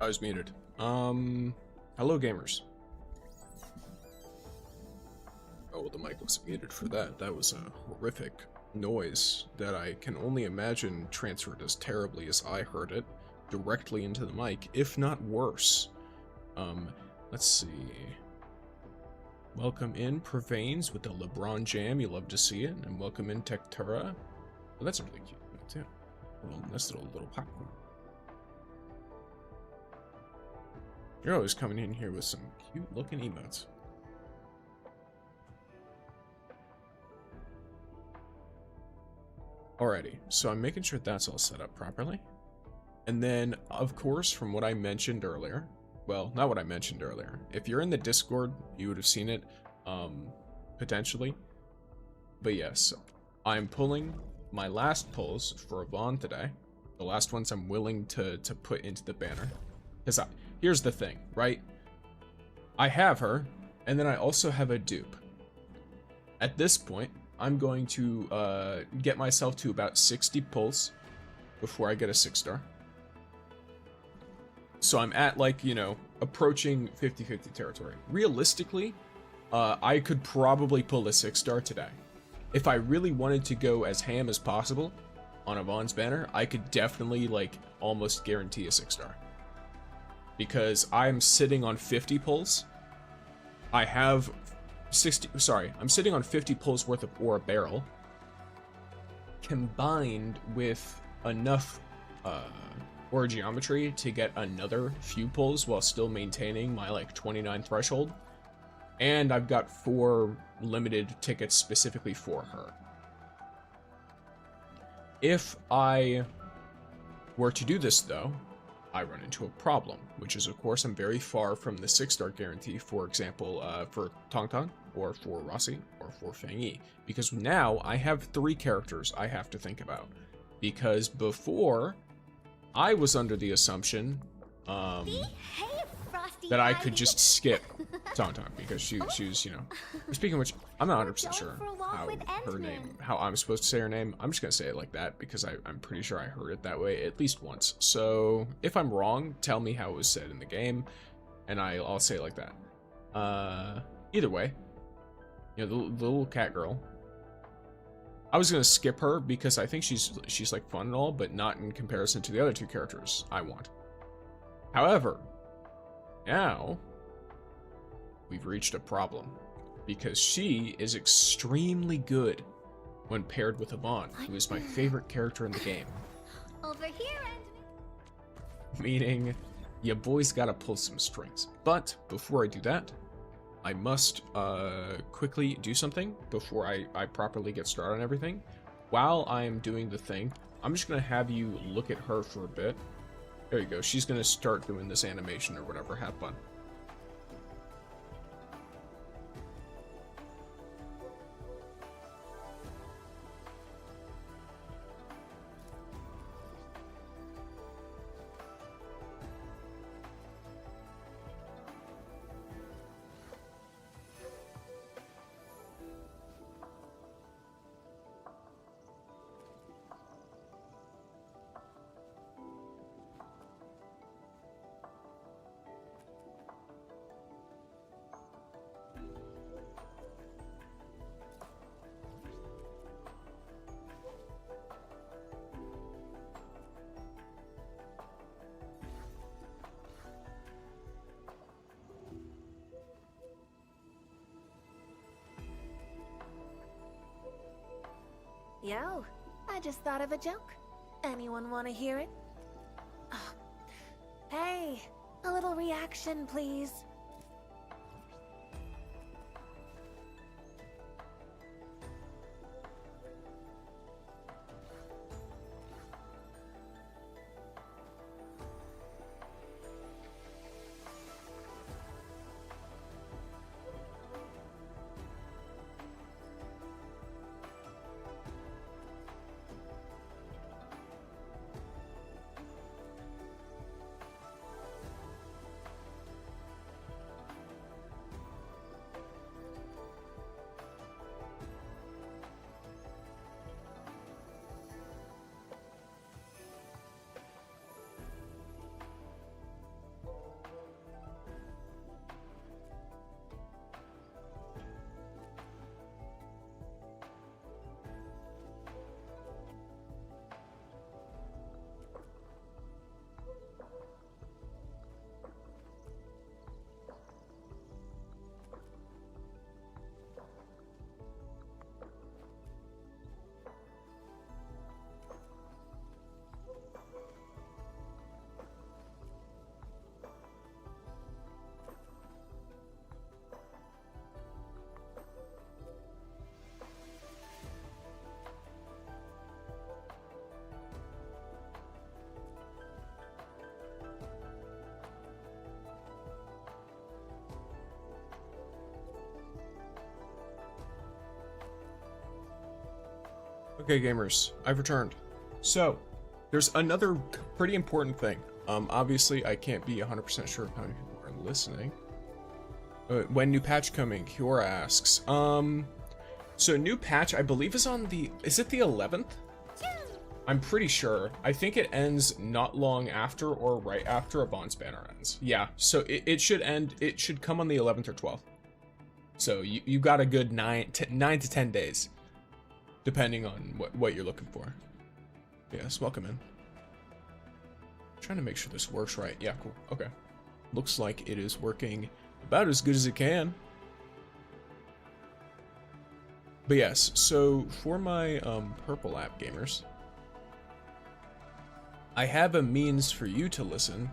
I was muted. Hello gamers. Oh, the mic was muted for that. That was a horrific noise that I can only imagine transferred as terribly as I heard it directly into the mic, if not worse. Let's see. Welcome in Prevains with the LeBron Jam. You love to see it. And welcome in Tektura. Well, that's a really cute one too. Nice little popcorn. You're always coming in here with some cute looking emotes. Alrighty, so I'm making sure that's all set up properly. And then, of course, from what I mentioned earlier, well, not what I mentioned earlier. If you're in the Discord, you would have seen it, potentially. But yes, I'm pulling my last pulls for Yvonne today. The last ones I'm willing to put into the banner. Because here's the thing, right? I have her, and then I also have a dupe. At this point, I'm going to get myself to about 60 pulls before I get a 6-star. So I'm at, like, you know, approaching 50-50 territory. Realistically, I could probably pull a 6-star today. If I really wanted to go as ham as possible on Yvonne's banner, I could definitely, like, almost guarantee a 6-star. Because I'm sitting on 50 pulls. I have 60, sorry, I'm sitting on 50 pulls worth of ore barrel, combined with enough ore geometry to get another few pulls while still maintaining my like 29 threshold. And I've got 4 limited tickets specifically for her. If I were to do this though, I run into a problem, which is, of course, I'm very far from the 6-star guarantee, for example, for Tong Tong, or for Rossi, or for Fang Yi, because now I have 3 characters I have to think about, because before, I was under the assumption, that I could just skip Tong Tong, because she was, you know, speaking of which, I'm not 100% sure how I'm supposed to say her name. I'm just gonna say it like that, because I'm pretty sure I heard it that way at least once. So, if I'm wrong, tell me how it was said in the game, and I'll say it like that. Either way, you know, the little cat girl, I was gonna skip her, because I think she's like fun and all, but not in comparison to the other 2 characters I want. However, now, we've reached a problem, because she is extremely good when paired with Yvonne, who is my favorite character in the game. Over here, and Meaning, ya boys gotta pull some strings. But, before I do that, I must quickly do something before I properly get started on everything. While I'm doing the thing, I'm just gonna have you look at her for a bit. There you go, she's gonna start doing this animation or whatever, have fun. yo, I just thought of a joke. Anyone want to hear it? Hey, a little reaction, please. Okay, gamers, I've returned. So, there's another pretty important thing. Obviously, I can't be 100% sure how many people are listening. When new patch coming? Kiora asks. So new patch, I believe, is on the... Is it the 11th? I'm pretty sure. I think it ends not long after or right after a Bond's banner ends. Yeah, so it should end... It should come on the 11th or 12th. So you got a good 9 to 10 days. Depending on what you're looking for. Yes, welcome in. Trying to make sure this works right. Yeah, cool. Okay. Looks like it is working about as good as it can. But yes, so for my purple app gamers, I have a means for you to listen,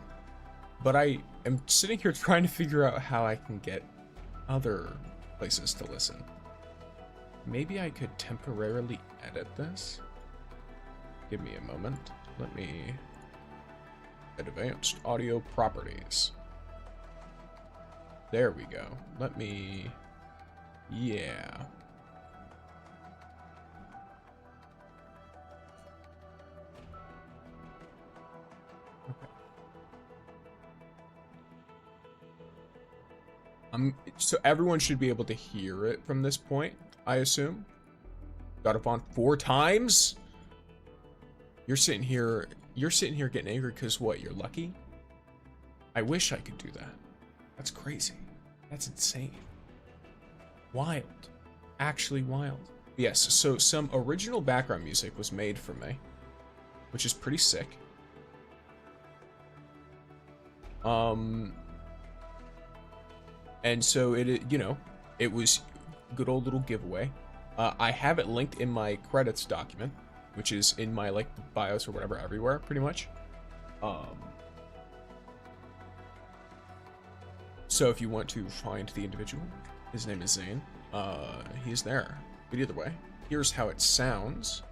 but I am sitting here trying to figure out how I can get other places to listen. Maybe I could temporarily edit this. Give me a moment. Let me... Advanced audio properties. There we go. Let me... Yeah. Okay. So everyone should be able to hear it from this point, I assume. Got up on 4 times? You're sitting here getting angry because what, you're lucky? I wish I could do that. That's crazy. That's insane. Wild. Actually wild. Yes, so some original background music was made for me, which is pretty sick. And so it, you know, it was good old little giveaway. I have it linked in my credits document, which is in my like bios or whatever everywhere, pretty much. So if you want to find the individual, his name is Zane. He's there. But either way, here's how it sounds.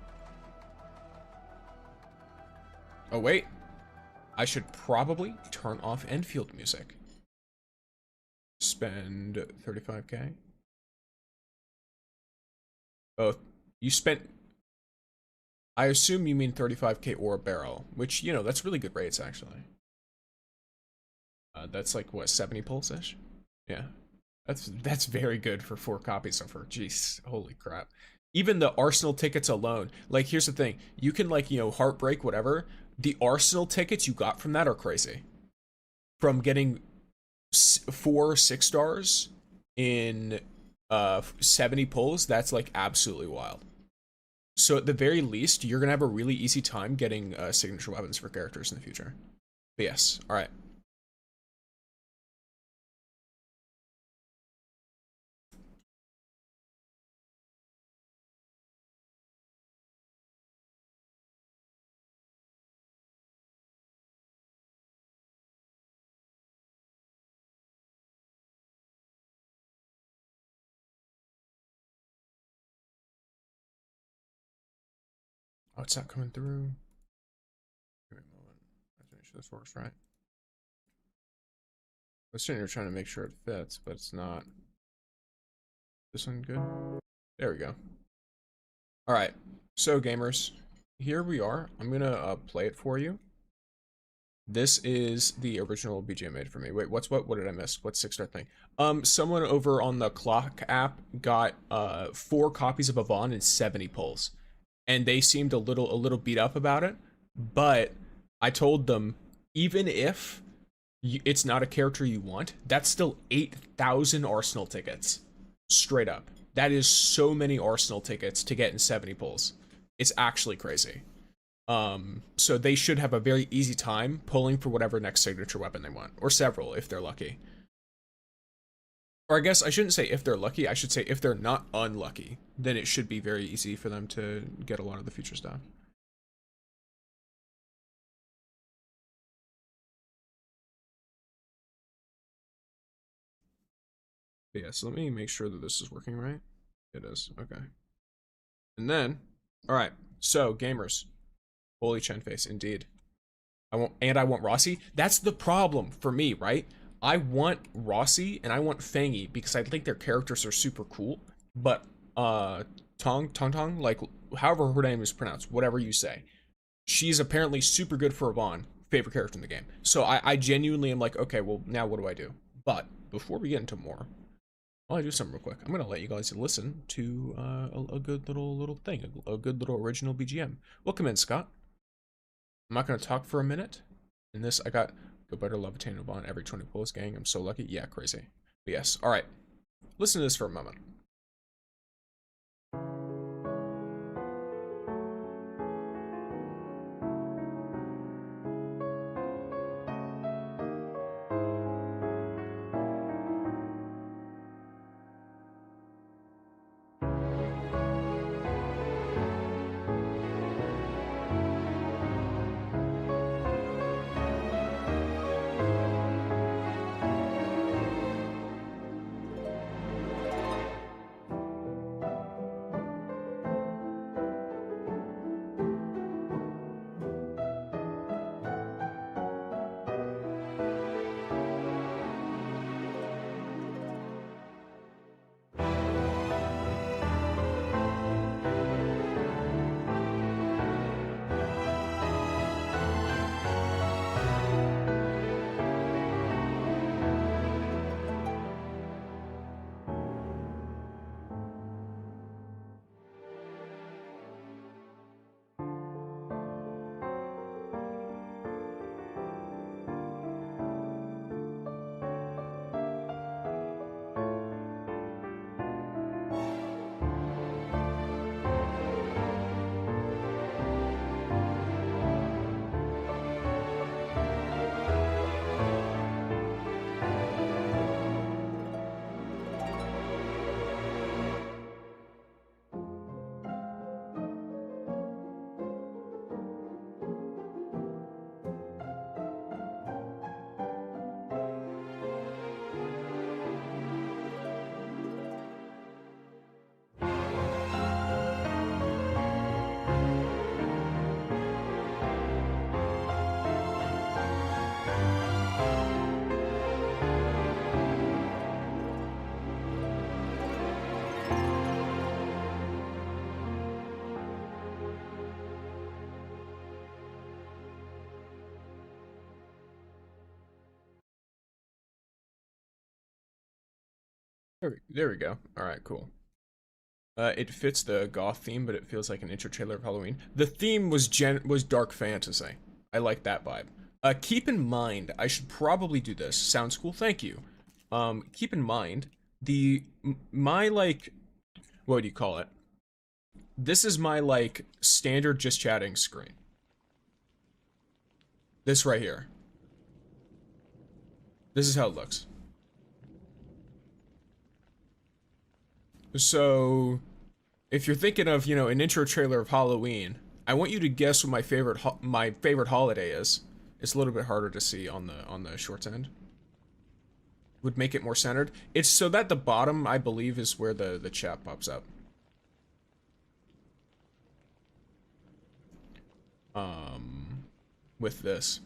Oh wait, I should probably turn off Endfield music. Spend 35k. Oh, you spent... I assume you mean 35k or a barrel, which, you know, that's really good rates, actually. That's like, what, 70 pulse-ish? Yeah. That's very good for 4 copies of her. Jeez, holy crap. Even the Arsenal tickets alone. Like, here's the thing. You can, like, you know, heartbreak, whatever. The Arsenal tickets you got from that are crazy. From getting 4 6 stars in 70 pulls, that's, like, absolutely wild. So at the very least, you're gonna have a really easy time getting signature weapons for characters in the future. But yes, all right. Oh, it's not coming through. Give me a moment. I have to make sure this works right. I was sitting here trying to make sure it fits, but it's not. This one good? There we go. All right, so gamers, here we are. I'm gonna play it for you. This is the original BGM made for me. Wait, what did I miss? What's 6-star thing? Someone over on the Clock app got 4 copies of Yvonne and 70 pulls. And they seemed a little beat up about it, but I told them, even if it's not a character you want, that's still 8,000 Arsenal tickets. Straight up. That is so many Arsenal tickets to get in 70 pulls. It's actually crazy. So they should have a very easy time pulling for whatever next signature weapon they want, or several if they're lucky. Or I guess I shouldn't say if they're lucky, I should say if they're not unlucky, then it should be very easy for them to get a lot of the future stuff. But yeah, so let me make sure that this is working right. It is, okay. And then, alright, so gamers. Holy Chen face, indeed. I want Rossi. That's the problem for me, right? I want Rossi and I want Fangy because I think their characters are super cool, but Tong, like however her name is pronounced, whatever you say. She's apparently super good for Yvonne, favorite character in the game. So I genuinely am like, okay, well now what do I do? But before we get into more, I'll do something real quick. I'm gonna let you guys listen to a good little thing, a good little original BGM. Welcome in, Scott. I'm not gonna talk for a minute. In this, I got Go Better Love Attain Yvonne every 20 pulls, gang. I'm so lucky. Yeah, crazy. But yes, all right. Listen to this for a moment. There we go. All right, cool. It fits the goth theme, but it feels like an intro trailer of Halloween. The theme was dark fantasy. I like that vibe. Keep in mind, I should probably do this. Sounds cool. Thank you. Keep in mind my like, what do you call it? This is my like standard just chatting screen. This right here. This is how it looks. So, if you're thinking of, you know, an intro trailer of Halloween, I want you to guess what my favorite holiday is. It's a little bit harder to see on the shorts end. Would make it more centered. It's so that the bottom, I believe, is where the chat pops up. With this.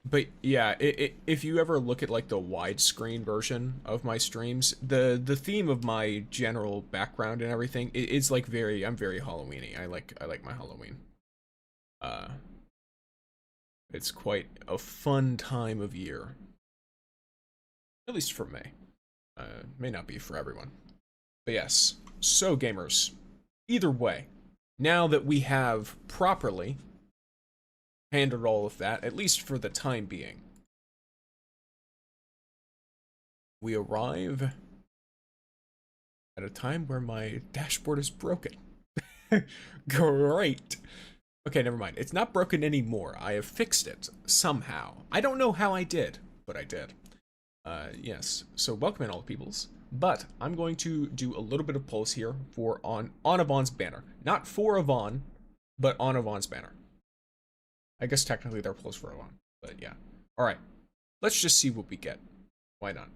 But yeah, if you ever look at like the widescreen version of my streams, the theme of my general background and everything, it's like I'm very Halloweeny. I like my Halloween. It's quite a fun time of year. At least for me. May not be for everyone. But yes, so gamers, either way, now that we have properly handled all of that, at least for the time being, we arrive at a time where my dashboard is broken. Great. Okay, never mind. It's not broken anymore. I have fixed it somehow. I don't know how I did, but I did. Yes. So welcome in all the peoples. But I'm going to do a little bit of pulse here for on Yvonne's banner. Not for Yvonne, but on Yvonne's banner. I guess technically they're pulls for Yvonne, but yeah. All right. Let's just see what we get. Why not?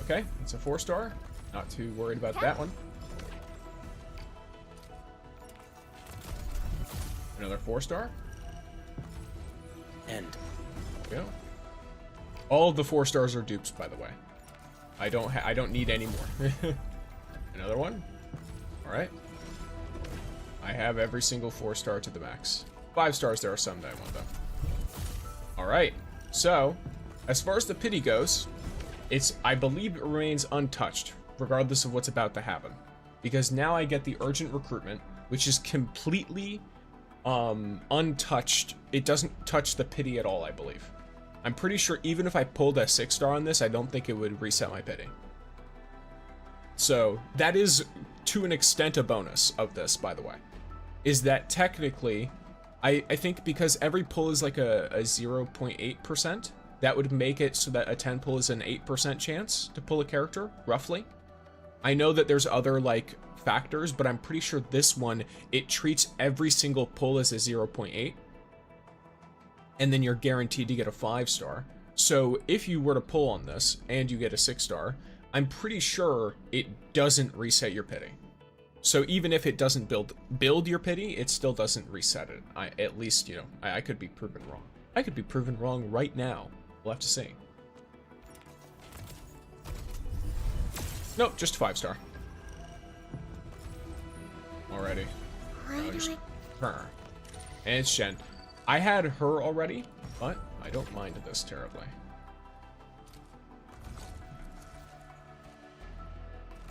Okay, it's a 4-star. Not too worried about that one. Another 4-star. End. There we go. All of the 4 stars are dupes, by the way. I don't need any more. Another one. All right. I have every single 4-star to the max. 5 stars, there are some that I want though. All right. So, as far as the pity goes, I believe it remains untouched, regardless of what's about to happen. Because now I get the urgent recruitment, which is completely untouched. It doesn't touch the pity at all, I believe. I'm pretty sure even if I pulled a 6-star on this, I don't think it would reset my pity. So that is, to an extent, a bonus of this, by the way. Is that technically, I think because every pull is like a 0.8%, that would make it so that a 10 pull is an 8% chance to pull a character, roughly. I know that there's other, like, factors, but I'm pretty sure this one, it treats every single pull as a 0.8. And then you're guaranteed to get a 5-star. So if you were to pull on this and you get a 6-star, I'm pretty sure it doesn't reset your pity. So even if it doesn't build your pity, it still doesn't reset it. At least, you know, I could be proven wrong. I could be proven wrong right now. We'll have to see. Nope, just 5-star. Alrighty. Her. And it's Shen. I had her already, but I don't mind this terribly.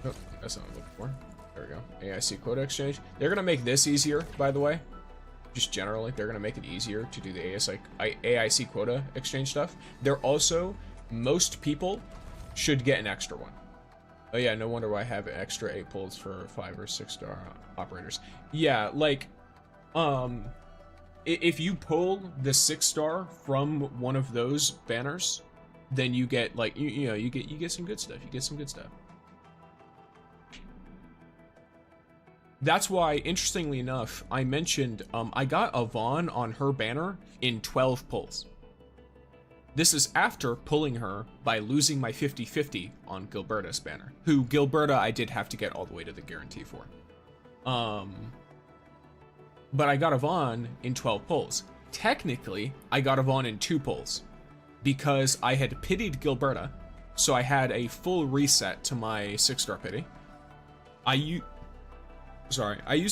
Oh, that's not what I'm looking for. There we go. AIC quota exchange. They're going to make this easier, by the way. Just generally, they're going to make it easier to do the AIC quota exchange stuff. They're also, most people should get an extra one. Oh yeah, no wonder why I have extra 8 pulls for 5 or 6-star operators. Yeah, like, if you pull the 6-star from one of those banners, then you get, like, you know, you get some good stuff. You get some good stuff. That's why, interestingly enough, I mentioned I got Yvonne on her banner in 12 pulls. This is after pulling her by losing my 50-50 on Gilberta's banner, who Gilberta I did have to get all the way to the guarantee for. But I got Yvonne in 12 pulls. Technically, I got Yvonne in 2 pulls because I had pitied Gilberta, so I had a full reset to my 6-star pity. I used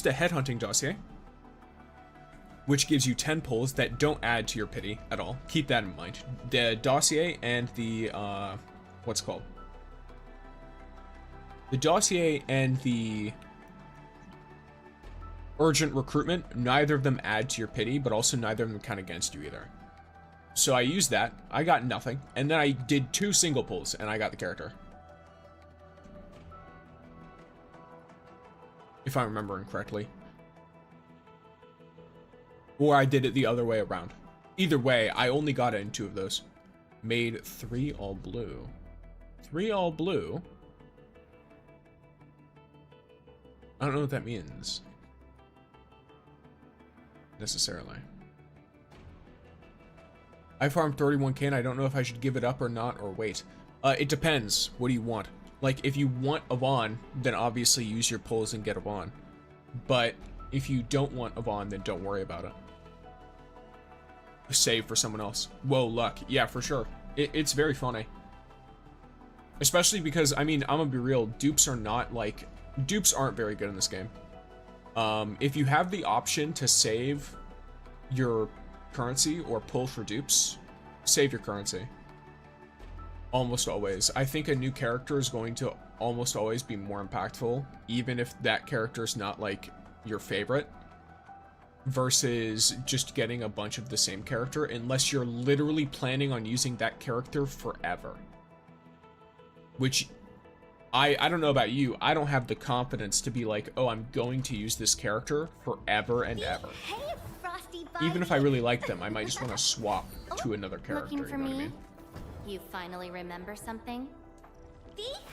a headhunting dossier, which gives you 10 pulls that don't add to your pity at all. Keep that in mind. The dossier and the, what's it called? The dossier and the urgent recruitment, neither of them add to your pity, but also neither of them count against you either. So I used that, I got nothing, and then I did 2 single pulls, and I got the character. If I'm remembering correctly. Or I did it the other way around. Either way, I only got it in 2 of those. Made 3 all blue. 3 all blue? I don't know what that means. Necessarily. I farmed 31k and I don't know if I should give it up or not or wait. It depends. What do you want? Like, if you want Yvonne, then obviously use your pulls and get Yvonne. But if you don't want Yvonne, then don't worry about it. Save for someone else. Whoa, luck. Yeah, for sure. It's very funny. Especially because, I mean, I'm gonna be real, dupes are not, like, dupes aren't very good in this game. If you have the option to save your currency or pull for dupes, save your currency. Almost always. I think a new character is going to almost always be more impactful, even if that character is not, like, your favorite, versus just getting a bunch of the same character, unless you're literally planning on using that character forever. Which, I don't know about you, I don't have the confidence to be like, oh, I'm going to use this character forever and ever. Hey, Frosty Even if I really like them, I might just want to swap to another character, looking for you know what I me? mean? You finally remember something?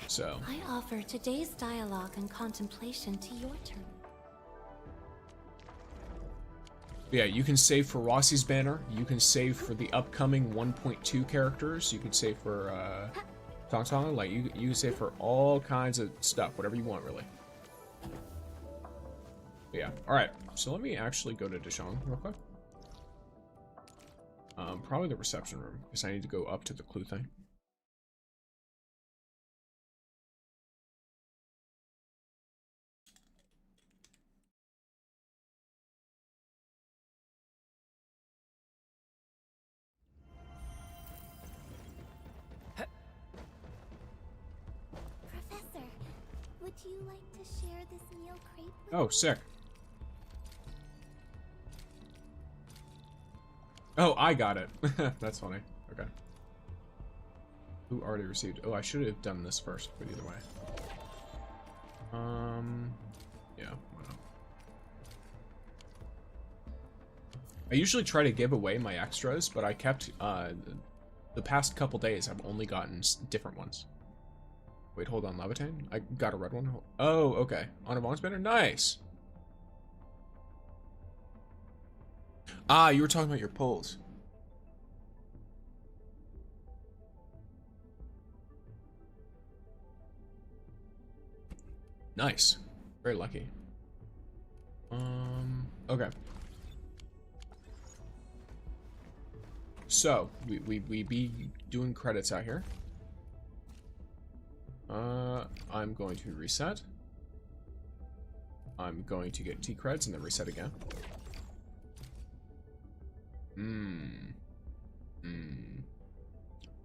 So, I offer today's dialogue and contemplation to your turn. yeah, you can save for Rossi's banner, you can save for the upcoming 1.2 characters, you can save for, Tong, like, you can save for all kinds of stuff, whatever you want, really. But yeah, alright, so let me actually go to Deshang real quick. Probably the reception room, because I need to go up to the clue thing. Professor, would you like to share this meal crepe with Oh, sick. Oh, I got it. That's funny. Okay. Who already received? Oh, I should have done this first, but either way. Yeah, why not? I usually try to give away my extras, but I kept, the past couple days, I've only gotten different ones. Wait, hold on, Levitain? I got a red one. Oh, okay. On a Bong's banner? Nice! Ah, you were talking about your polls. Nice. Very lucky. Okay. So, we be doing credits out here. I'm going to reset. I'm going to get T creds and then reset again.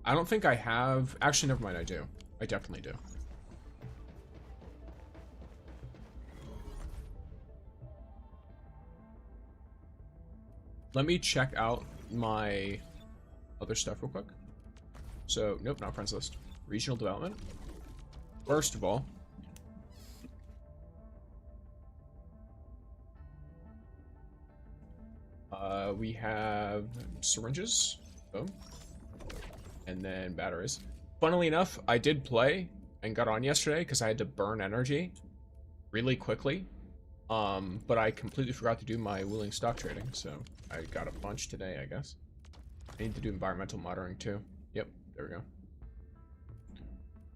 I don't think I have... Actually, never mind, I do. I definitely do. Let me check out my other stuff real quick. So, nope, not friends list. Regional development. First of all, we have syringes. Boom. And then batteries. Funnily enough, I did play and got on yesterday because I had to burn energy really quickly. But I completely forgot to do my willing stock trading, so I got a bunch today, I guess. I need to do environmental monitoring too. Yep, there we go.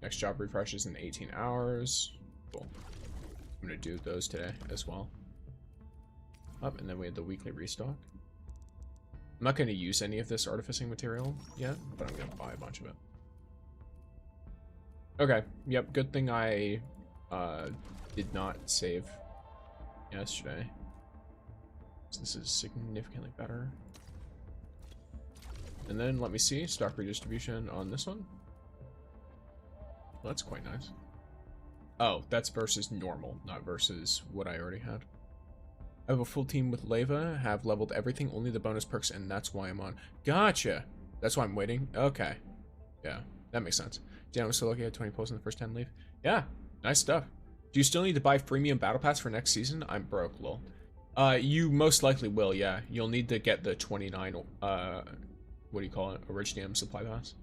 Next job refreshes in 18 hours. Cool. I'm gonna do those today as well. Up, and then we had the weekly restock. I'm not gonna use any of this artificing material yet, but I'm gonna buy a bunch of it. Okay, yep, good thing I did not save yesterday. So this is significantly better. And then let me see, stock redistribution on this one. Well, that's quite nice. Oh, that's versus normal, not versus what I already had. I have a full team with Leva, have leveled everything, only the bonus perks, and that's why I'm on. Gotcha! That's why I'm waiting? Okay. Yeah, that makes sense. Dan was so lucky I had 20 pulls in the first 10 leave. Yeah, nice stuff. Do you still need to buy freemium battle pass for next season? I'm broke, lol. You most likely will, yeah. You'll need to get the 29, what do you call it? Originium supply pass.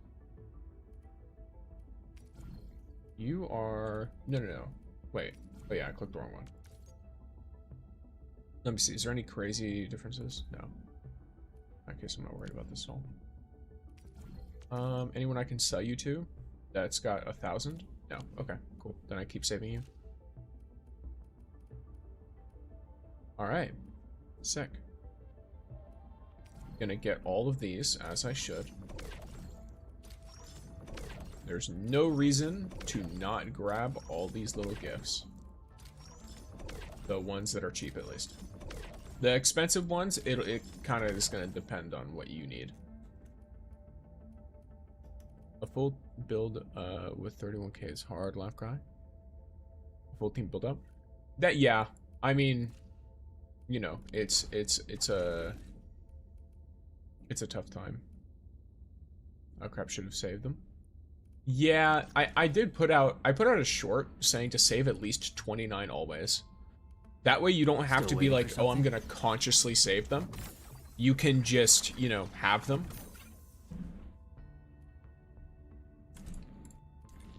You are... No. Wait. Oh yeah, I clicked the wrong one. Let me see, is there any crazy differences? No. In that case, I'm not worried about this at all. Anyone I can sell you to that's got 1,000? No. Okay, cool. Then I keep saving you. Alright. Sick. Gonna get all of these, as I should. There's no reason to not grab all these little gifts. The ones that are cheap, at least. The expensive ones, it kind of is going to depend on what you need. A full build with 31k is hard, laugh cry. Full team build up. That, yeah. I mean, you know, it's a tough time. Oh crap, should have saved them. Yeah, I put out a short saying to save at least 29 always. That way you don't have to be like, oh, I'm gonna consciously save them. You can just, you know, have them.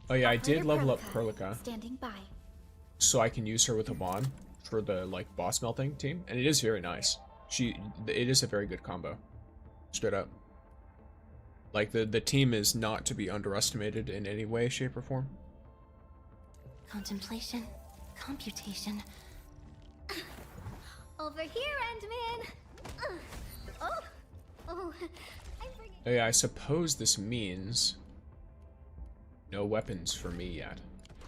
Oh yeah, I did level up Perlica. Standing by. So I can use her with Yvonne for the, like, boss melting team. And it is very nice. It is a very good combo. Straight up. Like, the team is not to be underestimated in any way, shape, or form. Contemplation, computation. Over here, Endman! Oh, Yeah, I suppose this means no weapons for me yet,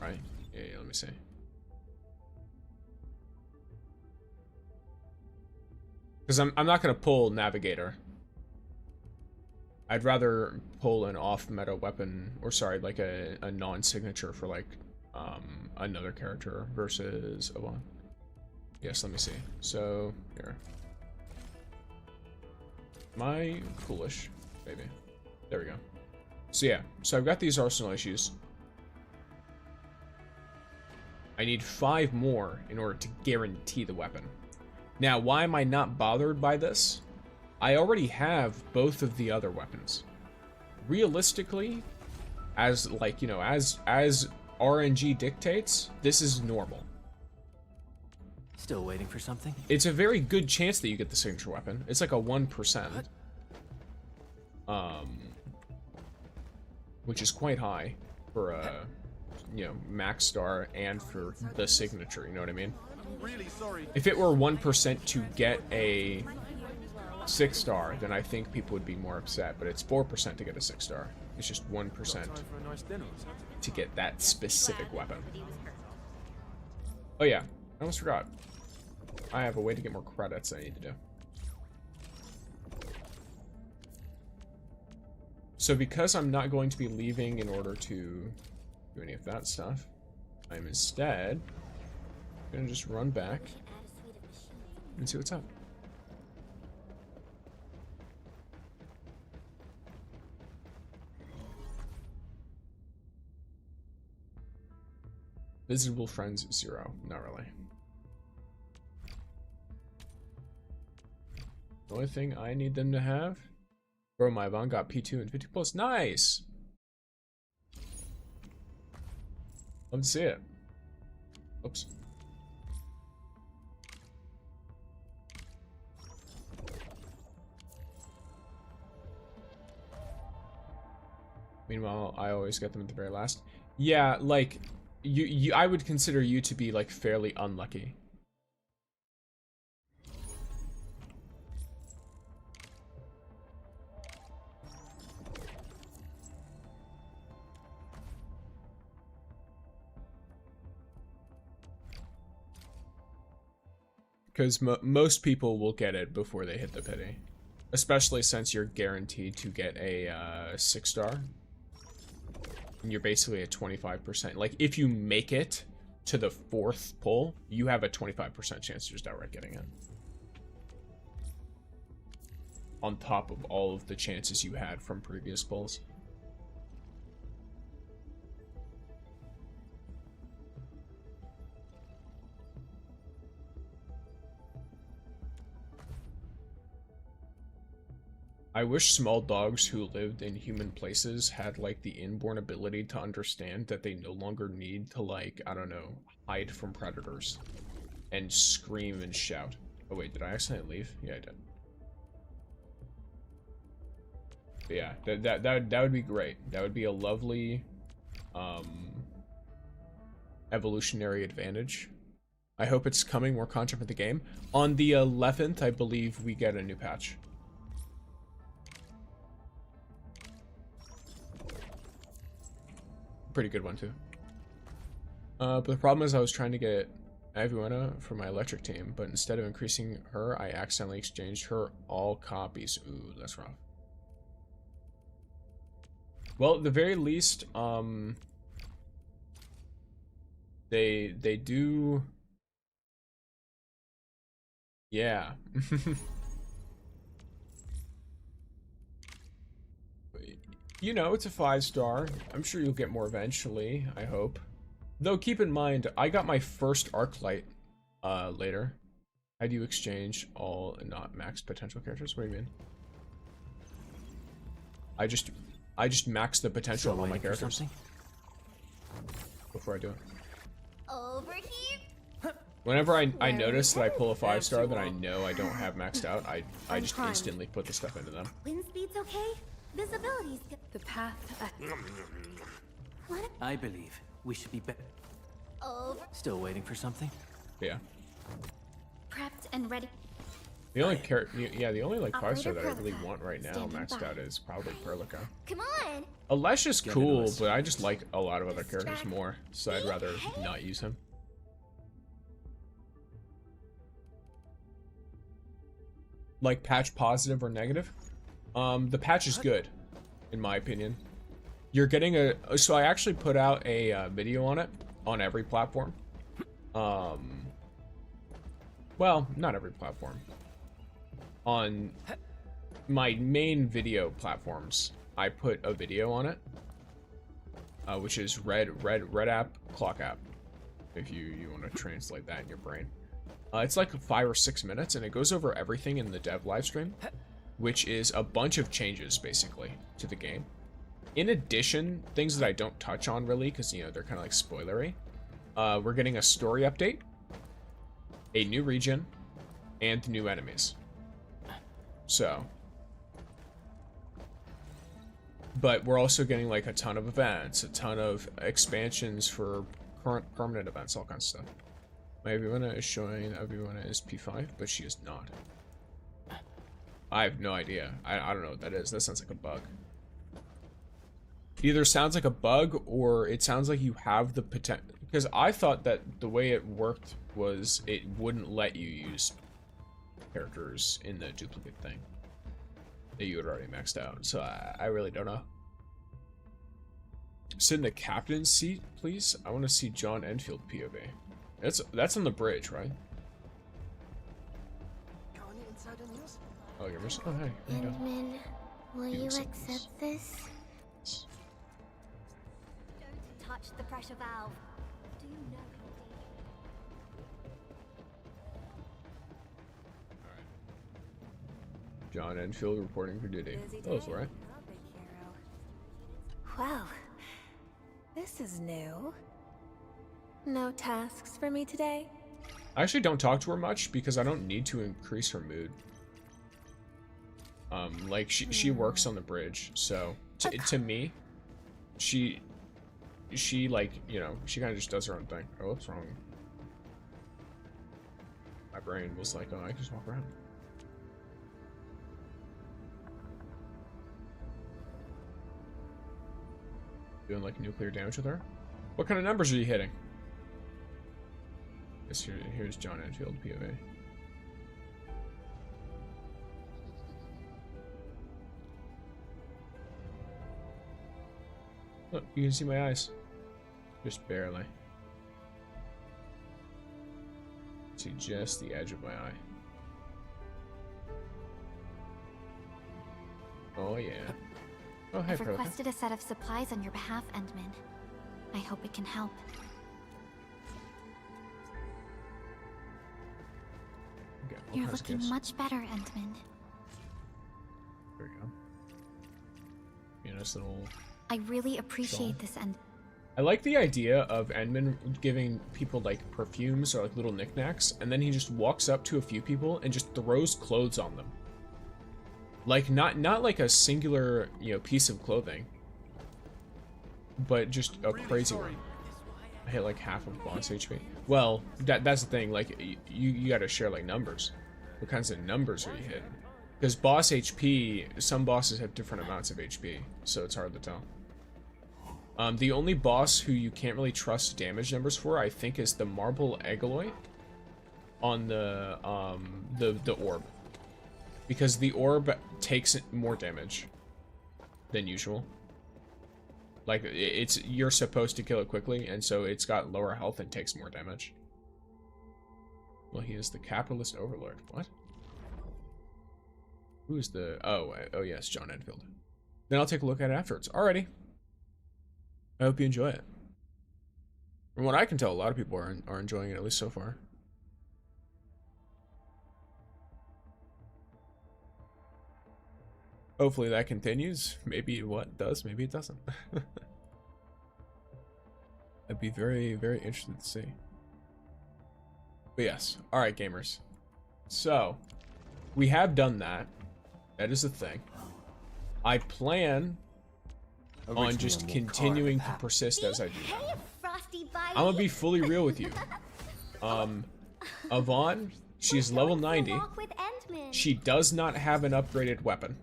right? Yeah, let me see. Because I'm not gonna pull Navigator. I'd rather pull an off-meta weapon, or sorry, like a non-signature for like another character versus Yvonne. Yes, let me see. So here, am I foolish? Maybe. There we go. So yeah, so I've got these arsenal issues. I need 5 more in order to guarantee the weapon. Now, why am I not bothered by this? I already have both of the other weapons. Realistically, as like, you know, as RNG dictates, this is normal. Still waiting for something? It's a very good chance that you get the signature weapon. It's like a 1%. Which is quite high for a, you know, max star and for the signature, you know what I mean? I'm really sorry. If it were 1% to get a 6-star, then I think people would be more upset, but it's 4% to get a 6-star. It's just 1% Time for a nice dinner or something. to get that specific weapon. Oh yeah, I almost forgot. I have a way to get more credits I need to do. So because I'm not going to be leaving in order to do any of that stuff, I'm instead gonna just run back and see what's up. Visible friends 0. Not really. The only thing I need them to have. Bro, my Yvonne got P2 and 50 plus. Nice! Love to see it. Oops. Meanwhile, I always get them at the very last. Yeah, like, I would consider you to be, like, fairly unlucky. Because most people will get it before they hit the pity. Especially since you're guaranteed to get a 6-star. And you're basically at 25%. Like, if you make it to the 4th pull, you have a 25% chance of just outright getting it. On top of all of the chances you had from previous pulls. I wish small dogs who lived in human places had, like, the inborn ability to understand that they no longer need to, like, I don't know, hide from predators. And scream and shout. Oh wait, did I accidentally leave? Yeah, I did. But yeah, that would be great. That would be a lovely, evolutionary advantage. I hope it's coming, more content for the game. On the 11th, I believe we get a new patch. Pretty good one too. But the problem is I was trying to get Yvonne for my electric team, but instead of increasing her, I accidentally exchanged her all copies. Ooh, that's rough. Well, at the very least, they do, yeah. You know, it's a 5-star. I'm sure you'll get more eventually, I hope. Though, keep in mind, I got my first Arknight later. How do you exchange all not max potential characters? What do you mean? I just max the potential of all my characters before I do it. Over here. Whenever I notice that I pull a 5-star that I know I don't have maxed out, I just instantly put the stuff into them. Wind speed's okay. Visibility's good. The path. What? I believe we should be better. Over. Still waiting for something? Yeah. Prepped and ready. The only the only like 5-star that I really Perlica, want right now standing maxed by. out is probably Perlica. Come on. Alesha's Get cool, into this. but I just like a lot of other characters more, so I'd rather not use him. Like patch positive or negative? The patch is good, in my opinion. You're getting so I actually put out a video on it on every platform. Well, not every platform. On my main video platforms, I put a video on it, which is red app, clock app, if you want to translate that in your brain. It's like 5 or 6 minutes, and it goes over everything in the dev livestream, which is a bunch of changes, basically, to the game. In addition, things that I don't touch on, really, because, you know, they're kind of like spoilery. We're getting a story update, a new region, and new enemies. So. But we're also getting, like, a ton of events, a ton of expansions for current permanent events, all kinds of stuff. My Yvonne is showing Yvonne is P5, but she is not. I have no idea. I don't know what that is. That sounds like a bug. It either sounds like a bug, or it sounds like you have the potential. Because I thought that the way it worked was it wouldn't let you use characters in the duplicate thing that you had already maxed out. So I really don't know. Sit in the captain's seat, please. I want to see John Endfield POV. That's on the bridge, right? Oh, you're missing. Oh, hey. Endman, will you accept accept this? Don't touch the pressure valve. Do you know? John Enfield reporting for duty. That was alright. Wow. This is new. No tasks for me today? I actually don't talk to her much because I don't need to increase her mood. Like she works on the bridge, so to me, she like, you know, she kind of just does her own thing. Oh, what's wrong? My brain was like, oh, I can just walk around. Doing like nuclear damage with her. What kind of numbers are you hitting? Yes, here's John Enfield POV. Look, you can see my eyes. Just barely. See just the edge of my eye. Oh yeah. Oh, hey, I've Perlica. requested a set of supplies on your behalf, Endman. I hope it can help. Okay, all You're kinds of looking gifts. much better, Endman. There we go. Yeah, nice little. I really appreciate Shawl. this, and I like the idea of Endman giving people like perfumes or like little knickknacks, and then he just walks up to a few people and just throws clothes on them. Like not like a singular, you know, piece of clothing, but just a crazy one. I hit like half of boss HP. Well, that's the thing. Like you got to share like numbers. What kinds of numbers are you hitting? Because boss HP, some bosses have different amounts of HP, so it's hard to tell. The only boss who you can't really trust damage numbers for, I think, is the Marble Egoloi on the orb. Because the orb takes more damage than usual. Like, you're supposed to kill it quickly, and so it's got lower health and takes more damage. Well, he is the capitalist overlord. What? Who's the... Oh yes, John Enfield. Then I'll take a look at it afterwards. Alrighty. I hope you enjoy it. From what I can tell, a lot of people are enjoying it, at least so far. Hopefully that continues. Maybe what does, maybe it doesn't. I'd be very, very interested to see. But yes, alright gamers. So, we have done that. That is the thing. I plan on just continuing to persist as I do that. Frosty Bite. I'm gonna be fully real with you. Yvonne, She's level 90. Walk with Endman. She does not have an upgraded weapon.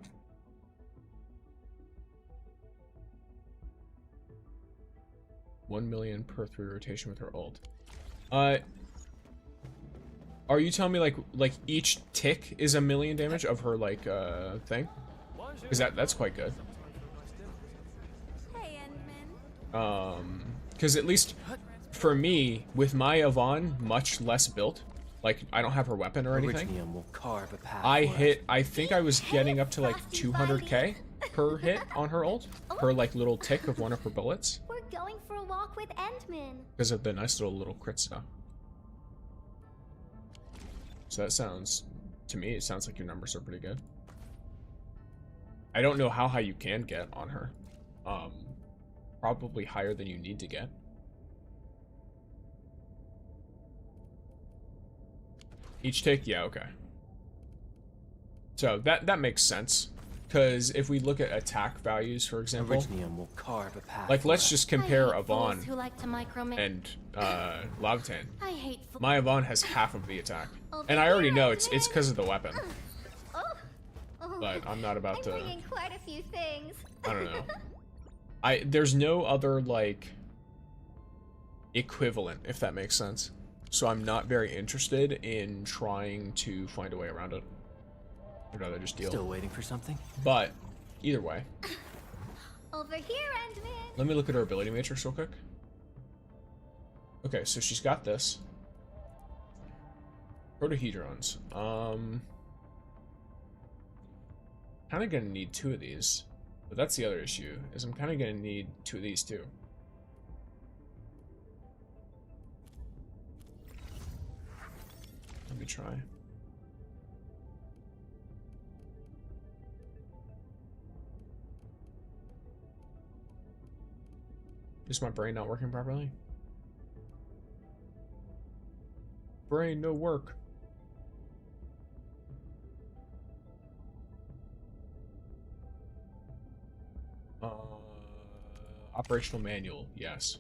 $1 million per 3 rotation with her ult. Are you telling me like each tick is 1 million damage of her like thing? Because that's quite good. Hey, Endman. Because at least for me, with my Yvonne much less built, like I don't have her weapon or anything. Orignium will carve a path I for hit. I think I was getting up to like 200k per hit on her ult, per like little tick of one of her bullets, We're going for a walk with Endman. because of the nice little crit stuff. So that sounds, to me, it sounds like your numbers are pretty good. I don't know how high you can get on her. Probably higher than you need to get. Each tick, yeah, okay. So that makes sense. Because if we look at attack values, for example, Orignium will carve a path like for let's us. just compare I hate fools Yvonne who like to micromanage. and Lavitan. I hate My Yvonne has half of the attack, and I already know it's because of the weapon. Oh, But I'm not about I'm to. bringing quite a few things. I don't know. There's no other like equivalent, if that makes sense. So I'm not very interested in trying to find a way around it. I'd rather just deal. Still waiting for something? But either way, Over here, Endman. let me look at her ability matrix real quick. Okay, so she's got this. Protahedrons. Kind of gonna need 2 of these, but that's the other issue. Is I'm kind of gonna need 2 of these too. Let me try. Is my brain not working properly? Brain, no work. Operational manual, yes.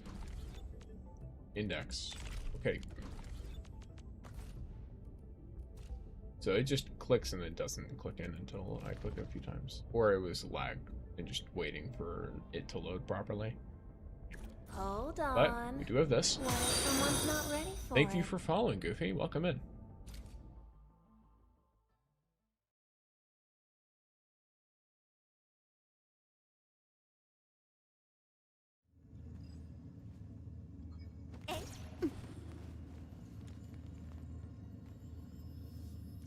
Index. Okay. So it just clicks and it doesn't click in until I click it a few times. Or it was lagged and just waiting for it to load properly. Hold But on. we do have this. What if someone's not ready for Thank it? you for following, Goofy. Welcome in.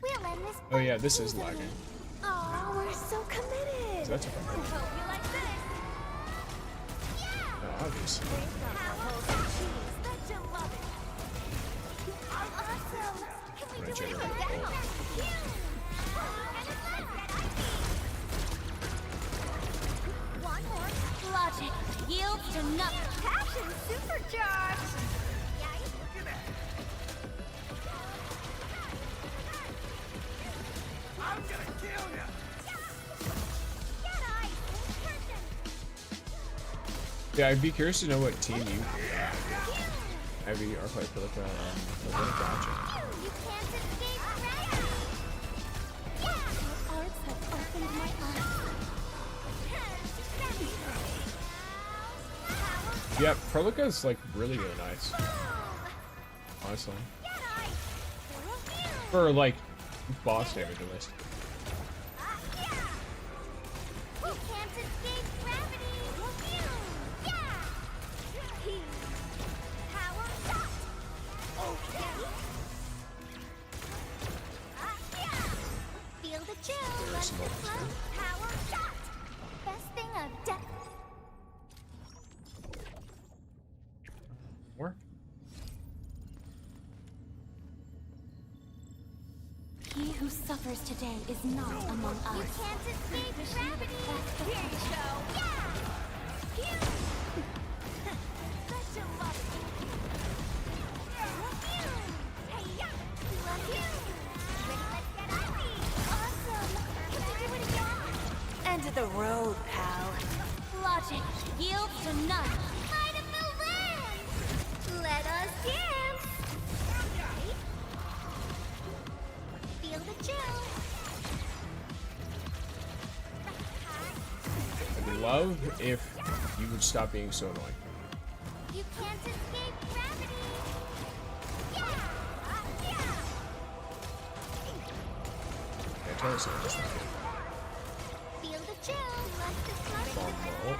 We'll end this. Oh yeah, this is lagging. Oh, we're so So committed. that's okay. Hope you like this. Oh, obviously. Bet you love it. Awesome. Can we Right, do it generate again? gold. One more. Logic yields to nothing. Passion supercharged. I'm gonna kill you! Get ice. Person. Yeah, I'd be curious to know what team you Ivy or play for like a gacha. You can't escape gravity. Your arts have opened my eyes. Yeah, Prolica is like really nice. Honestly. For like boss damage at least. You can't escape gravity. Yeah. Power shot. Feel the chill. Let's some levels flow. Power shot. Best thing I've done. More? He who suffers today is not among You us. can't escape gravity. Here you go. Yeah. Phew. Such a love. Hey, yeah. Love you. Ready? Let's get icy. Awesome. Can we do it again? End of the road, pal. Logic yields to none. Light of the land. Let us dance. love if you would stop being so annoying. You can't escape gravity. Yeah. Yeah, totally so just like Feel the chill. Let's just bomb roll.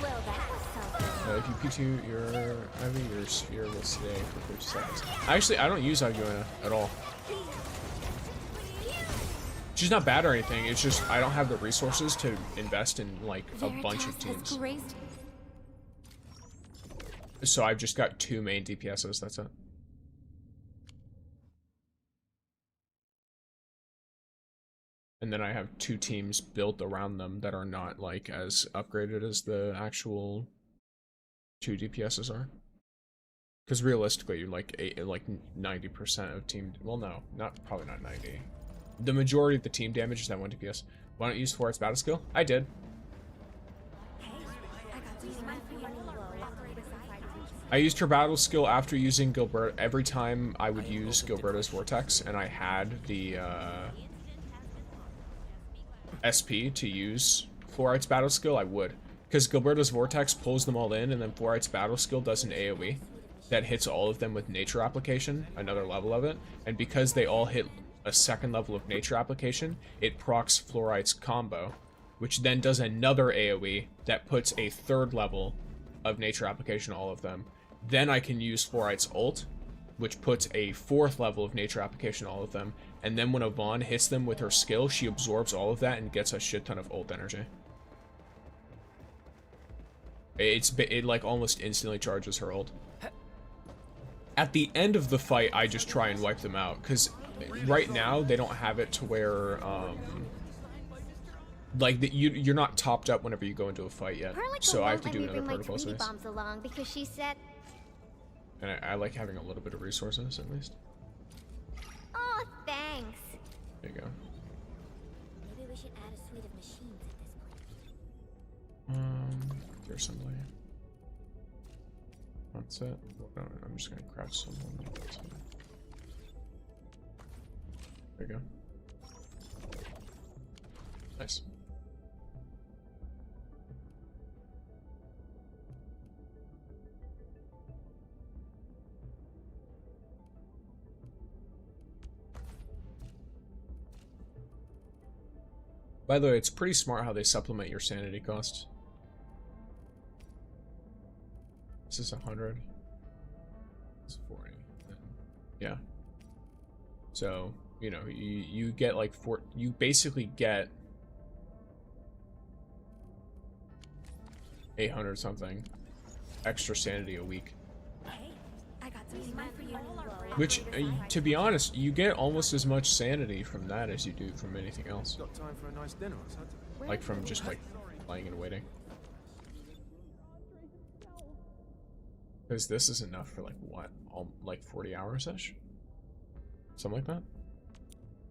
Well, that was something. If you P2 your Ivy, your sphere will stay for 30 seconds. Actually, I don't use Ivy at all. She's not bad or anything, it's just I don't have the resources to invest in like a bunch of teams. So I've just got 2 main DPSs, that's it. And then I have 2 teams built around them that are not like as upgraded as the actual 2 DPSs are. Because realistically, like 90% of team, well no, probably not 90. The majority of the team damage is that 1 DPS. Why don't you use 4 battle skill? I did. I used her battle skill after using Gilbert. Every time I would use Gilberta's Vortex and I had the SP to use Fluorite's battle skill, I would. Because Gilberta's Vortex pulls them all in, and then Fluorite's battle skill does an AoE that hits all of them with nature application, another level of it. And because they all hit a 2nd level of nature application, it procs Fluorite's combo, which then does another AoE that puts a 3rd level of nature application on all of them. Then I can use Fluorite's ult, which puts a 4th level of nature application on all of them. And then when Yvonne hits them with her skill, she absorbs all of that and gets a shit ton of ult energy. It like almost instantly charges her ult. At the end of the fight, I just try and wipe them out, because right now they don't have it to where like you're not topped up whenever you go into a fight yet. So I have to do another protocol series. Bombs along because she said, And I like having a little bit of resources at least. "Oh, thanks." There you go. Maybe we should add a suite of machines at this point. There's somebody. That's it. No, I'm just gonna crouch someone. There you go. Nice. By the way, it's pretty smart how they supplement your sanity costs. This is 100. This is 40. Yeah. So, you know, you get like you basically get 800 something extra sanity a week. I got some for you. Which, to be honest, you get almost as much sanity from that as you do from anything else. Got time for a nice dinner or something? Like from just like lying and waiting. Because this is enough for like what? Like 40 hours-ish? Something like that?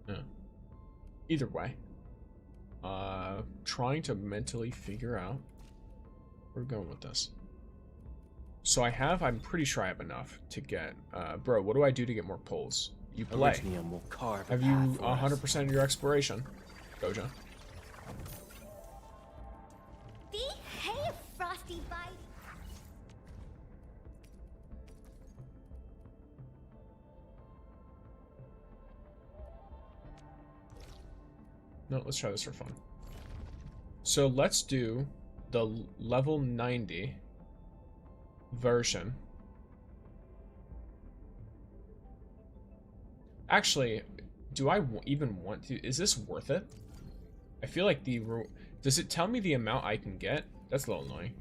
Yeah. Either way. Trying to mentally figure out where we're going with this. So I'm pretty sure I have enough to get, bro, what do I do to get more pulls? You play. Orignium will carve a Have you path for us. 100% of your exploration? Gojo. Behave, Frosty Bite. No, let's try this for fun. So let's do the level 90 version. Actually, do I even want to? Is this worth it? I feel like does it tell me the amount I can get? That's a little annoying.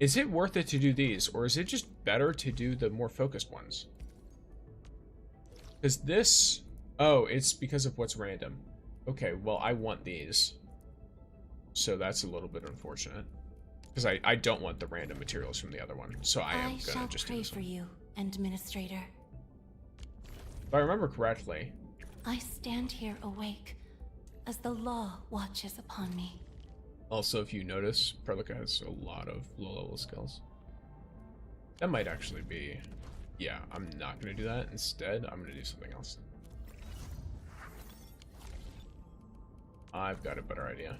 Is it worth it to do these, or is it just better to do the more focused ones? Because this... Oh, it's because of what's random. Okay, well, I want these. So that's a little bit unfortunate. Because I don't want the random materials from the other one. So I am gonna just do this for one. you, Administrator. If I remember correctly... I stand here awake as the law watches upon me. Also, if you notice, Prelica has a lot of low-level skills. That might actually be... Yeah, I'm not gonna do that. Instead, I'm gonna do something else. I've got a better idea.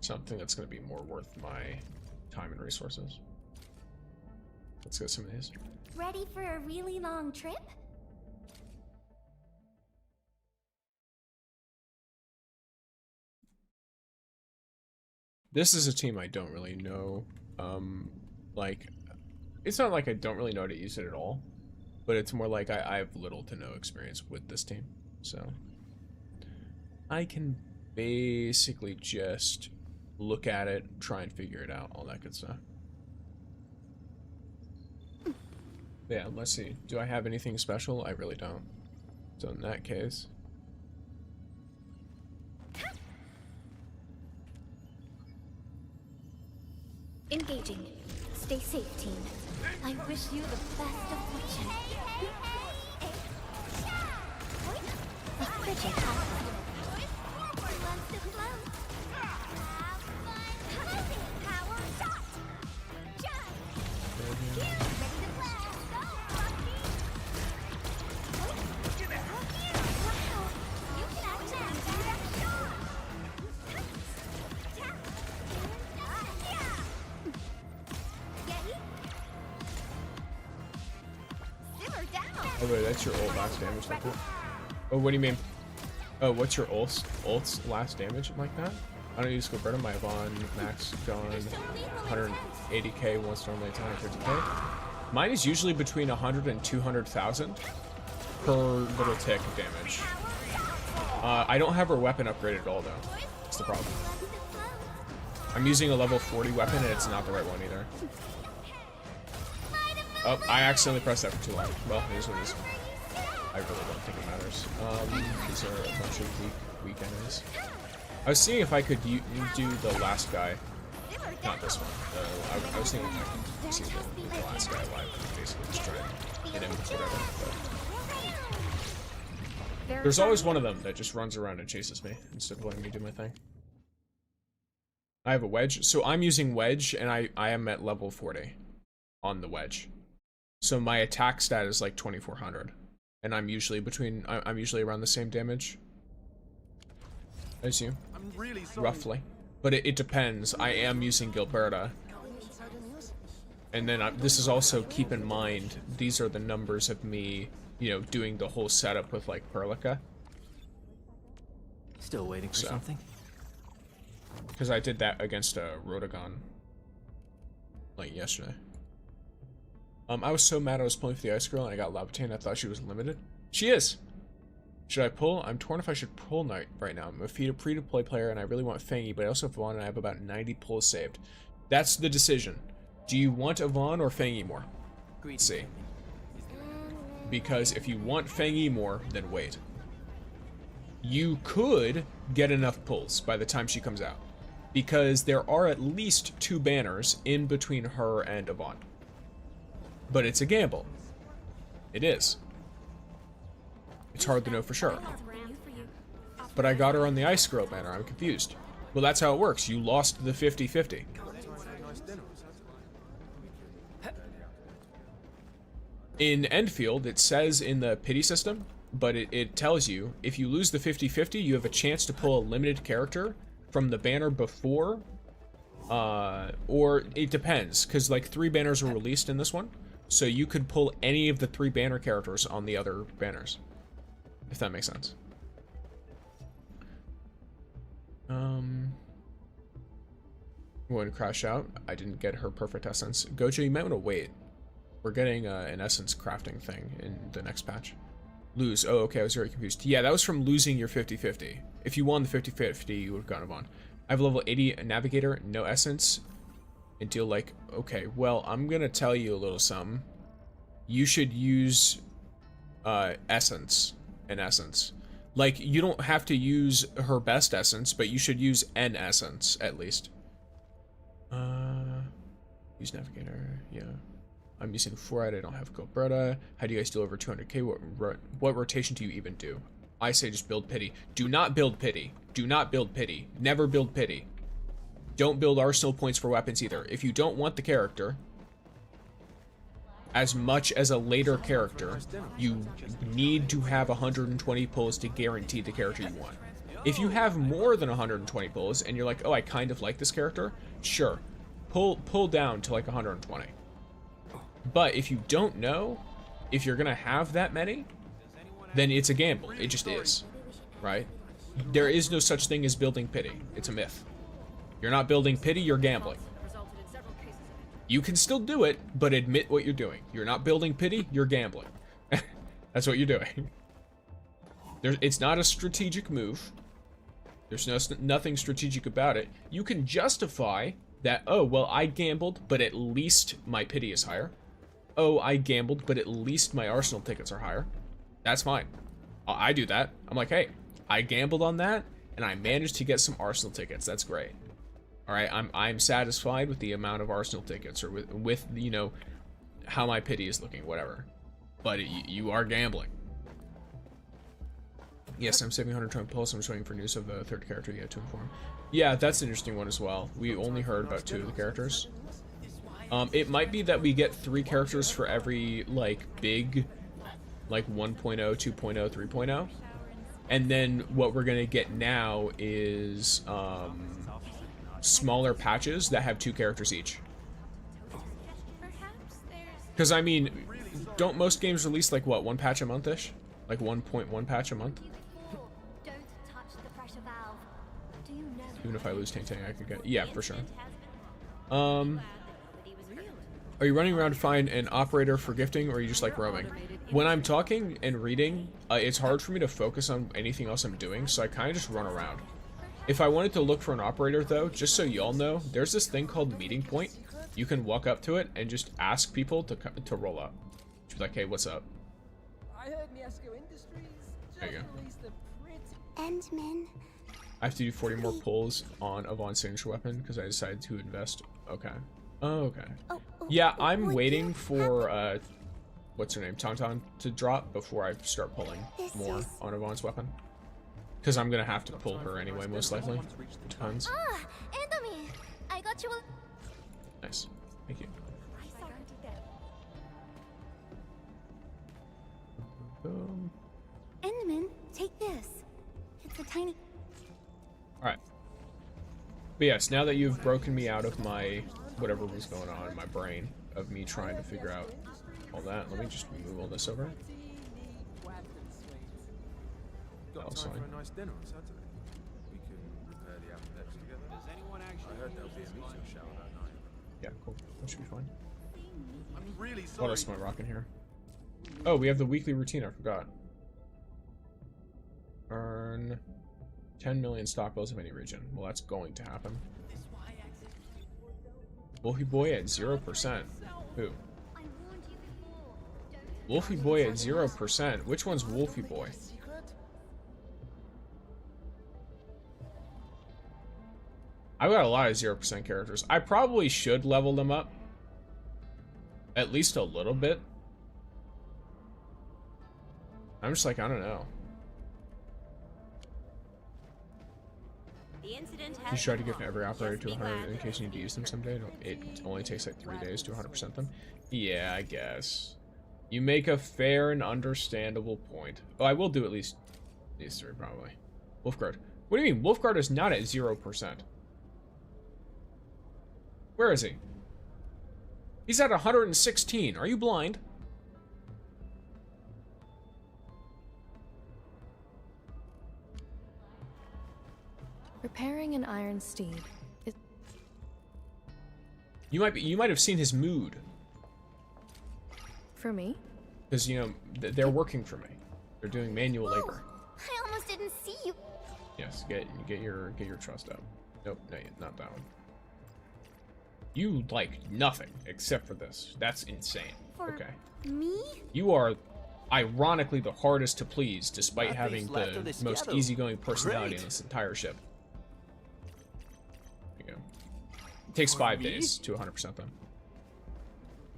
Something that's going to be more worth my time and resources. Let's go some of these. Ready for a really long trip? This is a team I don't really know. Like, it's not like I don't really know how to use it at all, but it's more like I have little to no experience with this team. So, I can basically just look at it, try and figure it out, all that good stuff. Yeah, let's see. Do I have anything special? I really don't. So in that case... Engaging. Stay safe, team. I wish you the best of fortune. A frigid husband. Wants to float. Have fun. Power shot. Jump. Ready to blast. Go, Rocky. Wow. You can actually do that shot. Simmer down. Oh wait, that's your ult last damage, that's it? Oh, what do you mean? Oh, what's your ult's last damage like that? I don't use Gilberto, my Yvonne max gone 180k, once normally it's 150k. Mine is usually between 100 and 200,000 per little tick of damage. I don't have her weapon upgraded at all though. That's the problem. I'm using a level 40 weapon and it's not the right one either. Oh, I accidentally pressed that for too long. Well, it is what it is. I really don't think it matters. These are a bunch of weak enemies. I was seeing if I could do the last guy. Not this one. I was thinking if I could see the last guy live and basically just try and hit him with whatever. But there's always one of them that just runs around and chases me instead of letting me do my thing. I have a wedge. So I'm using wedge and I am at level 40 on the wedge. So my attack stat is like 2400. And I'm usually around the same damage as you, roughly. But it depends. I am using Gilberta. And then this is also, keep in mind, these are the numbers of me, you know, doing the whole setup with like Perlica. Still waiting for something? Because I did that against a Rotogon like yesterday. I was so mad I was pulling for the Ice Girl and I got Lavatine. I thought she was limited. She is! Should I pull? I'm torn if I should pull right now. I'm a free-to-play player and I really want Fangy, but I also have Yvonne and I have about 90 pulls saved. That's the decision. Do you want Yvonne or Fangy more? Let's see. Because if you want Fangy more, then wait. You could get enough pulls by the time she comes out. Because there are at least 2 banners in between her and Yvonne. But it's a gamble. It is. It's hard to know for sure. But I got her on the Ice Girl banner. I'm confused. Well, that's how it works. You lost the 50-50. In Endfield, it says in the pity system, but it tells you, if you lose the 50-50, you have a chance to pull a limited character from the banner before, or it depends, because like 3 banners were released in this one. So you could pull any of the 3 banner characters on the other banners, if that makes sense. Going to crash out. I didn't get her perfect essence. Gojo, you might want to wait. We're getting an essence crafting thing in the next patch. Lose. Oh, okay, I was very confused. Yeah, that was from losing your 50-50. If you won the 50-50, you would have gone on. I have a level 80 navigator, no essence. And deal like, okay, well, I'm gonna tell you a little something. You should use essence in essence. Like, you don't have to use her best essence, but you should use an essence at least. Use navigator, yeah. I'm using fluoride, I don't have Gilberta. How do you guys deal over 200k? What rotation do you even do? I say just build pity. Do not build pity. Do not build pity. Never build pity. Don't build arsenal points for weapons either. If you don't want the character, as much as a later character, you need to have 120 pulls to guarantee the character you want. If you have more than 120 pulls and you're like, oh, I kind of like this character, sure, pull down to like 120. But if you don't know if you're gonna have that many, then it's a gamble. It just is, right? There is no such thing as building pity. It's a myth. You're not building pity, you're gambling. You can still do it, but admit what you're doing. You're not building pity, you're gambling. That's what you're doing. It's not a strategic move. There's nothing strategic about it. You can justify that, oh, well, I gambled, but at least my pity is higher. Oh, I gambled, but at least my Arsenal tickets are higher. That's fine. I do that. I'm like, hey, I gambled on that, and I managed to get some Arsenal tickets. That's great. All right, I'm satisfied with the amount of Arsenal tickets, or with you know, how my pity is looking, whatever. But you are gambling. Yes, I'm saving 120 pulse. I'm just waiting for news of the third character yet to inform. Yeah, that's an interesting one as well. We only heard about 2 of the characters. It might be that we get 3 characters for every, like, big, like, 1.0, 2.0, 3.0. And then what we're gonna get now is, smaller patches that have 2 characters each. Because, I mean, don't most games release, like, what, 1 patch a month-ish? Like 1.1 patch a month? Don't touch the pressure valve. Do you know? Even if I lose Tank, I could get... Yeah, for sure. Are you running around to find an operator for gifting, or are you just, like, roaming? When I'm talking and reading, it's hard for me to focus on anything else I'm doing, so I kind of just run around. If I wanted to look for an operator, though, just so y'all know, there's this thing called Meeting Point. You can walk up to it and just ask people to roll up. Just be like, hey, what's up? There you go. Endman. I have to do 40 more pulls on Yvonne's signature weapon because I decided to invest. Okay. Oh, okay. Yeah, I'm waiting for, what's her name, Tauntaun to drop before I start pulling more on Yvonne's weapon. Because I'm going to have to pull her anyway, most likely. Depends. Ah, Endman. I got you. Nice. Thank you. Endman, take this. It's a tiny... Alright. But yes, now that you've broken me out of my... whatever was going on in my brain, of me trying to figure out all that, let me just move all this over. Got time for a nice dinner on Saturday. We can repair the apple decks together. Does anyone actually? I heard there'll be a meteor shower that night. Yeah, cool. That should be fine. I'm really sorry. What else am I rocking here? Oh, we have the weekly routine, I forgot. Earn 10 million stock bills of any region. Well, that's going to happen. Wolfie Boy at 0%. Who? Wolfie Boy at 0%. Which one's Wolfie Boy? I've got a lot of 0% characters. I probably should level them up. At least a little bit. I'm just like, I don't know. You try to give every operator to 100 in case you need to use them someday. It only takes like 3 days to 100% them. Yeah, I guess. You make a fair and understandable point. Oh, I will do at least these 3 probably. Wolfguard. What do you mean? Wolfguard is not at 0%. Where is he? He's at 116. Are you blind? Repairing an iron steed. You might have seen his mood. For me? Because, you know, they're working for me. They're doing manual labor. I almost didn't see you. Yes, get your trust up. Nope, no, not that one. You like nothing except for this. That's insane. Okay. Me? You are ironically the hardest to please, despite having the most easygoing personality in this entire ship. There you go. It takes 5 days to 100% them.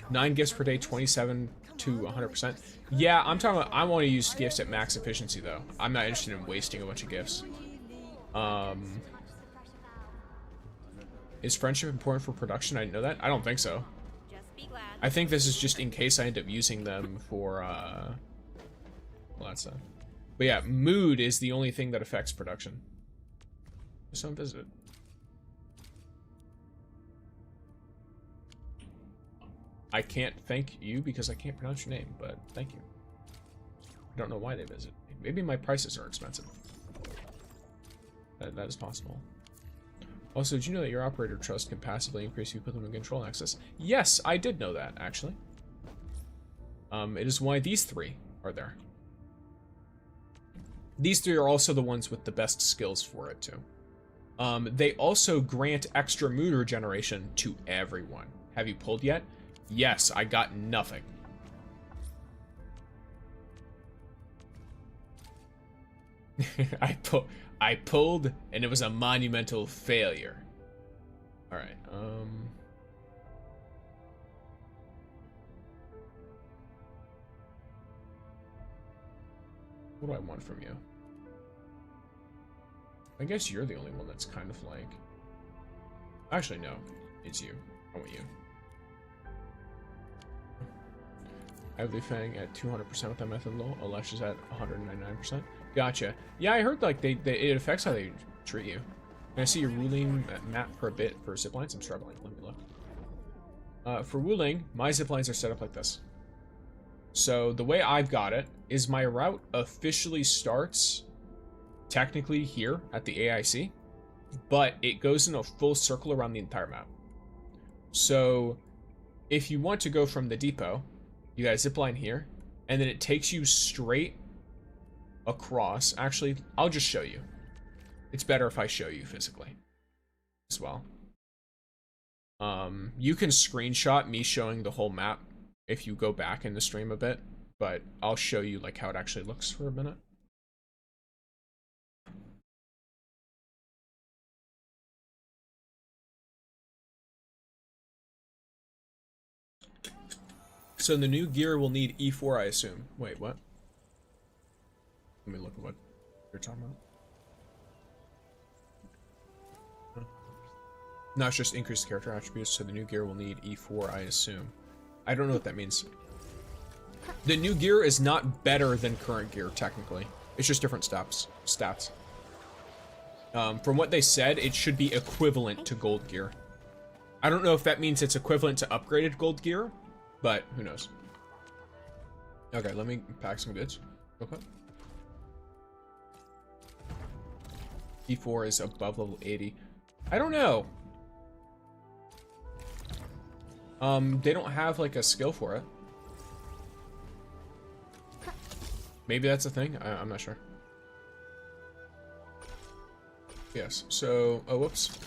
9 gifts per day, 27 to 100%. Yeah, I'm talking about, I want to use gifts at max efficiency though. I'm not interested in wasting a bunch of gifts. Is friendship important for production? I didn't know that. I don't think so. I think this is just in case I end up using them for, well, that's But yeah, mood is the only thing that affects production. Just don't visit it. I can't thank you because I can't pronounce your name, but thank you. I don't know why they visit. Maybe my prices are expensive. That is possible. Also, did you know that your operator trust can passively increase if you put them in control access? Yes, I did know that, actually. It is why these three are there. These three are also the ones with the best skills for it, too. They also grant extra mood regeneration to everyone. Have you pulled yet? Yes, I got nothing. I pulled, and it was a monumental failure. All right. What do I want from you? I guess you're the only one that's kind of like... Actually, no. It's you. I want you. I have the Fang at 200% with that method low. Alesh is at 199%. Gotcha. Yeah, I heard like it affects how they treat you. Can I see your ruling map for a bit for ziplines? I'm struggling. Let me look. For ruling, my ziplines are set up like this. So the way I've got it is my route officially starts technically here at the AIC, but it goes in a full circle around the entire map. So if you want to go from the depot, you got a zip line here, and then it takes you straight across. Actually, I'll just show you. It's better if I show you physically as well. You can screenshot me showing the whole map if you go back in the stream a bit, but I'll show you like how it actually looks for a minute. So the new gear will need E4, I assume. Wait, what? Let me look at what you're talking about. No, it's just increased character attributes, so the new gear will need E4, I assume. I don't know what that means. The new gear is not better than current gear, technically. It's just different stats. From what they said, it should be equivalent to gold gear. I don't know if that means it's equivalent to upgraded gold gear, but who knows. Okay, let me pack some goods. Okay. E4 is above level 80. I don't know. They don't have like a skill for it. Maybe that's a thing. I'm not sure. Yes. So, oh, whoops.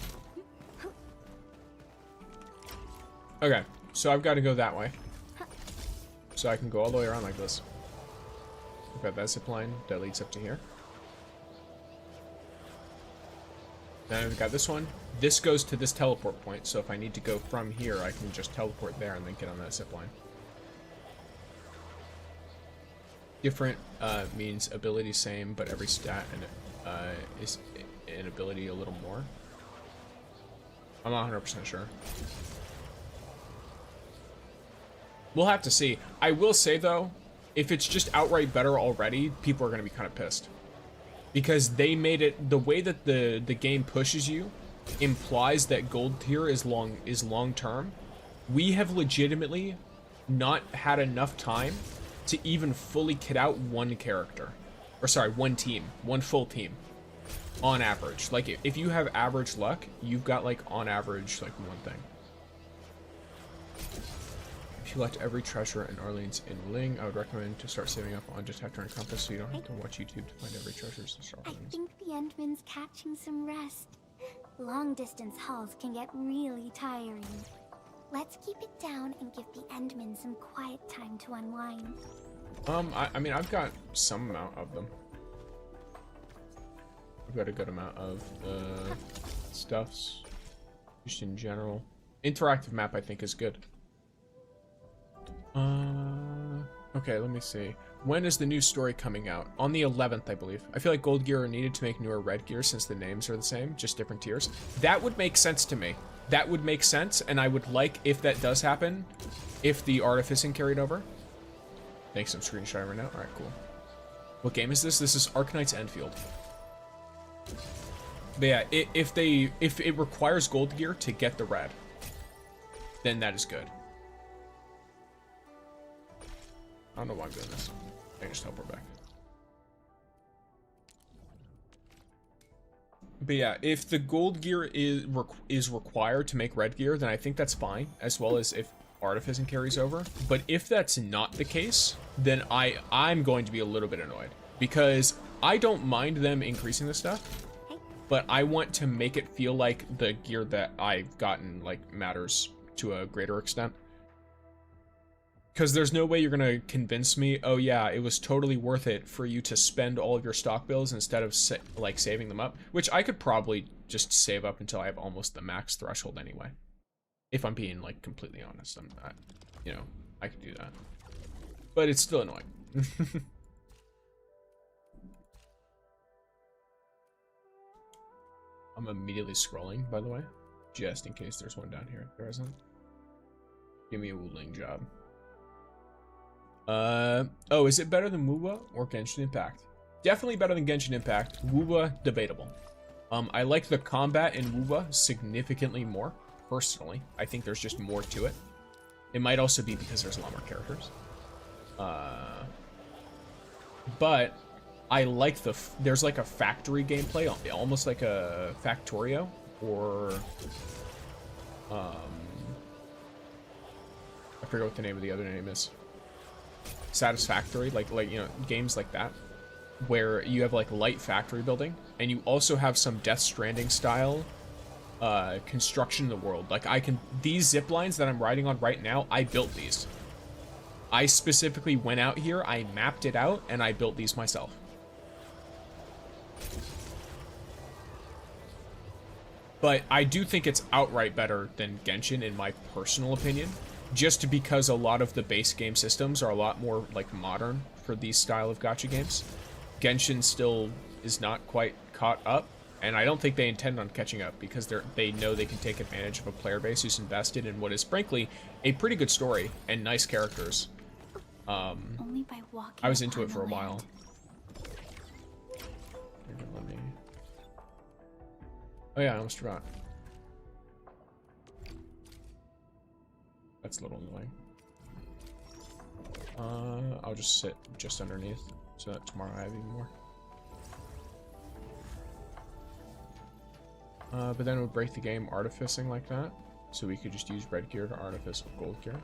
Okay. So I've got to go that way. So I can go all the way around like this. I've got that zip line that leads up to here. Then I've got this one. This goes to this teleport point, so if I need to go from here, I can just teleport there and then get on that zip line. Different means ability same, but every stat is an ability a little more. I'm not 100% sure. We'll have to see. I will say, though, if it's just outright better already, people are going to be kind of pissed. Because they made it, the way that the game pushes you implies that gold tier is long term. We have legitimately not had enough time to even fully kit out one character. Or sorry, one team. One full team. On average. Like, if you have average luck, you've got, like, on average, like, one thing. If you collect every treasure in Orleans in Ling, I would recommend to start saving up on Detector and Compass so you don't have to watch YouTube to find every treasure in I think the Endman's catching some rest. Long distance hauls can get really tiring. Let's keep it down and give the Endman some quiet time to unwind. I mean, I've got some amount of them. I've got a good amount of stuffs, just in general. Interactive map, I think, is good. Okay, let me see. When is the new story coming out? On the 11th, I believe. I feel like gold gear are needed to make newer red gear since the names are the same, just different tiers. That would make sense to me. That would make sense, and I would like, if that does happen, if the artificing carried over. Thanks, I'm screenshotting right now. Alright, cool. What game is this? This is Arknights Endfield. But yeah, if it requires gold gear to get the red, then that is good. I don't know why I'm doing this. I can just teleport back. But yeah, if the gold gear is required to make red gear, then I think that's fine, as well as if artificing carries over. But if that's not the case, then I'm going to be a little bit annoyed, because I don't mind them increasing this stuff, but I want to make it feel like the gear that I've gotten like matters to a greater extent. Because there's no way you're gonna convince me, oh yeah, it was totally worth it for you to spend all of your stock bills instead of like saving them up, which I could probably just save up until I have almost the max threshold anyway. If I'm being like completely honest, you know, I could do that, but it's still annoying. I'm immediately scrolling, by the way, just in case there's one down here. There isn't. Give me a Wuling job. Oh, is it better than WoWa or Genshin Impact? Definitely better than Genshin Impact. WoWa, debatable. I like the combat in WoWa significantly more, personally. I think there's just more to it. It might also be because there's a lot more characters. But I like there's like a factory gameplay, almost like a Factorio, or I forget what the name of the other name is. Satisfactory, like you know, games like that, where you have like light factory building, and you also have some Death Stranding style construction in the world. Like these zip lines that I'm riding on right now, I built these. I specifically went out here, I mapped it out, and I built these myself. But I do think it's outright better than Genshin, in my personal opinion, just because a lot of the base game systems are a lot more like modern for these style of gacha games. Genshin still is not quite caught up, and I don't think they intend on catching up, because they know they can take advantage of a player base who's invested in what is frankly a pretty good story and nice characters. Only by walking I was into upon it for a the while. land. Oh yeah, I almost forgot. That's a little annoying. I'll just sit just underneath so that tomorrow I have even more. But then it would break the game artificing like that, so we could just use red gear to artifice gold gear,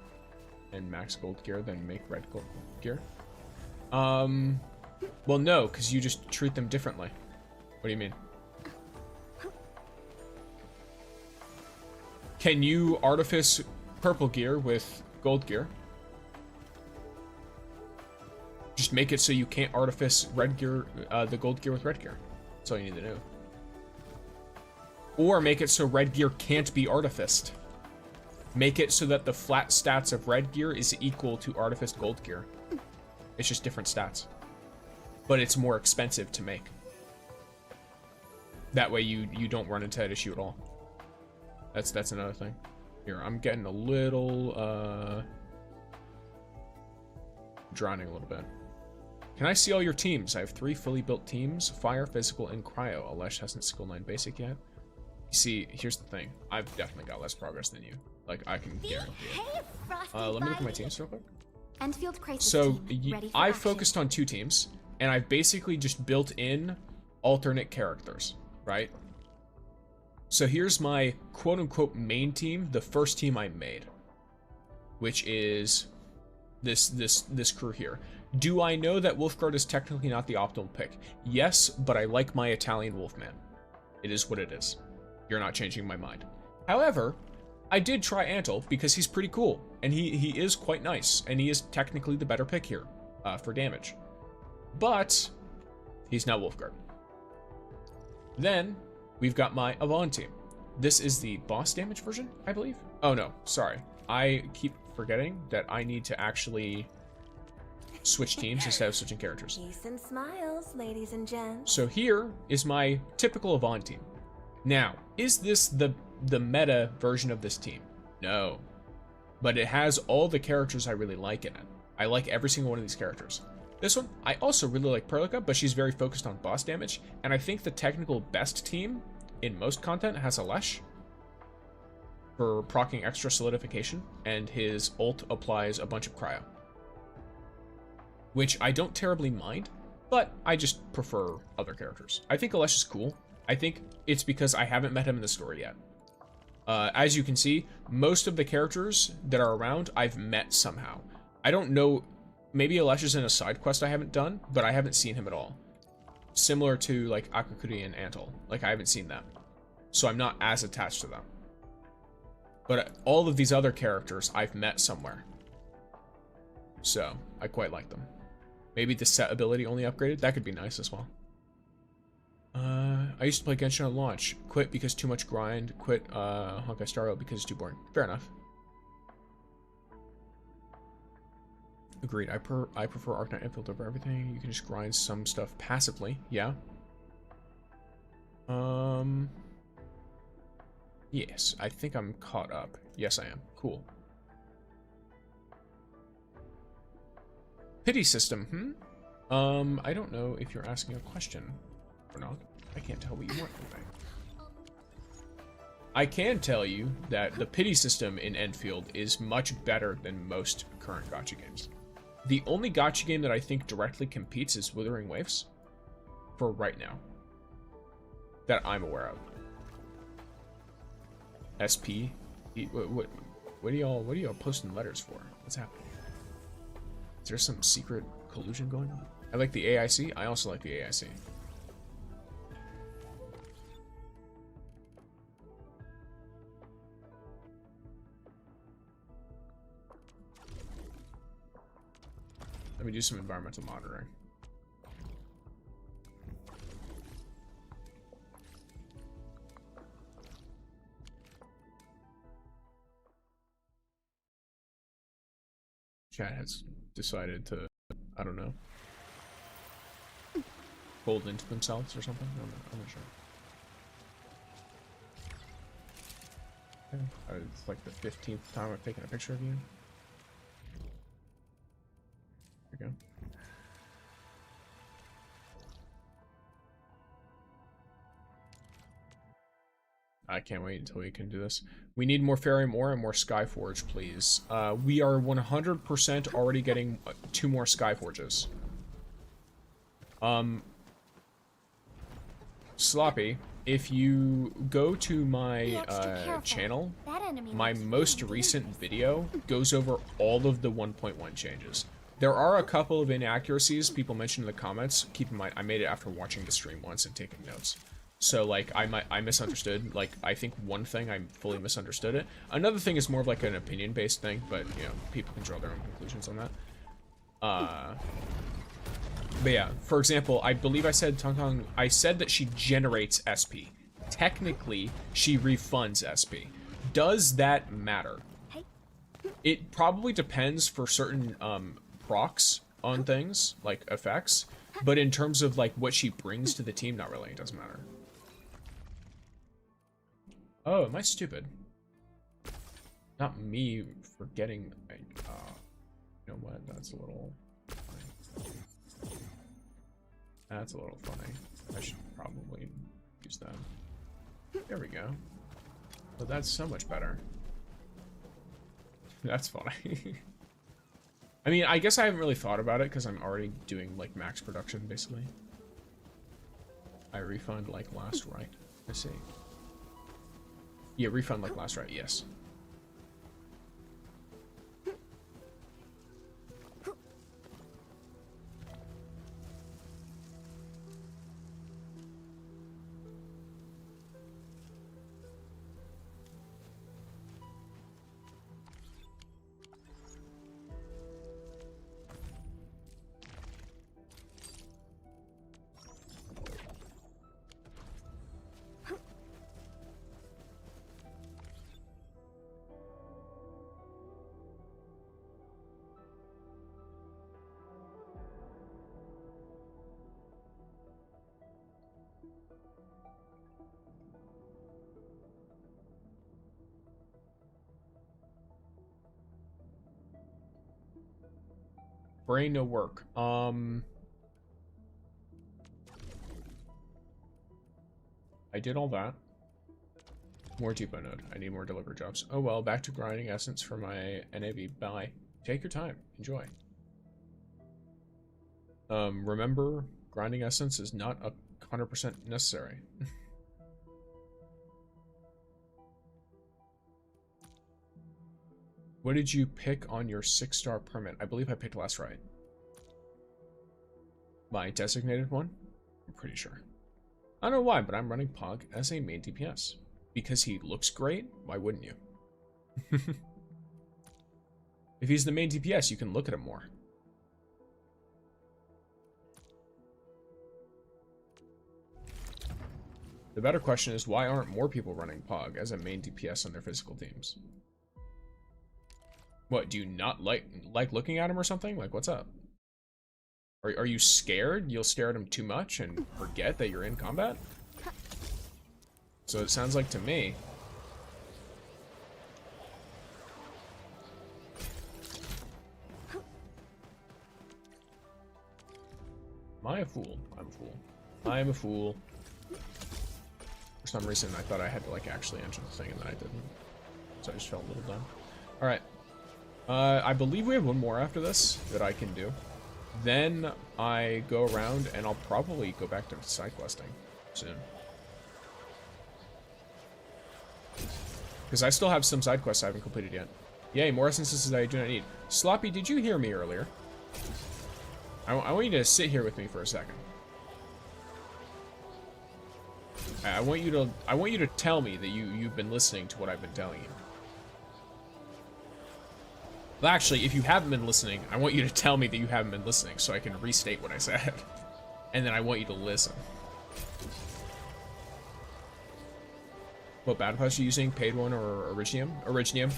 and max gold gear, then make red gold gear. Well, no, because you just treat them differently. What do you mean? Can you artifice purple gear with gold gear? Just make it so you can't artifice red gear, the gold gear with red gear. That's all you need to do. Or make it so red gear can't be artificed. Make it so that the flat stats of red gear is equal to artificed gold gear. It's just different stats. But it's more expensive to make. That way you don't run into that issue at all. That's another thing. Here, I'm getting a little drowning a little bit. Can I see all your teams? I have 3 fully built teams: fire, physical, and cryo. Alesh hasn't skill 9 basic yet. You see, here's the thing. I've definitely got less progress than you. Like, I can guarantee it. Let me look at my teams real quick. Endfield crisis So team, ready for I action. focused on 2 teams, and I've basically just built in alternate characters, right? So here's my quote-unquote main team, the first team I made, which is this crew here. Do I know that Wolfguard is technically not the optimal pick? Yes, but I like my Italian Wolfman. It is what it is. You're not changing my mind. However, I did try Antle because he's pretty cool, and he is quite nice, and he is technically the better pick here for damage. But he's not Wolfguard. Then we've got my Yvonne team. This is the boss damage version, I believe. Oh no, sorry. I keep forgetting that I need to actually switch teams instead of switching characters. Peace and smiles, ladies and gents. So here is my typical Yvonne team. Now, is this the meta version of this team? No. But it has all the characters I really like in it. I like every single one of these characters. This one, I also really like Perlica, but she's very focused on boss damage, and I think the technical best team in most content has a Lesh for proccing extra solidification, and his ult applies a bunch of cryo. Which I don't terribly mind, but I just prefer other characters. I think Alesh is cool. I think it's because I haven't met him in the story yet. As you can see, most of the characters that are around, I've met somehow. I don't know, maybe Alesh is in a side quest I haven't done, but I haven't seen him at all. Similar to, like, Akakuri and Antle. Like, I haven't seen them. So I'm not as attached to them. But all of these other characters I've met somewhere. So, I quite like them. Maybe the set ability only upgraded? That could be nice as well. I used to play Genshin at launch. Quit because too much grind. Quit Honkai Star Rail because it's too boring. Fair enough. Agreed. I prefer Arknight Endfield over everything. You can just grind some stuff passively. Yeah. Yes, I think I'm caught up. Yes, I am. Cool. Pity system, I don't know if you're asking a question or not. I can't tell what you want from me. I can tell you that the pity system in Endfield is much better than most current gacha games. The only gacha game that I think directly competes is Withering Waves, for right now, that I'm aware of. SP, what are y'all posting letters for? What's happening? Is there some secret collusion going on? I like the AIC. I also like the AIC. Let me do some environmental monitoring. Chat has decided to, I don't know, fold into themselves or something. I'm not sure. Okay. It's like the 15th time I've taken a picture of you. There we go. I can't wait until we can do this. We need more Fairy More and more Skyforge, please. We are 100% already getting 2 more Skyforges. Sloppy, if you go to my channel, my most recent video goes over all of the 1.1 changes. There are a couple of inaccuracies people mentioned in the comments. Keep in mind, I made it after watching the stream once and taking notes. So, like, I misunderstood. Like, I think one thing, I fully misunderstood it. Another thing is more of, like, an opinion-based thing, but, you know, people can draw their own conclusions on that. But yeah, for example, I believe I said I said that she generates SP. Technically, she refunds SP. Does that matter? It probably depends for certain, procs on things, like effects. But in terms of, like, what she brings to the team, not really. It doesn't matter. Oh, am I stupid? Not me forgetting. You know what? That's a little funny. That's a little funny. I should probably use that. There we go. Oh, that's so much better. That's funny. I mean, I guess I haven't really thought about it because I'm already doing, like, max production, basically. I refund like last right. I see. Yeah, refund like last right, yes. Brain no work. I did all that. More depot node. I need more delivery jobs. Oh well, back to grinding essence for my NAV. Bye. Take your time. Enjoy. Remember, grinding essence is not 100% necessary. What did you pick on your 6-star permit? I believe I picked last right. My designated one? I'm pretty sure. I don't know why, but I'm running Pog as a main DPS. Because he looks great? Why wouldn't you? If he's the main DPS, you can look at him more. The better question is, why aren't more people running Pog as a main DPS on their physical teams? What, do you not like looking at him or something? Like, what's up? Are you scared? You'll stare at him too much and forget that you're in combat? So it sounds like to me. Am I a fool? I'm a fool. I am a fool. For some reason, I thought I had to, like, actually enter the thing, and then I didn't. So I just felt a little dumb. Alright. I believe we have one more after this that I can do. Then I go around, and I'll probably go back to side questing soon. Because I still have some side quests I haven't completed yet. Yay, more essences that I do not need. Sloppy, did you hear me earlier? I want you to sit here with me for a second. I want you to tell me that you've been listening to what I've been telling you. Well, actually, if you haven't been listening, I want you to tell me that you haven't been listening so I can restate what I said. And then I want you to listen. What battle pass are you using? Paid one or Originium? Originium.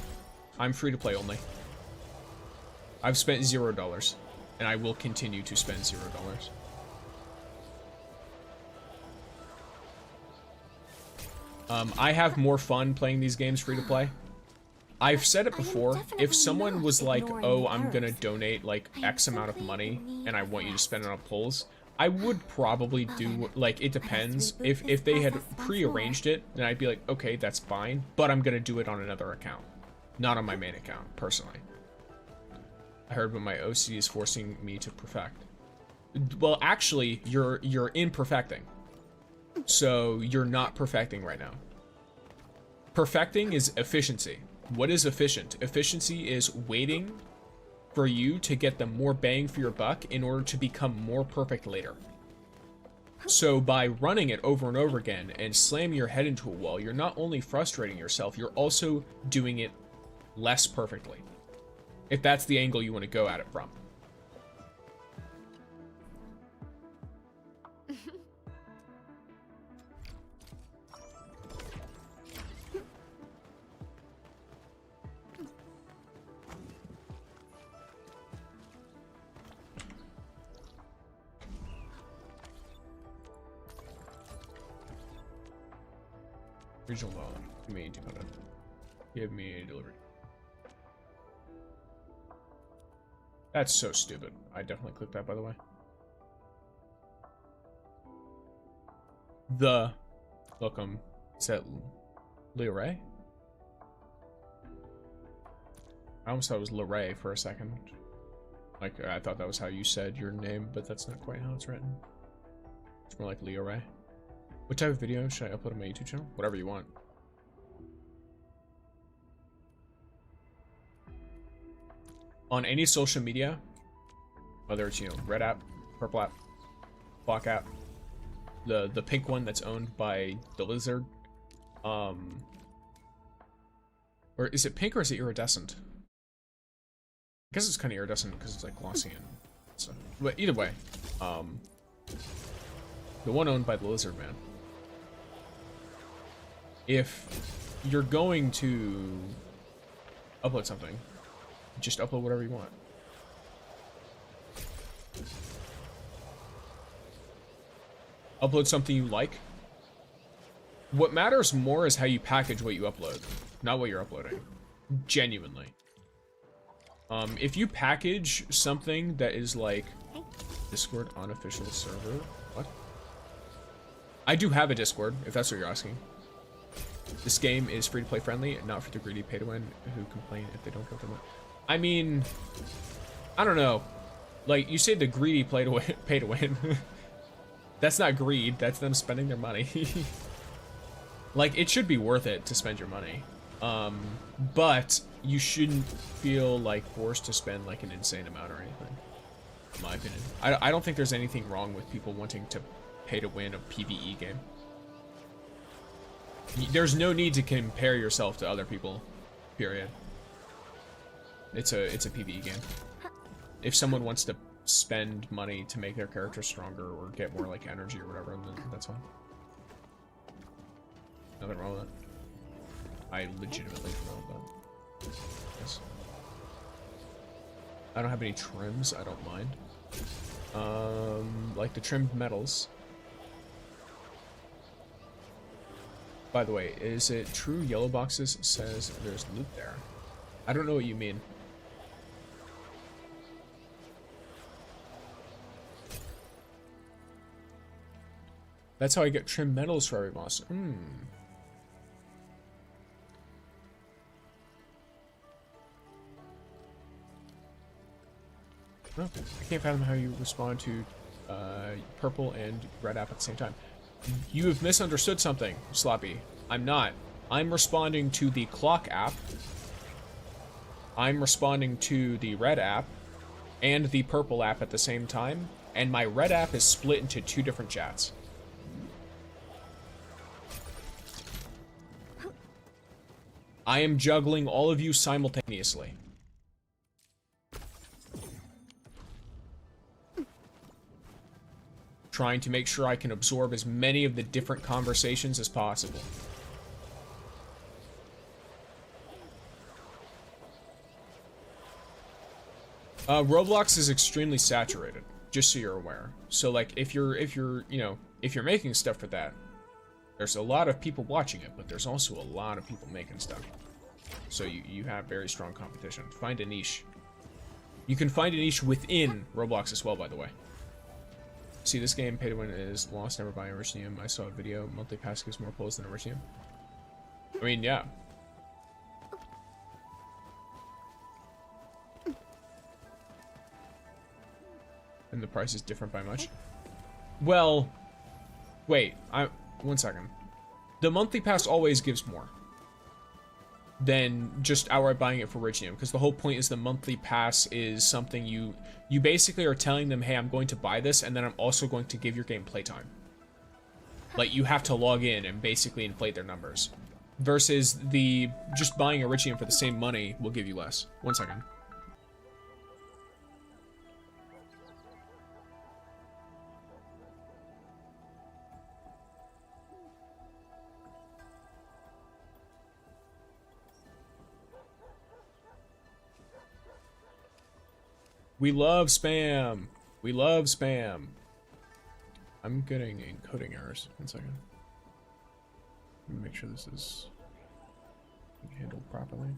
I'm free to play only. I've spent $0, and I will continue to spend $0. I have more fun playing these games free to play. I've said it before, if someone was like, oh, I'm gonna donate like X amount of money and I want you to spend it on polls, I would probably do, like, it depends. If they had pre-arranged it, then I'd be like, okay, that's fine, but I'm gonna do it on another account, not on my main account, personally. I heard but my OC is forcing me to perfect. Well, actually, you're imperfecting. So you're not perfecting right now. Perfecting is efficiency. What is efficient? Efficiency is waiting for you to get the more bang for your buck in order to become more perfect later. So by running it over and over again and slamming your head into a wall, you're not only frustrating yourself, you're also doing it less perfectly. If that's the angle you want to go at it from. Regional law. Give me 200. Give me a delivery. That's so stupid. I definitely clicked that, by the way. Is that Leray? I almost thought it was Leray for a second. Like, I thought that was how you said your name, but that's not quite how it's written. It's more like Leray. What type of video should I upload on my YouTube channel? Whatever you want. On any social media, whether it's, you know, red app, purple app, black app, the pink one that's owned by the lizard, or is it pink or is it iridescent? I guess it's kind of iridescent because it's like glossy and stuff. But either way, the one owned by the lizard man. If you're going to upload something, just upload whatever you want. Upload something you like. What matters more is how you package what you upload, not what you're uploading. Genuinely. If you package something that is like Discord unofficial server, what? I do have a Discord, if that's what you're asking. This game is free-to-play friendly, and not for the greedy pay-to-win who complain if they don't get them. I mean, I don't know. Like, you say the greedy pay-to-win. That's not greed. That's them spending their money. Like, it should be worth it to spend your money. But you shouldn't feel like forced to spend like an insane amount or anything. In my opinion. I don't think there's anything wrong with people wanting to pay to win a PvE game. There's no need to compare yourself to other people, period. It's a PvE game. If someone wants to spend money to make their character stronger or get more like energy or whatever, then that's fine. Nothing wrong with that. I legitimately forgot that. Yes. I don't have any trims, I don't mind. Like the trimmed metals. By the way, is it true yellow boxes says there's loot there? I don't know what you mean. That's how I get trimmed metals for every boss. Okay. I can't fathom how you respond to purple and red app at the same time. You have misunderstood something, Sloppy. I'm not. I'm responding to the clock app. I'm responding to the red app and the purple app at the same time. And my red app is split into 2 different chats. I am juggling all of you simultaneously. Trying to make sure I can absorb as many of the different conversations as possible. Roblox is extremely saturated, just so you're aware. So like if you're making stuff for that, there's a lot of people watching it, but there's also a lot of people making stuff. So you have very strong competition. Find a niche. You can find a niche within Roblox as well, by the way. See, this game, pay to win, is lost, never buy Originium. I saw a video, monthly pass gives more pulls than Originium. I mean, yeah. And the price is different by much? Well, wait, one second. The monthly pass always gives more than just outright buying it for Originium, because the whole point is the monthly pass is something you basically are telling them, hey, I'm going to buy this, and then I'm also going to give your game playtime. Like, you have to log in and basically inflate their numbers. Versus the just buying Originium for the same money will give you less. One second. We love spam. We love spam. I'm getting encoding errors. One second. Let me make sure this is handled properly.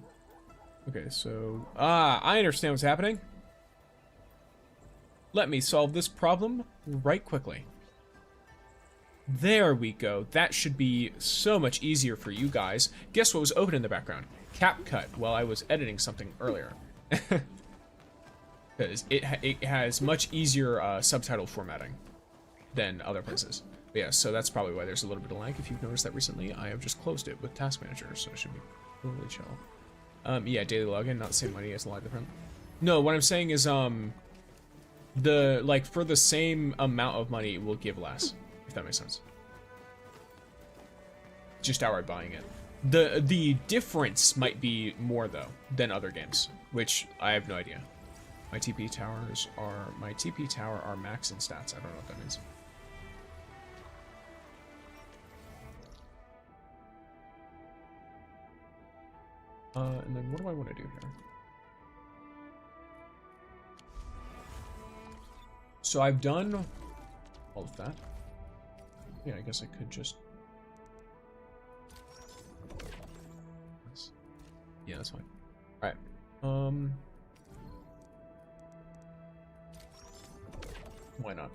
Okay, so I understand what's happening. Let me solve this problem right quickly. There we go. That should be so much easier for you guys. Guess what was open in the background? CapCut while I was editing something earlier. Because it has much easier subtitle formatting than other places. But yeah, so that's probably why there's a little bit of lag. If you've noticed that recently, I have just closed it with Task Manager, so it should be totally chill. Yeah, daily login, not the same money as a lot different. No, what I'm saying is, for the same amount of money, it will give less, if that makes sense. Just outright buying it. The difference might be more though than other games, which I have no idea. My TP tower are max in stats. I don't know what that means. And then what do I want to do here? So I've done all of that. Yeah, I guess I could just. Yeah, that's fine. All right. Why not?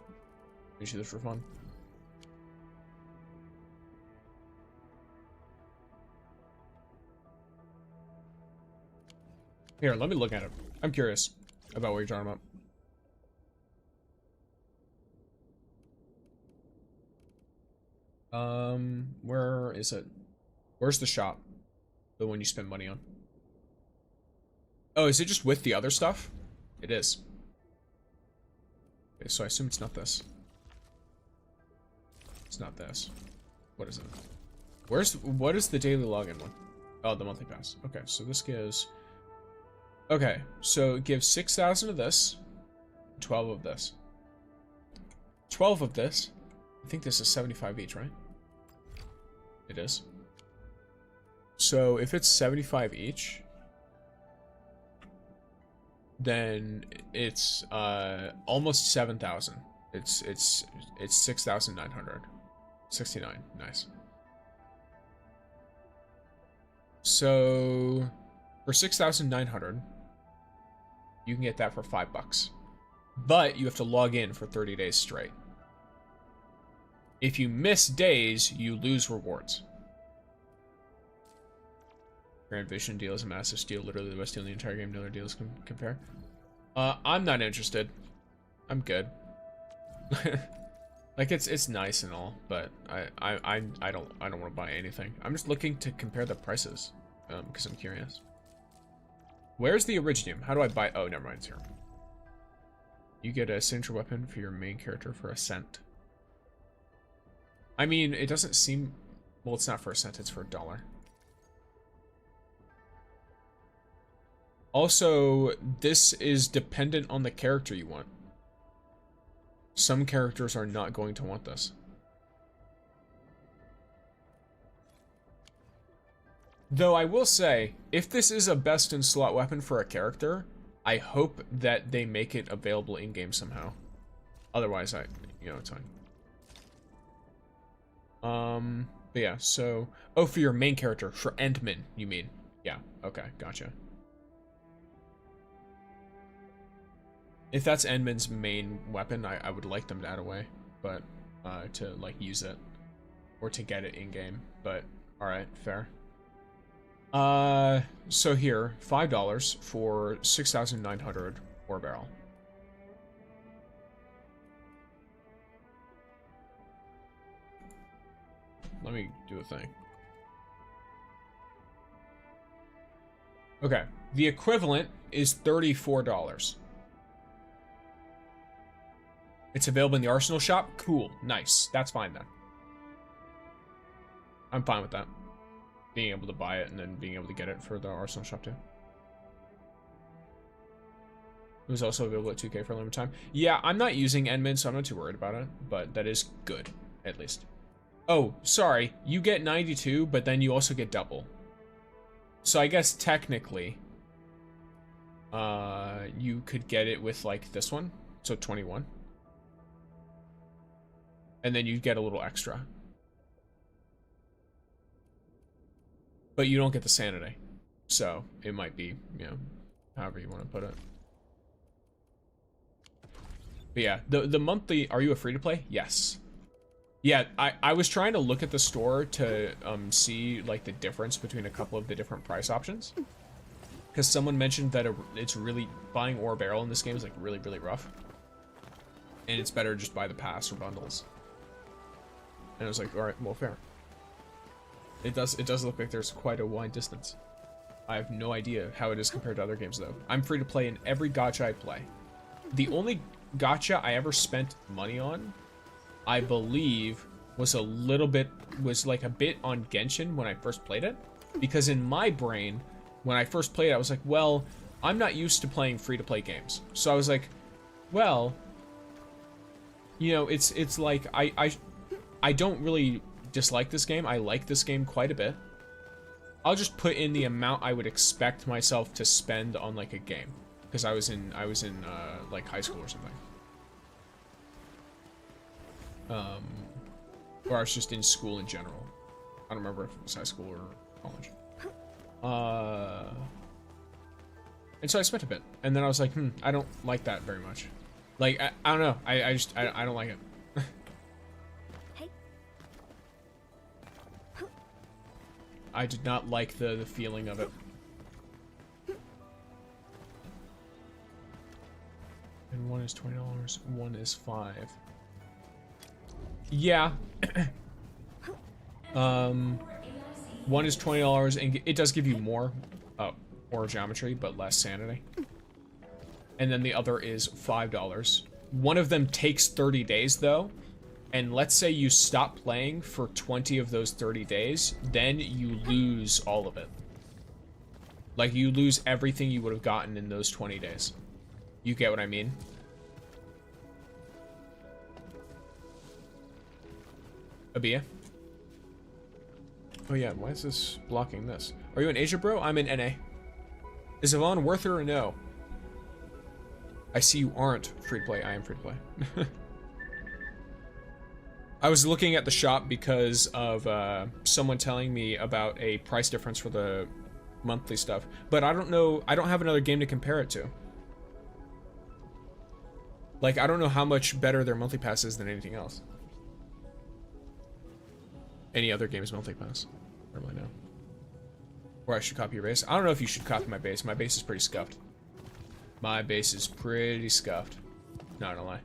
We should do this for fun. Here, let me look at it. I'm curious about what you're talking about. Where is it? Where's the shop? The one you spend money on. Oh, is it just with the other stuff? It is. Okay, so I assume it's not this. It's not this. What is it? What is the daily login one? Oh, the monthly pass. Okay, so this gives... Okay, so it gives 6,000 of this, 12 of this. 12 of this. I think this is 75 each, right? It is. So if it's 75 each, then it's almost 7,000. It's 6,900. 69. Nice. So for 6,900, you can get that for $5. But you have to log in for 30 days straight. If you miss days, you lose rewards. Grand Vision deal is a massive steal, literally the best deal in the entire game. No other deals can compare. I'm not interested. I'm good. Like it's nice and all, but I don't want to buy anything. I'm just looking to compare the prices, because I'm curious. Where's the Iridium? How do I buy? Oh, never mind, it's here. You get a signature weapon for your main character for a cent. I mean, it doesn't seem... Well, it's not for a cent, it's for $1. Also, this is dependent on the character you want. Some characters are not going to want this. Though I will say, if this is a best in slot weapon for a character, I hope that they make it available in-game somehow. Otherwise, it's fine. But yeah, so... Oh, for your main character. For Endman, you mean. Yeah, okay, gotcha. If that's Endman's main weapon, I would like them to add a way. But, to, like, use it. Or to get it in-game. But, alright, fair. So here, $5 for 6,900 ore barrel. Let me do a thing. Okay, the equivalent is $34. It's available in the Arsenal shop? Cool, nice. That's fine then. I'm fine with that. Being able to buy it and then being able to get it for the Arsenal shop too. It was also available at 2K for a limited time. Yeah, I'm not using Endman, so I'm not too worried about it, but that is good, at least. Oh, sorry, you get 92, but then you also get double. So I guess technically, you could get it with like this one, so 21. And then you get a little extra. But you don't get the sanity. So it might be, however you want to put it. But yeah, the monthly, are you a free-to-play? Yes. Yeah, I was trying to look at the store to see like the difference between a couple of the different price options. Because someone mentioned that it's really, buying ore barrel in this game is like really, really rough. And it's better just buy the pass or bundles. And I was like, alright, well, fair. It does look like there's quite a wide distance. I have no idea how it is compared to other games though. I'm free to play in every gacha I play. The only gacha I ever spent money on, I believe, was like a bit on Genshin when I first played it. Because in my brain, when I first played it, I was like, well, I'm not used to playing free-to-play games. So I was like, well, it's like, I don't really dislike this game. I like this game quite a bit. I'll just put in the amount I would expect myself to spend on like a game. Because I was in like high school or something. Or I was just in school in general. I don't remember if it was high school or college. And so I spent a bit. And then I was like, I don't like that very much. Like, I don't know. I don't like it. I did not like the feeling of it. is $20. One is $5. Yeah. One is $20, and it does give you more geometry, but less sanity. And then the other is $5. One of them takes 30 days, though. And let's say you stop playing for 20 of those 30 days, then you lose all of it. Like, you lose everything you would have gotten in those 20 days. You get what I mean? Abia? Oh yeah, why is this blocking this? Are you in Asia, bro? I'm in NA. Is Yvonne worth it or no? I see you aren't free to play. I am free to play. I was looking at the shop because of someone telling me about a price difference for the monthly stuff, but I don't know. I don't have another game to compare it to. Like, I don't know how much better their monthly pass is than anything else. Any other game's monthly pass. I don't really know. Or I should copy your base. I don't know if you should copy my base. My base is pretty scuffed. My base is pretty scuffed. Not gonna lie.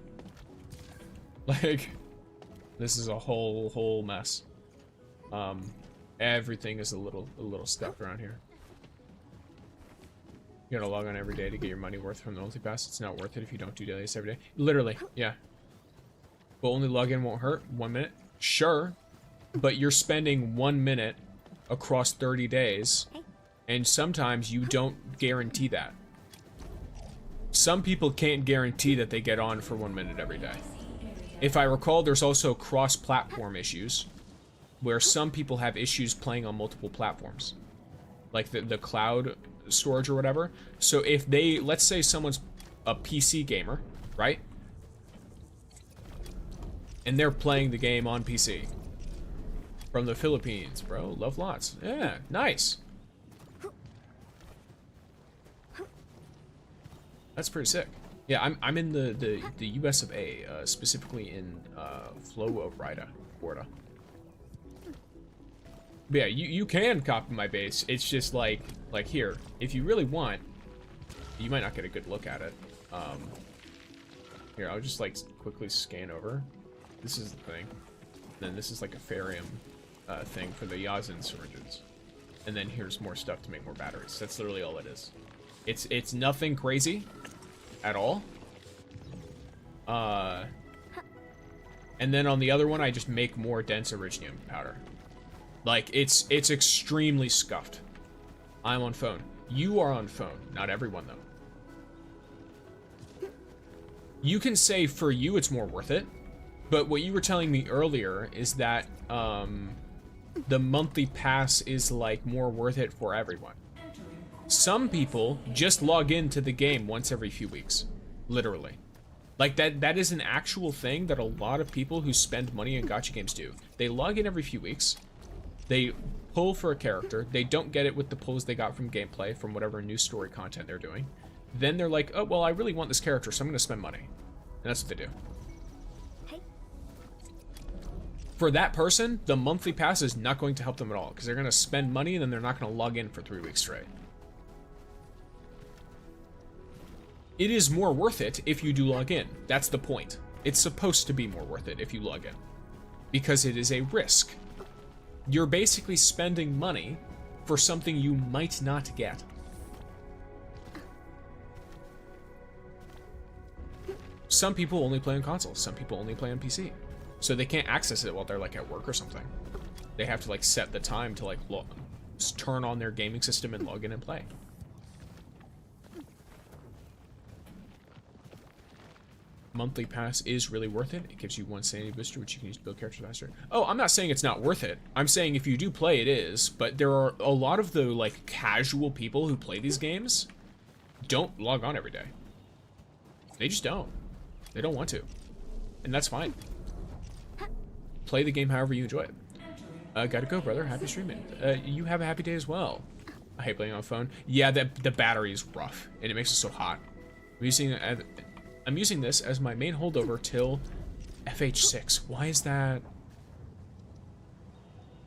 Like, this is a whole mess. Everything is a little scuffed around here. You gotta log on every day to get your money worth from the monthly pass. It's not worth it if you don't do dailies every day. Literally, yeah. But only login won't hurt. 1 minute? Sure. But you're spending 1 minute across 30 days, and sometimes you don't guarantee that. Some people can't guarantee that they get on for 1 minute every day. If I recall, there's also cross-platform issues, where some people have issues playing on multiple platforms. Like the cloud storage or whatever. So if they, let's say someone's a PC gamer, right? And they're playing the game on PC. From the Philippines, bro. Love lots. Yeah, nice. That's pretty sick. Yeah, I'm in the US of A, specifically in Florida. But yeah, you can copy my base. It's just like here, if you really want, you might not get a good look at it. Here, I'll just like quickly scan over. This is the thing. Then this is like a Farium thing for the Yazin syringes. And then here's more stuff to make more batteries. That's literally all it is. It's nothing crazy at all. And then on the other one, I just make more dense Iridium powder. Like, it's extremely scuffed. I'm on phone. You are on phone. Not everyone, though. You can say for you it's more worth it, but what you were telling me earlier is that the monthly pass is like more worth it for everyone. Some people just log into the game once every few weeks, literally. Like that is an actual thing that a lot of people who spend money in gacha games do. They log in every few weeks. They pull for a character. They don't get it with the pulls they got from gameplay, from whatever new story content they're doing. Then they're like, oh, well, I really want this character, so I'm going to spend money. And that's what they do. For that person, the monthly pass is not going to help them at all, because they're going to spend money and then they're not going to log in for 3 weeks straight. It is more worth it if you do log in. That's the point. It's supposed to be more worth it if you log in, because it is a risk. You're basically spending money for something you might not get. Some people only play on consoles. Some people only play on PC. So they can't access it while they're like at work or something. They have to like set the time to like turn on their gaming system and log in and play. Monthly pass is really worth it. It gives you 1 sanity booster, which you can use to build characters faster. Oh, I'm not saying it's not worth it. I'm saying if you do play, it is. But there are a lot of the like casual people who play these games don't log on every day. They just don't. They don't want to. And that's fine. Play the game however you enjoy it. Gotta go, brother. Happy streaming. You have a happy day as well. I hate playing on phone. Yeah, the battery is rough, and it makes it so hot. I'm using this as my main holdover till FH6. Why is that?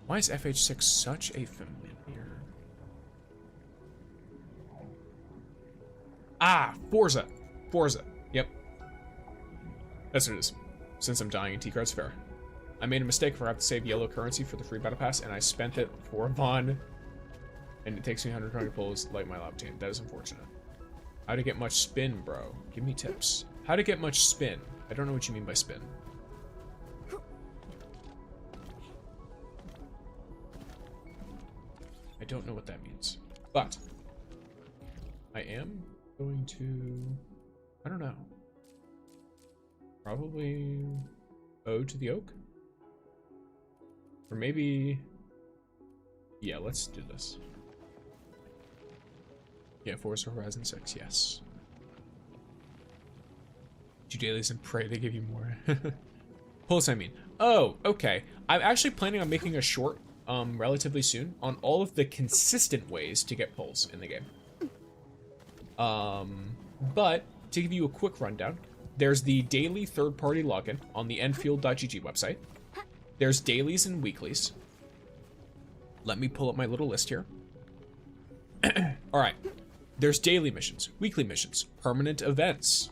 Why is FH6 such a familiar? Ah, Forza. Forza. Yep. That's what it is. Since I'm dying in T-cards, fair. I made a mistake if I have to save yellow currency for the free battle pass, and I spent it for Yvonne. And it takes me 120 pulls like my lab team. That is unfortunate. How to get much spin, bro? Give me tips. How to get much spin? I don't know what you mean by spin. I don't know what that means. But I am going to... I don't know. Probably Ode to the Oak? Or maybe... Yeah, let's do this. Yeah, Forza Horizon 6, yes. Do dailies and pray they give you more. Pulse, I mean. Oh, okay. I'm actually planning on making a short relatively soon on all of the consistent ways to get pulls in the game. But to give you a quick rundown, there's the daily third-party login on the Endfield.gg website. There's dailies and weeklies. Let me pull up my little list here. All right. There's daily missions, weekly missions, permanent events,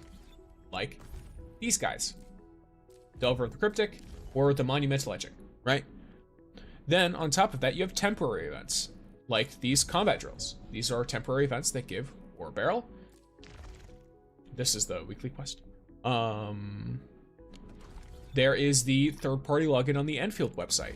like these guys. Delver of the Cryptic or the Monumental Etching, right? Then on top of that, you have temporary events, like these combat drills. These are temporary events that give Ore Barrel. This is the weekly quest. There is the third-party login on the Endfield website.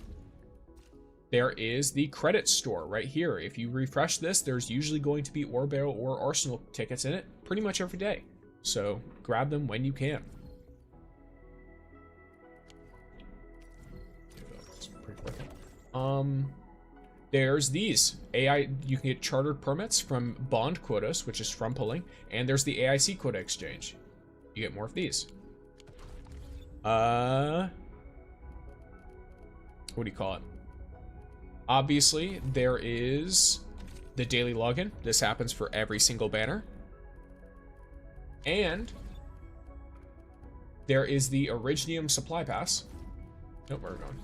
There is the credit store right here. If you refresh this, there's usually going to be Ore Barrel or Arsenal tickets in it pretty much every day. So grab them when you can. There's these AI. You can get chartered permits from bond quotas, which is from pulling, and there's the AIC quota exchange. You get more of these. What do you call it? Obviously, there is the daily login. This happens for every single banner. And there is the Originium Supply Pass. Nope, where are we going?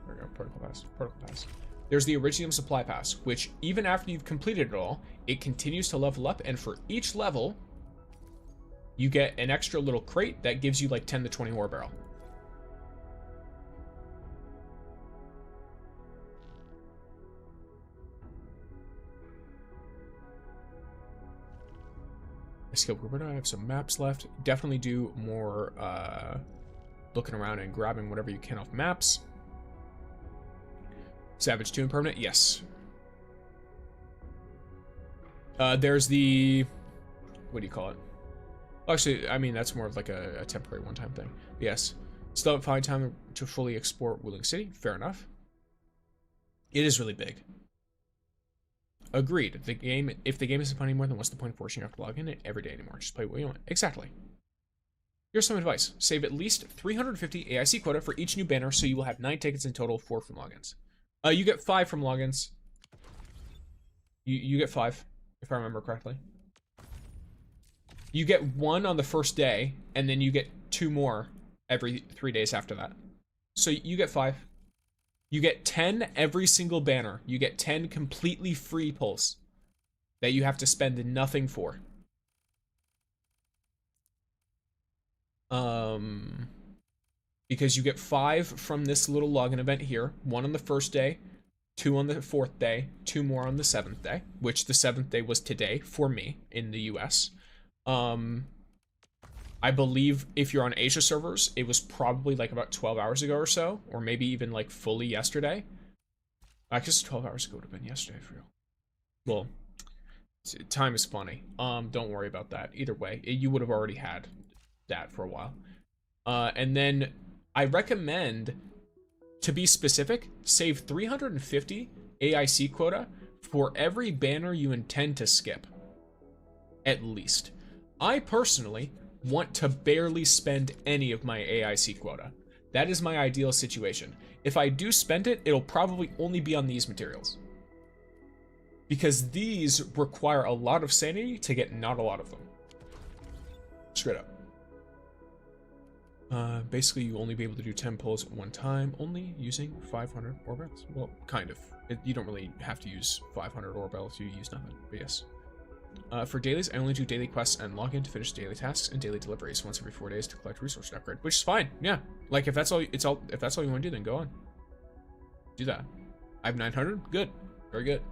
There we go, Protocol Pass, Protocol Pass. There's the Originium Supply Pass, which even after you've completed it all, it continues to level up, and for each level, you get an extra little crate that gives you like 10 to 20 Ore Barrel. Skill group. I have some maps left. Definitely do more looking around and grabbing whatever you can off maps. Savage 2 and permanent, yes. There's the, what do you call it? Actually, I mean, that's more of like a temporary one-time thing. Yes. Still haven't found time to fully explore Wheeling City. Fair enough. It is really big. Agreed. If the game isn't fun anymore, then what's the point of forcing you to log in it every day anymore? Just play what you want. Exactly. Here's some advice. Save at least 350 AIC quota for each new banner, so you will have 9 tickets in total, 4 from logins. You get 5 from logins. You get 5, if I remember correctly. You get 1 on the first day, and then you get 2 more every 3 days after that. So you get 5. You get 10 every single banner. You get 10 completely free pulls that you have to spend nothing for. Because you get 5 from this little login event here. 1 on the first day, 2 on the 4th day, 2 more on the 7th day, which the 7th day was today for me in the US. I believe if you're on Asia servers, it was probably like about 12 hours ago or so, or maybe even like fully yesterday. I guess 12 hours ago would have been yesterday for real. Well, time is funny. Don't worry about that. Either way, you would have already had that for a while. And then I recommend, to be specific, save 350 AIC quota for every banner you intend to skip. At least. I personally want to barely spend any of my AIC quota. That is my ideal situation. If I do spend it, it'll probably only be on these materials. Because these require a lot of sanity to get not a lot of them. Straight up. Basically, you only be able to do 10 pulls at one time, only using 500 ore barrels. Well, kind of. You don't really have to use 500 ore barrels, you use nothing, but yes. For dailies, I only do daily quests and log in to finish daily tasks and daily deliveries once every 4 days to collect resource and upgrade, which is fine. Yeah, like if that's all you want to do, then go on. Do that. I have 900. Good, very good.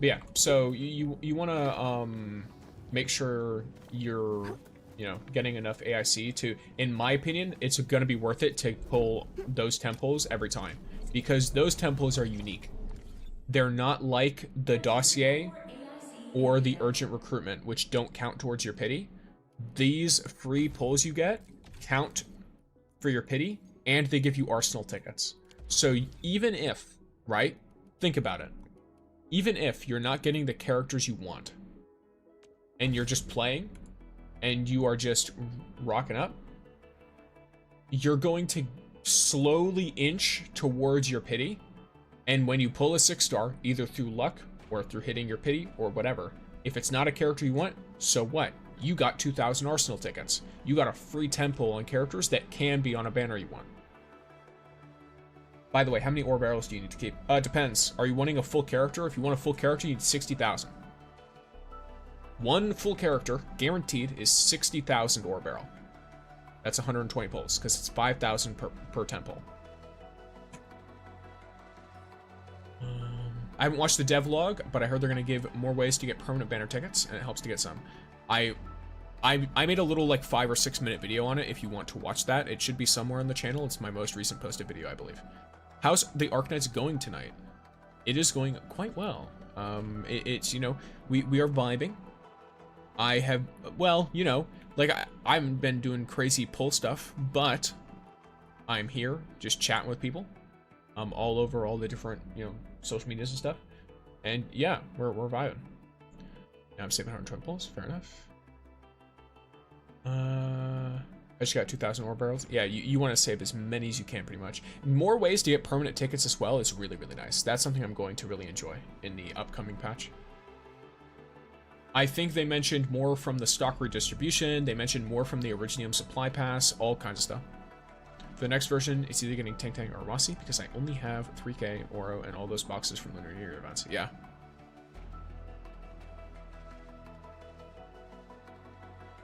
But yeah, so you want to make sure you're getting enough AIC to, in my opinion, it's going to be worth it to pull those temples every time, because those temples are unique. They're not like the dossier or the urgent recruitment, which don't count towards your pity. These free pulls you get count for your pity, and they give you arsenal tickets. So even if, right, think about it, even if you're not getting the characters you want and you're just playing and you are just rocking up, you're going to slowly inch towards your pity. And when you pull a 6-star, either through luck or through hitting your pity or whatever, if it's not a character you want, so what? You got 2,000 arsenal tickets. You got a free temple on characters that can be on a banner you want. By the way, how many ore barrels do you need to keep? Depends. Are you wanting a full character? If you want a full character, you need 60,000. One full character, guaranteed, is 60,000 ore barrel. That's 120 pulls, because it's 5,000 per temple. I haven't watched the devlog, but I heard they're going to give more ways to get permanent banner tickets, and it helps to get some. I made a little, like, 5 or 6 minute video on it if you want to watch that. It should be somewhere on the channel. It's my most recent posted video, I believe. How's the Arknights going tonight? It is going quite well. It's, we are vibing. I have, well, like, I haven't been doing crazy pull stuff, but I'm here just chatting with people all over all the different, social medias and stuff. And yeah, we're vibing. Now I'm saving 120 pulls, fair enough. I just got 2,000 ore barrels. Yeah, you want to save as many as you can, pretty much. More ways to get permanent tickets as well is really, really nice. That's something I'm going to really enjoy in the upcoming patch. I think they mentioned more from the stock redistribution. They mentioned more from the Originium supply pass, all kinds of stuff. For the next version, it's either getting Tang Tang or Rossi, because I only have 3K, Oro, and all those boxes from Lunar New Year events. Yeah.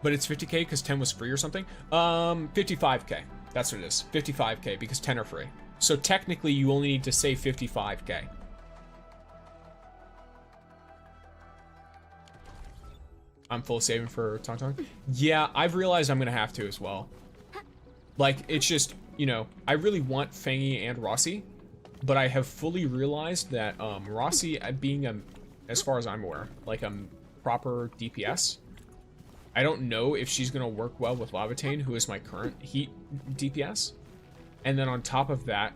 But it's 50K because 10 was free or something? 55K. That's what it is. 55K because 10 are free. So technically you only need to say 55K. I'm full saving for Tong Tong. Yeah, I've realized I'm going to have to as well. Like, it's just, I really want Fangy and Rossi, but I have fully realized that Rossi being, as far as I'm aware, like a proper DPS, I don't know if she's going to work well with Lavatane, who is my current heat DPS. And then on top of that,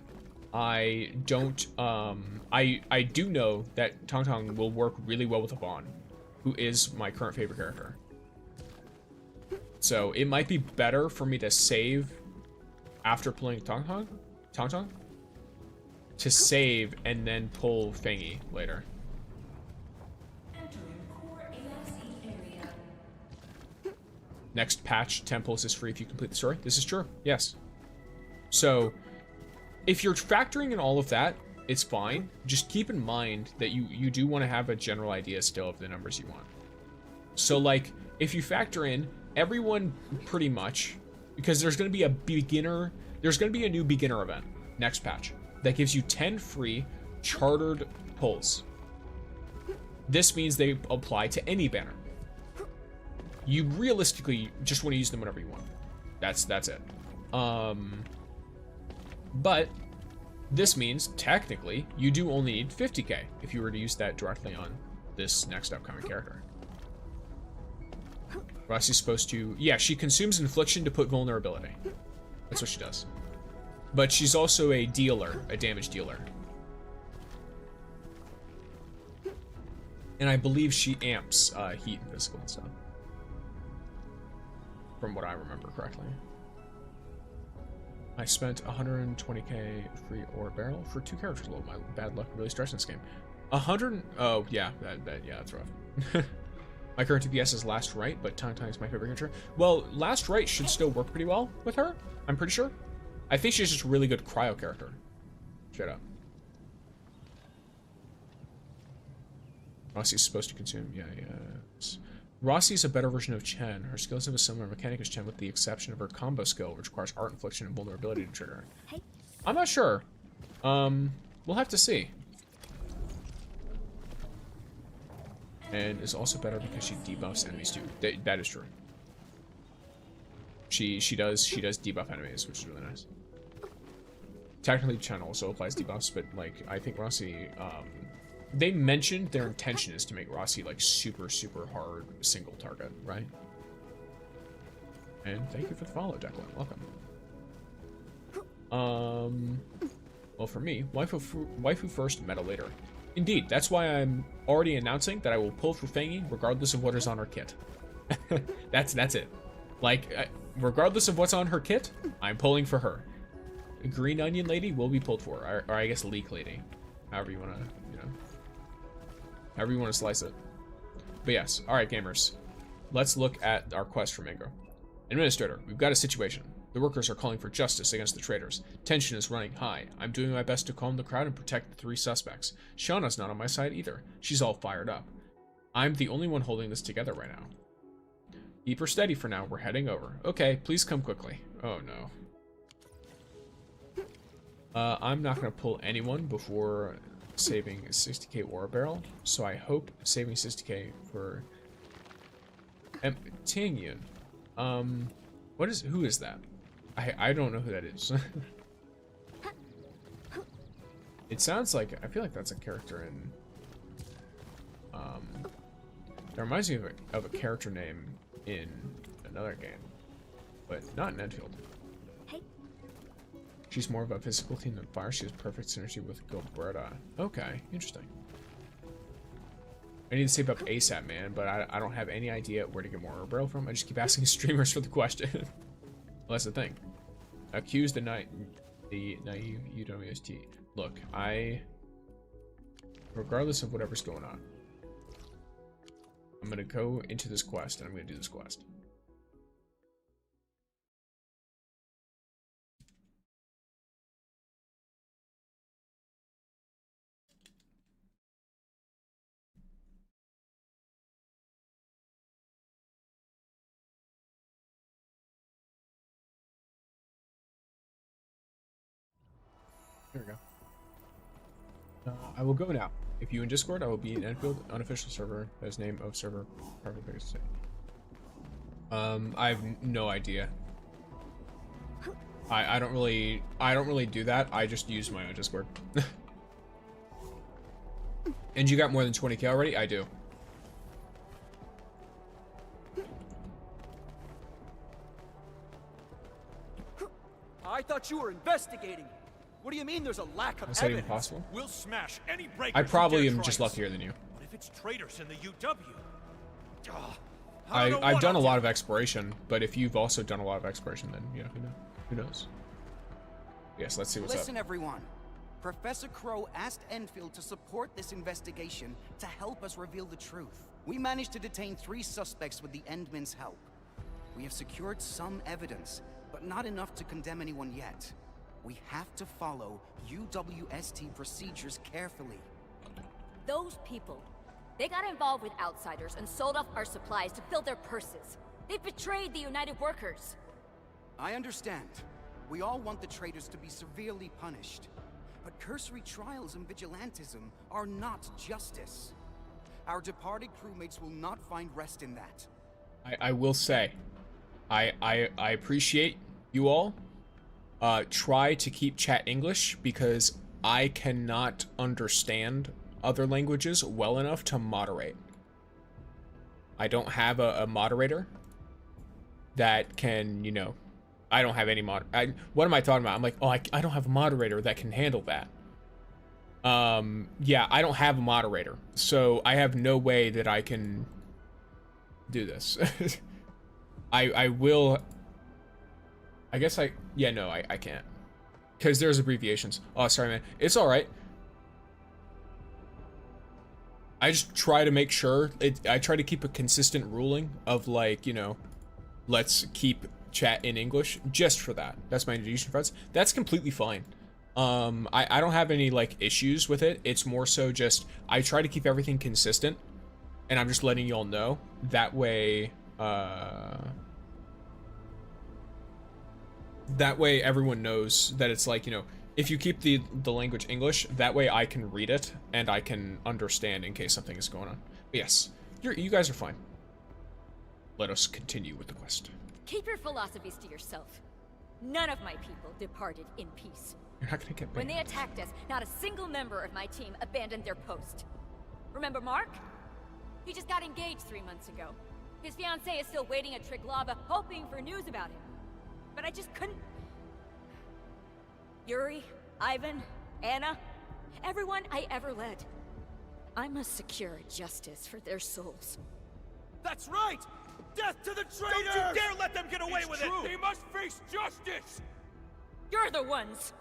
I don't, I do know that Tong Tong will work really well with Yvonne, who is my current favorite character. So it might be better for me to save after pulling Tong Tong, to save and then pull Fangy later. Next patch, temples is free if you complete the story. This is true, yes. So, if you're factoring in all of that, it's fine. Just keep in mind that you do want to have a general idea still of the numbers you want. So, like, if you factor in everyone pretty much, because there's going to be a beginner, there's going to be a new beginner event next patch that gives you 10 free chartered pulls. This means they apply to any banner. You realistically just want to use them whenever you want. That's it. But this means technically you do only need 50k if you were to use that directly on this next upcoming character. Rossi's supposed to, yeah, she consumes infliction to put vulnerability. That's what she does. But she's also a dealer, a damage dealer. And I believe she amps heat and physical and stuff. From what I remember correctly. I spent 120k free ore barrel for 2 characters. Low, my bad luck really stretched this game. 100. Oh yeah, yeah, that's rough. My current DPS is Last Right, but Tong Tong is my favorite character. Well, Last Right should still work pretty well with her. I'm pretty sure. I think she's just a really good cryo character. Shut up. Rossi's supposed to consume. Yeah, yes. Rossi's a better version of Chen. Her skills have a similar mechanic as Chen with the exception of her combo skill, which requires art infliction and vulnerability to trigger. Hey. I'm not sure. We'll have to see. And is also better because she debuffs enemies too. That is true. She does debuff enemies, which is really nice. Technically, Chen also applies debuffs, but like I think Rossi, they mentioned their intention is to make Rossi like super hard single target, right? And thank you for the follow, Declan. Welcome. Well, for me, waifu first, meta later. Indeed, that's why I'm already announcing that I will pull for Fangy regardless of what is on her kit. That's it. Like, regardless of what's on her kit, I'm pulling for her. Green Onion Lady will be pulled for, or I guess Leek Lady, however you wanna, however you wanna slice it. But yes, all right, gamers, let's look at our quest for Mango. Administrator, we've got a situation. The workers are calling for justice against the traitors. Tension is running high. I'm doing my best to calm the crowd and protect the 3 suspects. Shauna's not on my side either. She's all fired up. I'm the only one holding this together right now. Keep her steady for now. We're heading over. Okay, please come quickly. Oh no. I'm not going to pull anyone before saving a 60k ore barrel, so I hope saving 60k for Tingyun. Who is that? I don't know who that is. It sounds like, I feel like that's a character in, that reminds me of a character name in another game, but not in Endfield. Hey. She's more of a physical team than fire. She has perfect synergy with Gilberta. Okay, interesting. I need to save up ASAP, man, but I don't have any idea where to get more barrel from. I just keep asking streamers for the question. Well, that's the thing. Accuse the naive UWST. Look, regardless of whatever's going on, I'm gonna go into this quest and I'm gonna do this quest. There we go. I will go now. If you in Discord, I will be in Endfield, unofficial server, as name of server, perfect place to say. I have no idea. I don't really do that. I just use my own Discord. And you got more than 20k already? I do. I thought you were investigating. What do you mean there's a lack of Is that even evidence? possible? We'll smash any breakers I probably who am dare just try us. luckier than you. What if it's traitors in the UW? I've done a lot of exploration, but if you've also done a lot of exploration, then who knows? Yes, let's see what's Listen, up. everyone. Professor Crow asked Enfield to support this investigation to help us reveal the truth. We managed to detain 3 suspects with the Endmen's help. We have secured some evidence, but not enough to condemn anyone yet. We have to follow UWST procedures carefully. Those people, they got involved with outsiders and sold off our supplies to fill their purses. They betrayed the United Workers. I understand. We all want the traitors to be severely punished. But cursory trials and vigilantism are not justice. Our departed crewmates will not find rest in that. I will say, I appreciate you all. Try to keep chat English because I cannot understand other languages well enough to moderate. I don't have a moderator that can, I don't have any what am I talking about? I'm like, oh, I don't have a moderator that can handle that. Yeah, I don't have a moderator, so I have no way that I can do this. I will, I guess I can't. Because there's abbreviations. Oh, sorry, man. It's all right. I just try to make sure, I try to keep a consistent ruling of like, let's keep chat in English just for that. That's my Indonesian friends. That's completely fine. I don't have any like issues with it. It's more so just I try to keep everything consistent, and I'm just letting y'all know that way. That way everyone knows that it's like, you know, if you keep the language English, that way I can read it and I can understand in case something is going on. But yes, you guys are fine. Let us continue with the quest. Keep your philosophies to yourself. None of my people departed in peace. You're not gonna get banned. When they attacked us, not a single member of my team abandoned their post. Remember Mark? He just got engaged 3 months ago. His fiancée is still waiting at Triglav, hoping for news about him. But I just couldn't... Yuri, Ivan, Anna, everyone I ever led. I must secure justice for their souls. That's right! Death to the traitors! Don't you dare let them get away with it! They must face justice! You're the ones!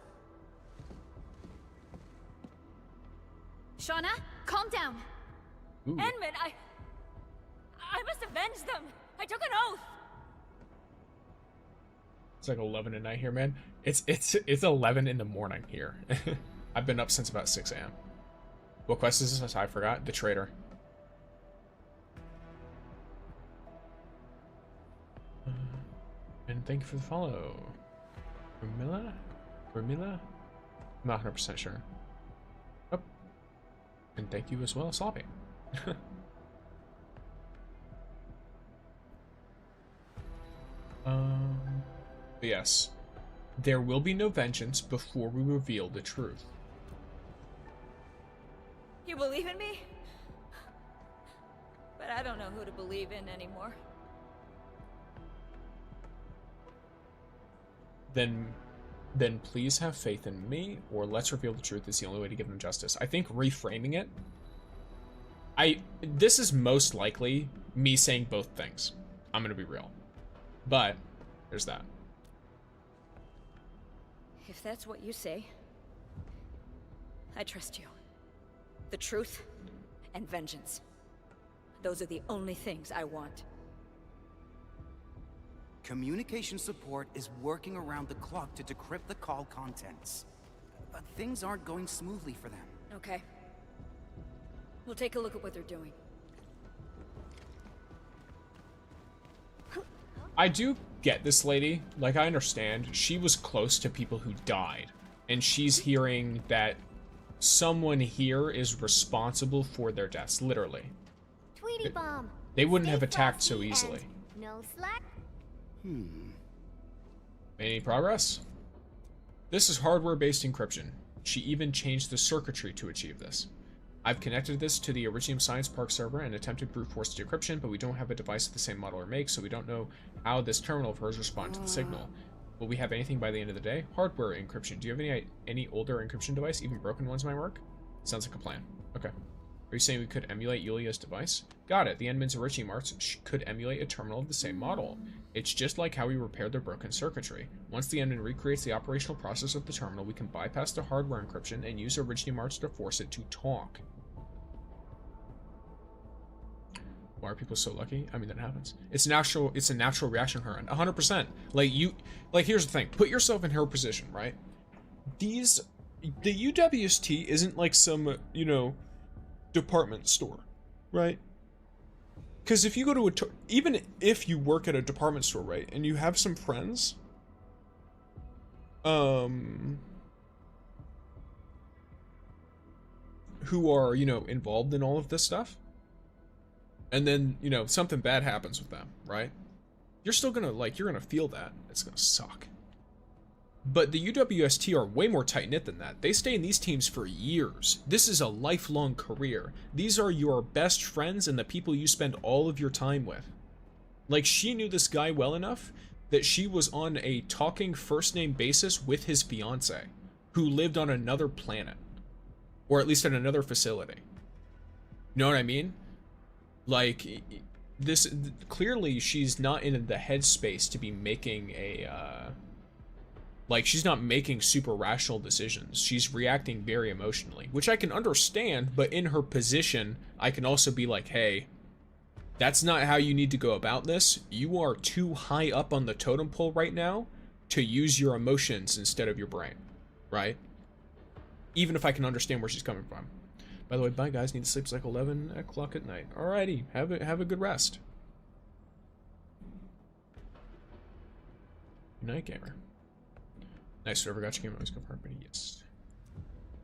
Shauna, calm down. Ooh. Edmund, I must avenge them! I took an oath! It's like 11 at night here, man. It's 11 in the morning here. I've been up since about 6 a.m. What quest is this? I forgot. The traitor. And thank you for the follow. Ramilla? I'm not 100% sure. Oh. And thank you as well, Sloppy. But yes, there will be no vengeance before we reveal the truth. You believe in me? But I don't know who to believe in anymore. Then please have faith in me, or let's reveal the truth is the only way to give them justice. I think reframing it, this is most likely me saying both things. I'm gonna be real. But there's that. If that's what you say, I trust you. The truth and vengeance. Those are the only things I want. Communication support is working around the clock to decrypt the call contents. But things aren't going smoothly for them. Okay. We'll take a look at what they're doing. I do get this lady. Like, I understand. She was close to people who died. And she's hearing that someone here is responsible for their deaths, literally. Tweety bomb. They wouldn't have attacked so easily. No slack. Any progress? This is hardware-based encryption. She even changed the circuitry to achieve this. I've connected this to the Iridium Science Park server and attempted brute force decryption, but we don't have a device of the same model or make, so we don't know how this terminal of hers responds to the signal. Will we have anything by the end of the day? Hardware encryption. Do you have any older encryption device? Even broken ones might work? Sounds like a plan. Okay. Are you saying we could emulate Yulia's device? Got it. The Endman's Iridium Arts could emulate a terminal of the same model. It's just like how we repaired their broken circuitry. Once the Endman recreates the operational process of the terminal, we can bypass the hardware encryption and use Iridium Arts to force it to talk. Why are people so lucky? I mean, that happens. It's a natural reaction to her, 100%. Like, here's the thing. Put yourself in her position, right? The UWST isn't like some, you know, department store, right? Because if you go to even if you work at a department store, right, and you have some friends, who are, you know, involved in all of this stuff, and then, you know, something bad happens with them, right? You're still gonna, like, you're gonna feel that. It's gonna suck. But the UWST are way more tight-knit than that. They stay in these teams for years. This is a lifelong career. These are your best friends and the people you spend all of your time with. Like, she knew this guy well enough that she was on a talking first-name basis with his fiancé, who lived on another planet. Or at least at another facility. You know what I mean? Like, this, clearly she's not in the headspace to be making a, like, she's not making super rational decisions. She's reacting very emotionally, which I can understand, but in her position, I can also be like, hey, That's not how you need to go about this. You are too high up on the totem pole right now to use your emotions instead of your brain, right? Even if I can understand where she's coming from. By the way, bye guys, need to sleep. It's like 11 o'clock at night. Alrighty, have a good rest. Good night, gamer. Nice, whatever got you game, always go for it, yes.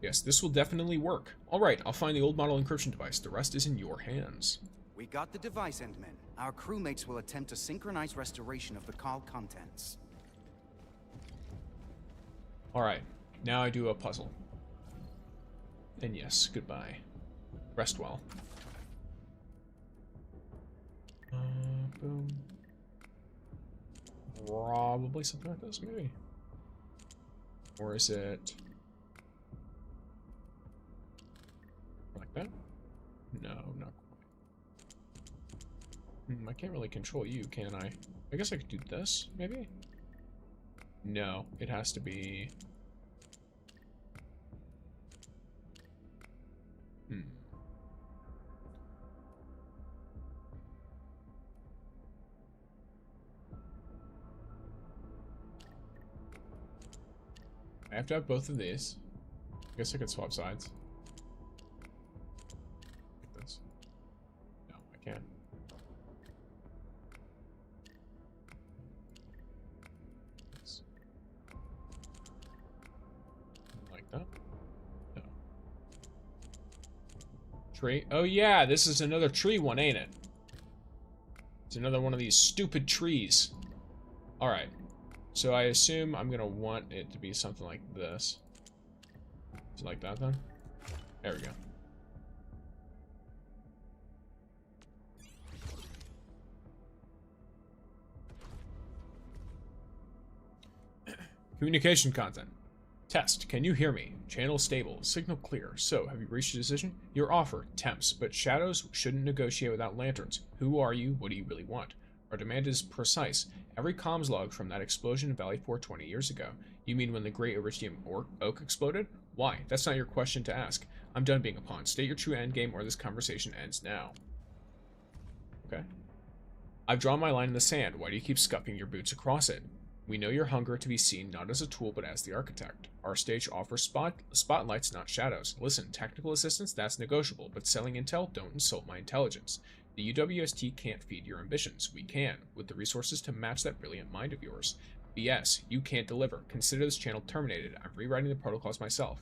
Yes, this will definitely work. Alright, I'll find the old model encryption device. The rest is in your hands. We got the device, Endmen. Our crewmates will attempt to synchronize restoration of the call contents. Alright, now I do a puzzle. And yes, goodbye. Rest well. Boom. Probably something like this, maybe. Or is it like that? No, not quite. I can't really control you, can I? I guess I could do this, maybe? No, it has to be... I have to have both of these. I guess I could swap sides. Like this. No, I can't. This. Like that? No. Tree? Oh yeah, this is another tree one, ain't it? It's another one of these stupid trees. Alright. So I assume I'm gonna want it to be something like this. Is it like that then? There we go. Communication content. Test. Can you hear me? Channel stable. Signal clear. So, have you reached a decision? Your offer. Temps. But shadows shouldn't negotiate without lanterns. Who are you? What do you really want? Our demand is precise. Every comms log from that explosion in Valley 4 20 years ago. You mean when the Great Iridium Oak exploded? Why? That's not your question to ask. I'm done being a pawn. State your true endgame or this conversation ends now. Okay. I've drawn my line in the sand. Why do you keep scuffing your boots across it? We know your hunger to be seen not as a tool but as the architect. Our stage offers spotlights, not shadows. Listen, technical assistance, that's negotiable, but selling intel, don't insult my intelligence. The UWST can't feed your ambitions. We can, with the resources to match that brilliant mind of yours. BS, you can't deliver. Consider this channel terminated. I'm rewriting the protocols myself.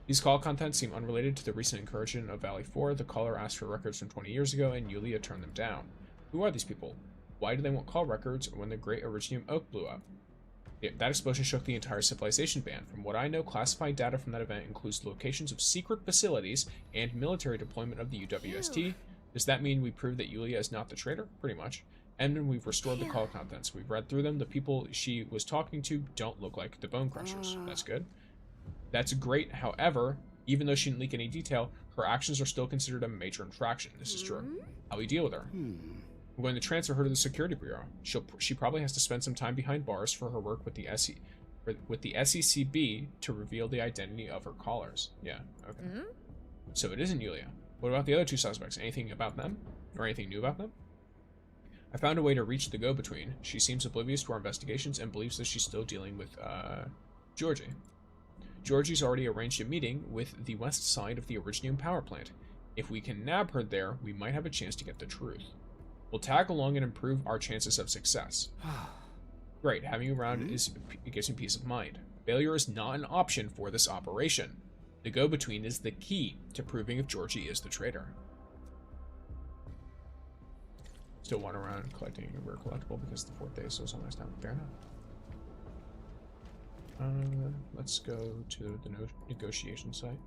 These call contents seem unrelated to the recent incursion of Valley 4. The caller asked for records from 20 years ago, and Yulia turned them down. Who are these people? Why do they want call records when the Great Iridium Oak blew up? That explosion shook the entire civilization band. From what I know, classified data from that event includes locations of secret facilities and military deployment of the UWST. Does that mean we prove that Yulia is not the traitor? Pretty much. And then we've restored the call contents. We've read through them. The people she was talking to don't look like the Bone Crushers. That's good. That's great. However, even though she didn't leak any detail, her actions are still considered a major infraction. This is true. How we deal with her? I'm going to transfer her to the Security Bureau. She probably has to spend some time behind bars for her work with the SECB to reveal the identity of her callers. Yeah, okay. So it isn't Yulia. What about the other two suspects? Anything about them? Or anything new about them? I found a way to reach the go-between. She seems oblivious to our investigations and believes that she's still dealing with, Georgie. Georgie's already arranged a meeting with the west side of the Iridium power plant. If we can nab her there, we might have a chance to get the truth. We'll tag along and improve our chances of success. Great, having you around gives me peace of mind. Failure is not an option for this operation. The go-between is the key to proving if Georgie is the traitor. Still want around collecting a rare collectible because the 4th day is still so nice time. Fair enough. Let's go to the negotiation site.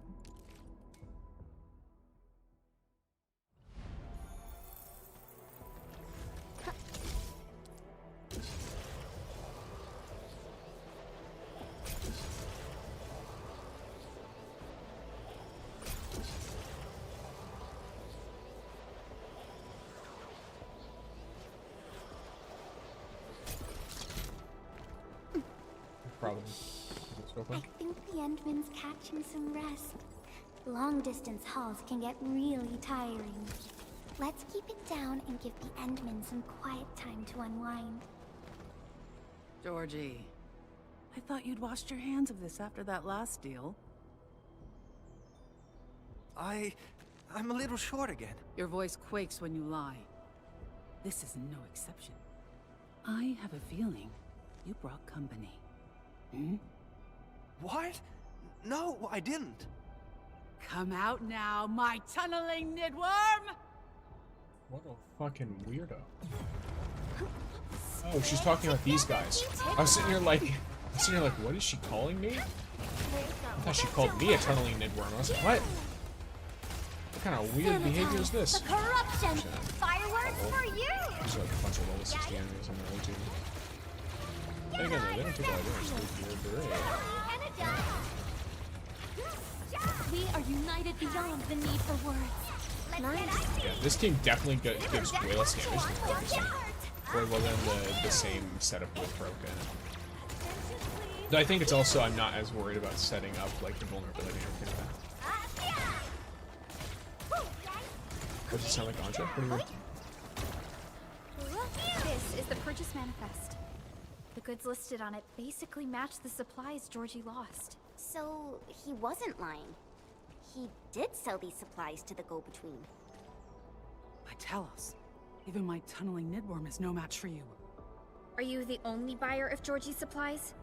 I think the Endman's catching some rest. Long-distance hauls can get really tiring. Let's keep it down and give the Endmen some quiet time to unwind. Georgie, I thought you'd washed your hands of this after that last deal. I'm a little short again. Your voice quakes when you lie. This is no exception. I have a feeling you brought company. Hmm? What? No, I didn't. Come out now, my tunneling nidworm! What a fucking weirdo. Oh, she's talking about these guys. I was sitting here like, what is she calling me? I thought she called me a tunneling nidworm. I was like, what? What kind of weird behavior is this? Corruption! Fireworks for you! There's like a bunch of level 60 enemies on their own team. And again, they don't take all their weird. We are united beyond the need for words. Nice. Yeah, this team definitely gives way less damage than the previous team. Way well than the same setup with Broken. Though I think it's also, I'm not as worried about setting up like the vulnerability and everything like that. Does it sound like Anja? What do you mean? This is the purchase manifest. The goods listed on it basically match the supplies Georgie lost. So, he wasn't lying. He did sell these supplies to the go-between. Vitalos, even my tunneling nidworm is no match for you. Are you the only buyer of Georgie's supplies?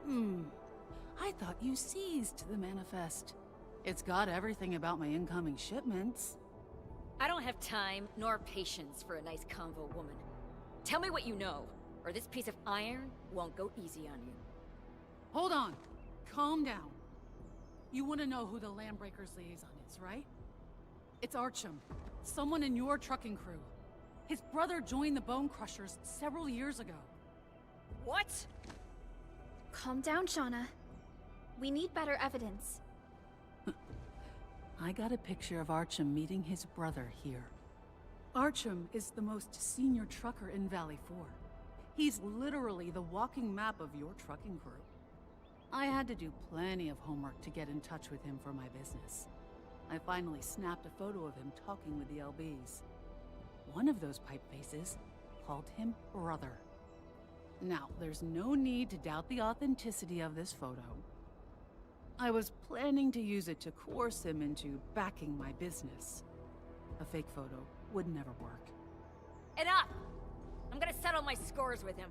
I thought you seized the manifest. It's got everything about my incoming shipments. I don't have time nor patience for a nice convo woman. Tell me what you know, or this piece of iron won't go easy on you. Hold on. Calm down. You want to know who the Landbreakers liaison is, right? It's Archum, someone in your trucking crew. His brother joined the Bone Crushers several years ago. What? Calm down, Shauna. We need better evidence. I got a picture of Archum meeting his brother here. Archum is the most senior trucker in Valley 4. He's literally the walking map of your trucking crew. I had to do plenty of homework to get in touch with him for my business. I finally snapped a photo of him talking with the LBs. One of those pipe faces called him brother. Now, there's no need to doubt the authenticity of this photo. I was planning to use it to coerce him into backing my business. A fake photo would never work. Enough! I'm gonna settle my scores with him.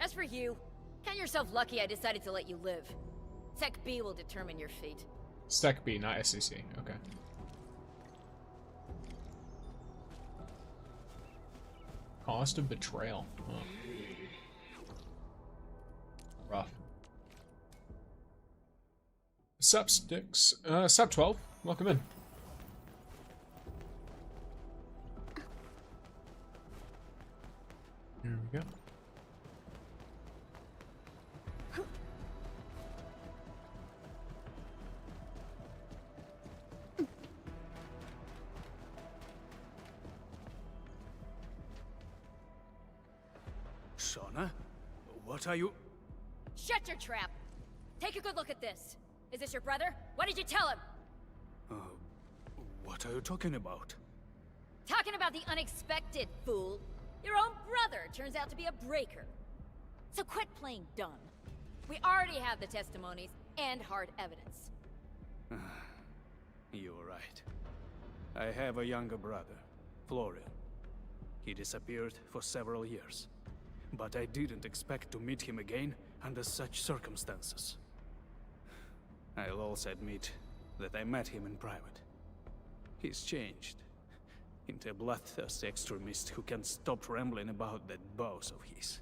As for you, count yourself lucky I decided to let you live. Sec B will determine your fate. Sec B, not SCC. Okay. Cost of betrayal. Huh. Rough. Sup, Sticks? Sup, 12. Welcome in. Here we go. Shauna? What are you... Shut your trap! Take a good look at this. Is this your brother? What did you tell him? What are you talking about? Talking about the unexpected, fool. Your own brother turns out to be a breaker. So quit playing dumb. We already have the testimonies and hard evidence. You're right. I have a younger brother, Florian. He disappeared for several years. But I didn't expect to meet him again under such circumstances. I'll also admit that I met him in private. He's changed into a bloodthirsty extremist who can't stop rambling about that boss of his.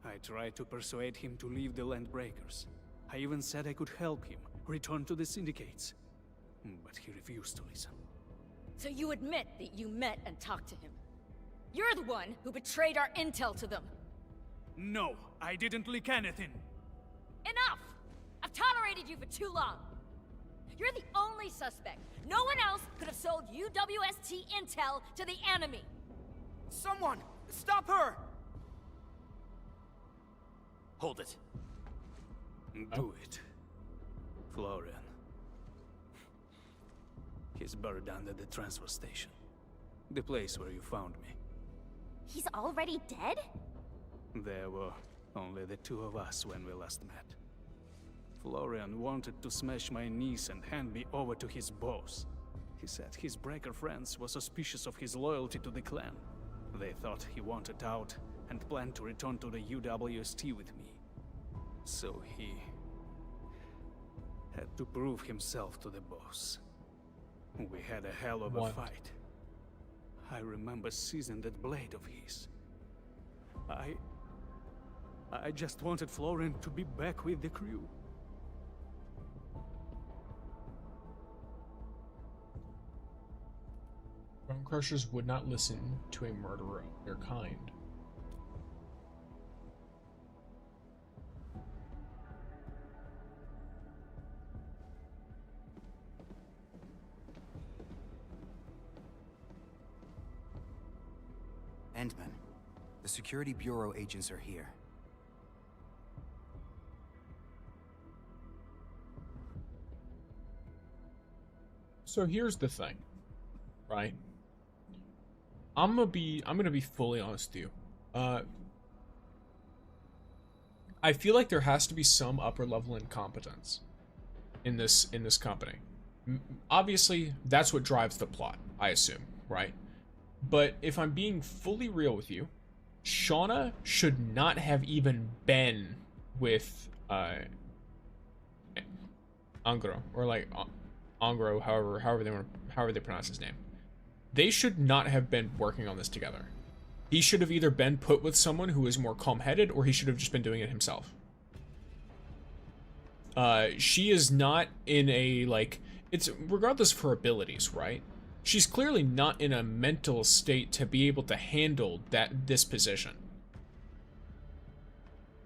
I tried to persuade him to leave the Landbreakers. I even said I could help him return to the Syndicates. But he refused to listen. So you admit that you met and talked to him. You're the one who betrayed our intel to them. No, I didn't leak anything. Enough! I've tolerated you for too long. You're the only suspect. No one else could have sold UWST intel to the enemy. Someone! Stop her! Hold it. Do it. Florian. He's buried under the transfer station. The place where you found me. He's already dead? There were only the two of us when we last met. Florian wanted to smash my knees and hand me over to his boss. He said his breaker friends were suspicious of his loyalty to the clan. They thought he wanted out and planned to return to the UWST with me. So he had to prove himself to the boss. We had a hell of a fight. I remember seizing that blade of his. I just wanted Florian to be back with the crew. Bone Crushers would not listen to a murderer of their kind. Endman, the Security Bureau agents are here. So here's the thing, right? I'm gonna be fully honest with you. I feel like there has to be some upper level incompetence in this company. Obviously, that's what drives the plot, I assume, right? But if I'm being fully real with you, Shauna should not have even been with Angro, or like Angro, however they pronounce his name. They should not have been working on this together. He should have either been put with someone who is more calm-headed, or he should have just been doing it himself. She is not in a, like, it's regardless of her abilities, right? She's clearly not in a mental state to be able to handle this position.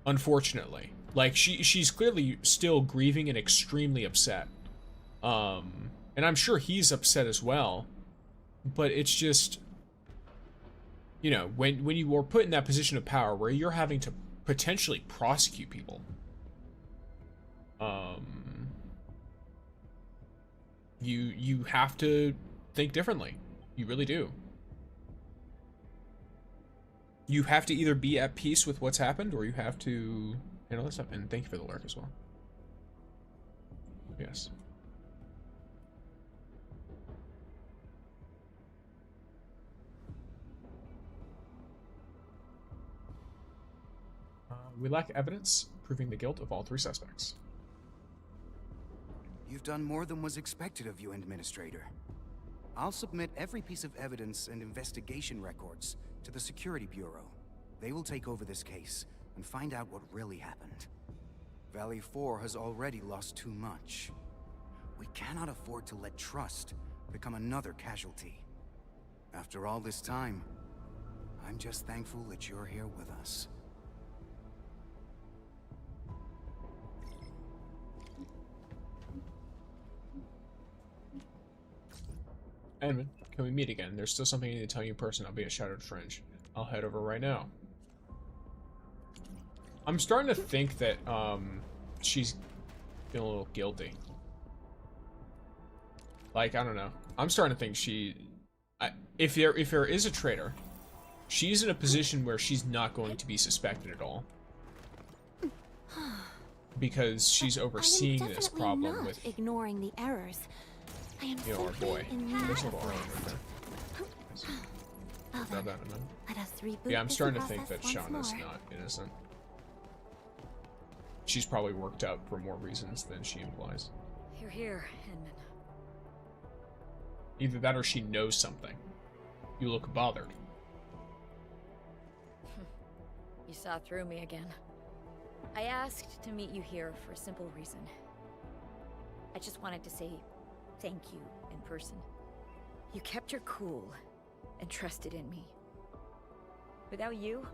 Unfortunately. Like, she's clearly still grieving and extremely upset. And I'm sure he's upset as well. But it's just, you know, when you are put in that position of power where you're having to potentially prosecute people, you have to think differently. You really do. You have to either be at peace with what's happened, or you have to handle this up. And thank you for the lurk as well. Yes. We lack evidence proving the guilt of all three suspects. You've done more than was expected of you, Administrator. I'll submit every piece of evidence and investigation records to the Security Bureau. They will take over this case and find out what really happened. Valley 4 has already lost too much. We cannot afford to let trust become another casualty. After all this time, I'm just thankful that you're here with us. Edmund, can we meet again? There's still something I need to tell you in person. I'll be at Shattered Fringe. I'll head over right now. I'm starting to think that, she's feeling a little guilty. Like, I don't know. I'm starting to think if there is a traitor, she's in a position where she's not going to be suspected at all. Because she's overseeing this problem with ignoring the errors. I am our boy. There's a little armor right there. Yeah, I'm starting to think that Shauna's not innocent. She's probably worked up for more reasons than she implies. You're here, Hinman. Either that or she knows something. You look bothered. You saw through me again. I asked to meet you here for a simple reason. I just wanted to say thank you in person. You kept your cool and trusted in me. Without you,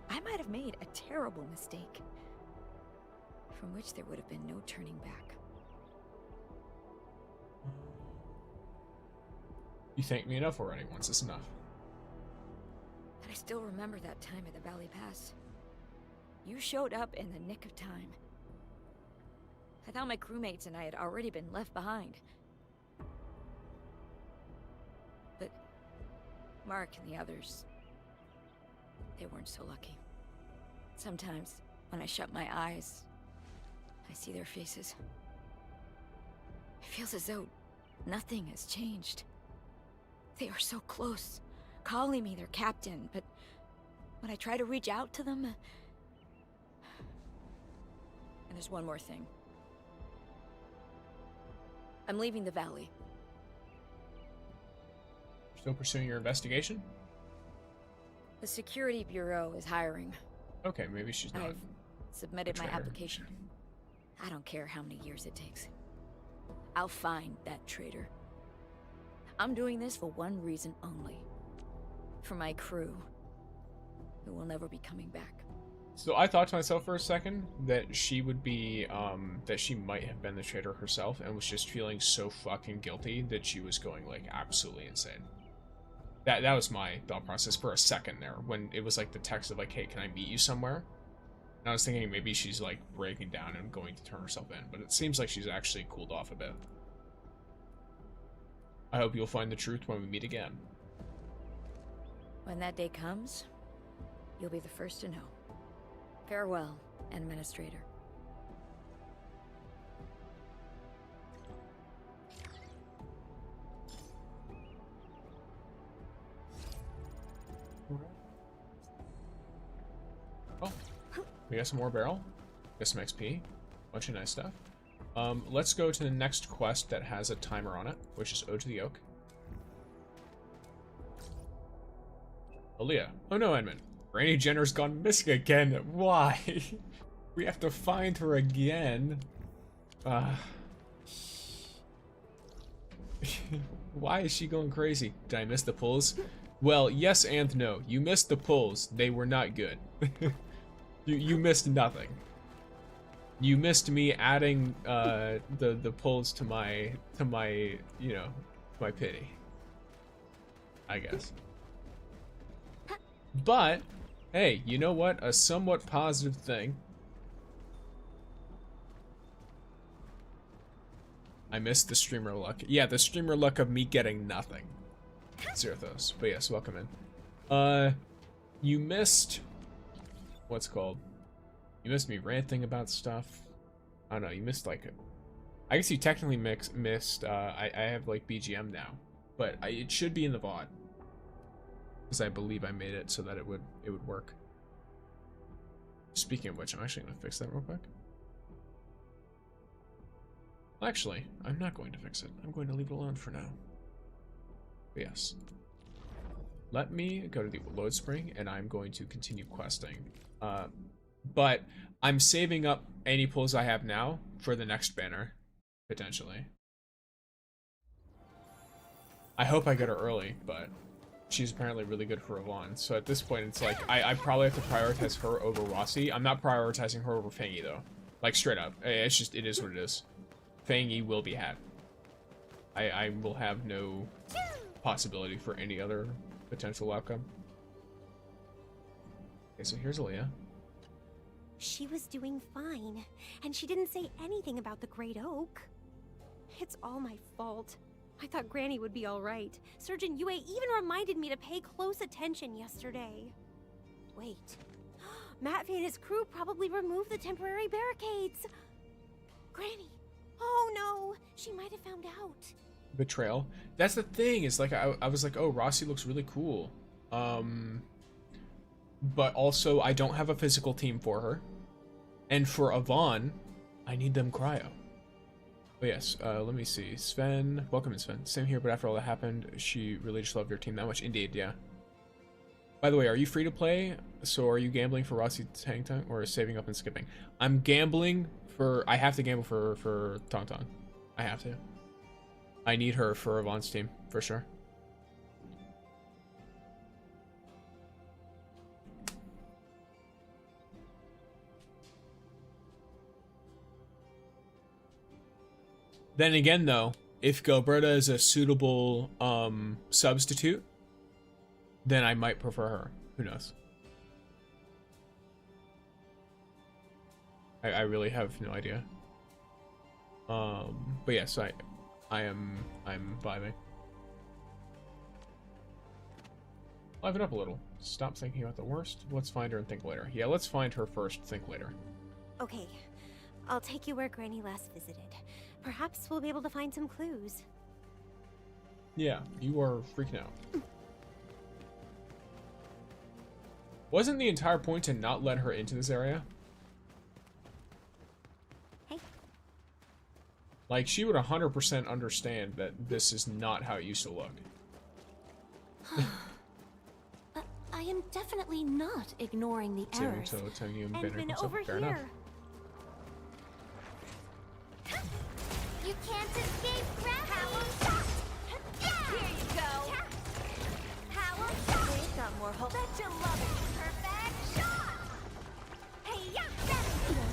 I might have made a terrible mistake, from which there would have been no turning back. You thanked me enough already. Once is enough. And I still remember that time at the Valley Pass. You showed up in the nick of time. I thought my crewmates and I had already been left behind. But Mark and the others, they weren't so lucky. Sometimes, when I shut my eyes, I see their faces. It feels as though nothing has changed. They are so close, calling me their captain, but when I try to reach out to them... And there's one more thing. I'm leaving the valley. Still pursuing your investigation? The Security Bureau is hiring. Okay, maybe she's not. I've submitted my application. I don't care how many years it takes. I'll find that traitor. I'm doing this for one reason only. For my crew, who will never be coming back. So I thought to myself for a second that she would be, that she might have been the traitor herself and was just feeling so fucking guilty that she was going, like, absolutely insane. That was my thought process for a second there, when it was, like, the text of, like, hey, can I meet you somewhere? And I was thinking maybe she's, like, breaking down and going to turn herself in, but it seems like she's actually cooled off a bit. I hope you'll find the truth when we meet again. When that day comes, you'll be the first to know. Farewell, Administrator. Oh, we got some more barrel. Got some XP. Bunch of nice stuff. Let's go to the next quest that has a timer on it, which is Ode to the Oak. Aaliyah. Oh no, Edmund. Granny Jenner's gone missing again. Why? We have to find her again. Why is she going crazy? Did I miss the pulls? Well, yes and no. You missed the pulls. They were not good. you missed nothing. You missed me adding the pulls to my you know, my pity, I guess. But hey, you know what? A somewhat positive thing. I missed the streamer luck. Yeah, the streamer luck of me getting nothing. Zerthos. But yes, welcome in. You missed what's called? You missed me ranting about stuff. I don't know, you missed like I guess you technically missed I have like BGM now, but it should be in the VOD. Because I believe I made it so that it would work. Speaking of which, I'm actually gonna fix that real quick. Actually, I'm not going to fix it. I'm going to leave it alone for now. But yes. Let me go to the load spring and I'm going to continue questing. But I'm saving up any pulls I have now for the next banner, potentially. I hope I get her early, but she's apparently really good for Yvonne. So at this point, it's like, I probably have to prioritize her over Rossi. I'm not prioritizing her over Fangy, though. Like, straight up. It's just, it is what it is. Fangy will be had. I will have no possibility for any other potential outcome. Okay, so here's Aaliyah. She was doing fine, and she didn't say anything about the Great Oak. It's all my fault. I thought Granny would be alright. Surgeon Yue even reminded me to pay close attention yesterday. Wait. Matvey and his crew probably removed the temporary barricades. Granny. Oh no, she might have found out. Betrayal. That's the thing, is like I was like, oh, Rossi looks really cool. But also I don't have a physical team for her. And for Yvonne, I need them cryo. But yes, let me see. Sven, welcome in, Sven. Same here, but after all that happened, she really just loved your team that much. Indeed, yeah. By the way, are you free to play? So are you gambling for Rossi Tang Tang or saving up and skipping? I'm gambling for, I have to gamble for Tong Tong. I have to. I need her for Yvonne's team, for sure. Then again, though, if Gilberta is a suitable substitute, then I might prefer her. Who knows? I really have no idea. But yes, I'm vibing. Liven up a little. Stop thinking about the worst. Let's find her and think later. Yeah, let's find her first, think later. Okay, I'll take you where Granny last visited. Perhaps we'll be able to find some clues. Yeah, you are freaking out. Wasn't the entire point to not let her into this area? Hey. Like, she would 100% understand that this is not how it used to look. I am definitely not ignoring the errors. Endman, over Fair here. enough. You can't escape gravity! Here you go. Power shot! We've got more hope. Bet you love it. Perfect shot! Hey, yeah! Yeah!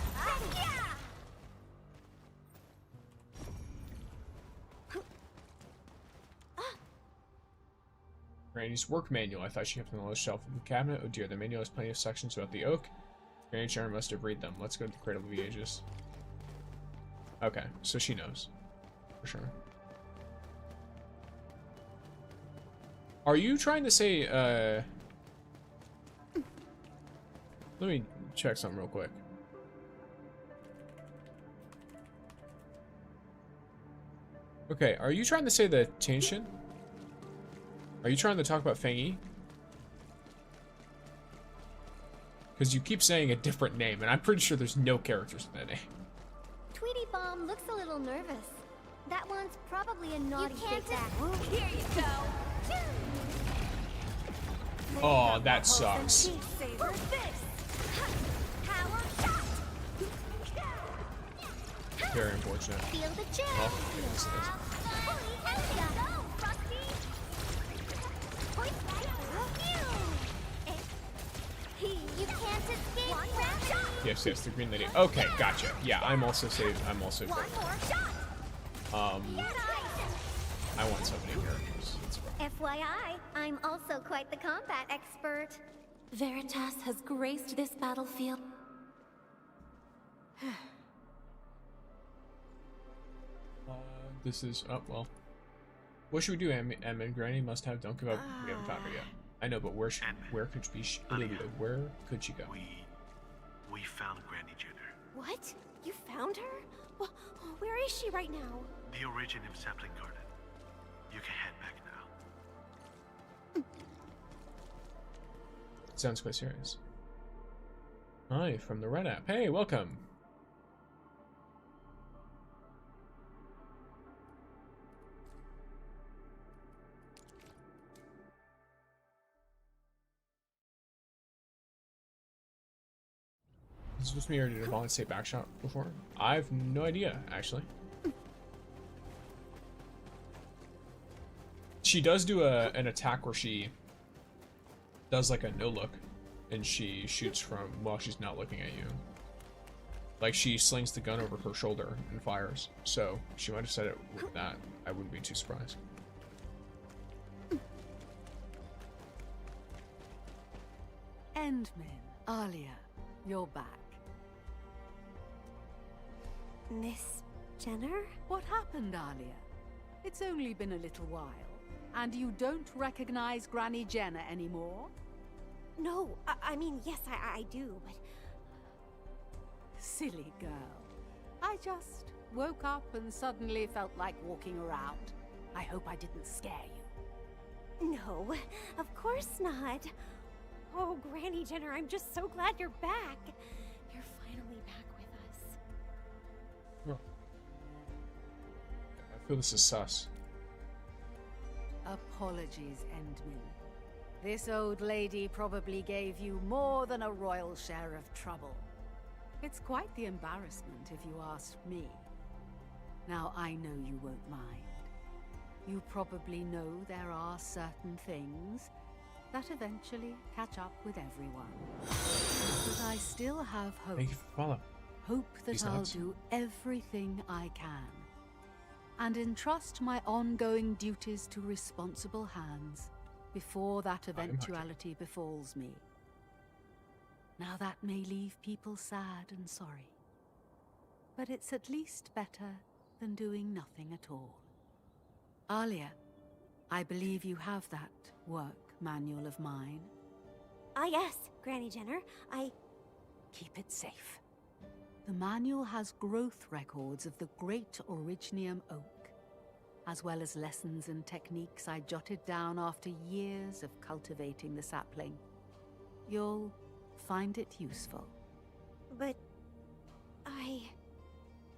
Granny's work manual. I thought she kept on the lowest shelf of the cabinet. Oh dear, the manual has plenty of sections about the oak. Granny Sharon must have read them. Let's go to the Cradle of the Ages. Okay, so she knows. For sure. Are you trying to say, let me check something real quick. Okay, are you trying to say the Tianxian? Are you trying to talk about Feng Yi? Because you keep saying a different name, and I'm pretty sure there's no characters in that name. Tweety Bomb looks a little nervous. That one's probably a naughty big bad. Here you go. Oh, that sucks. Power shot. Very unfortunate. Feel the chill. Oh, goodness. You can't escape gravity. Yes, yes, the green lady. Okay, gotcha. Yeah, I'm also saved. I'm also One saved. more shot. I want so many characters. It's fine. FYI, I'm also quite the combat expert. Veritas has graced this battlefield. This is, oh, well. What should we do, Em and Granny must have, don't give up. We haven't found her yet. I know, but where could where could she go? We found Granny Jenner. What? You found her? Well, where is she right now? The origin of Sapling Garden. You can head back now. Sounds quite serious. Hi, from the Red app. Hey, welcome. Is this me or did Yvonne say backshot before? I have no idea, actually. She does do an attack where she does like a no look and she shoots from while she's not looking at you. Like she slings the gun over her shoulder and fires. So she might have said it with that. I wouldn't be too surprised. Endman, Alia, you're back. Miss Jenner? What happened, Alia? It's only been a little while. And you don't recognize Granny Jenner anymore? No, I mean, yes, I do, but... Silly girl. I just woke up and suddenly felt like walking around. I hope I didn't scare you. No, of course not. Oh, Granny Jenner, I'm just so glad you're back. You're finally back with us. Oh. I feel this is sus. Apologies, Endman. This old lady probably gave you more than a royal share of trouble. It's quite the embarrassment, if you ask me. Now, I know you won't mind. You probably know there are certain things that eventually catch up with everyone. But I still have hope. Thank you for following. Hope that These I'll nuts. do everything I can. And entrust my ongoing duties to responsible hands before that eventuality befalls me. Now that may leave people sad and sorry, but it's at least better than doing nothing at all. Alia, I believe you have that work manual of mine? Ah, yes, Granny Jenner. Keep it safe. The manual has growth records of the great Originium oak, as well as lessons and techniques I jotted down after years of cultivating the sapling. You'll find it useful. But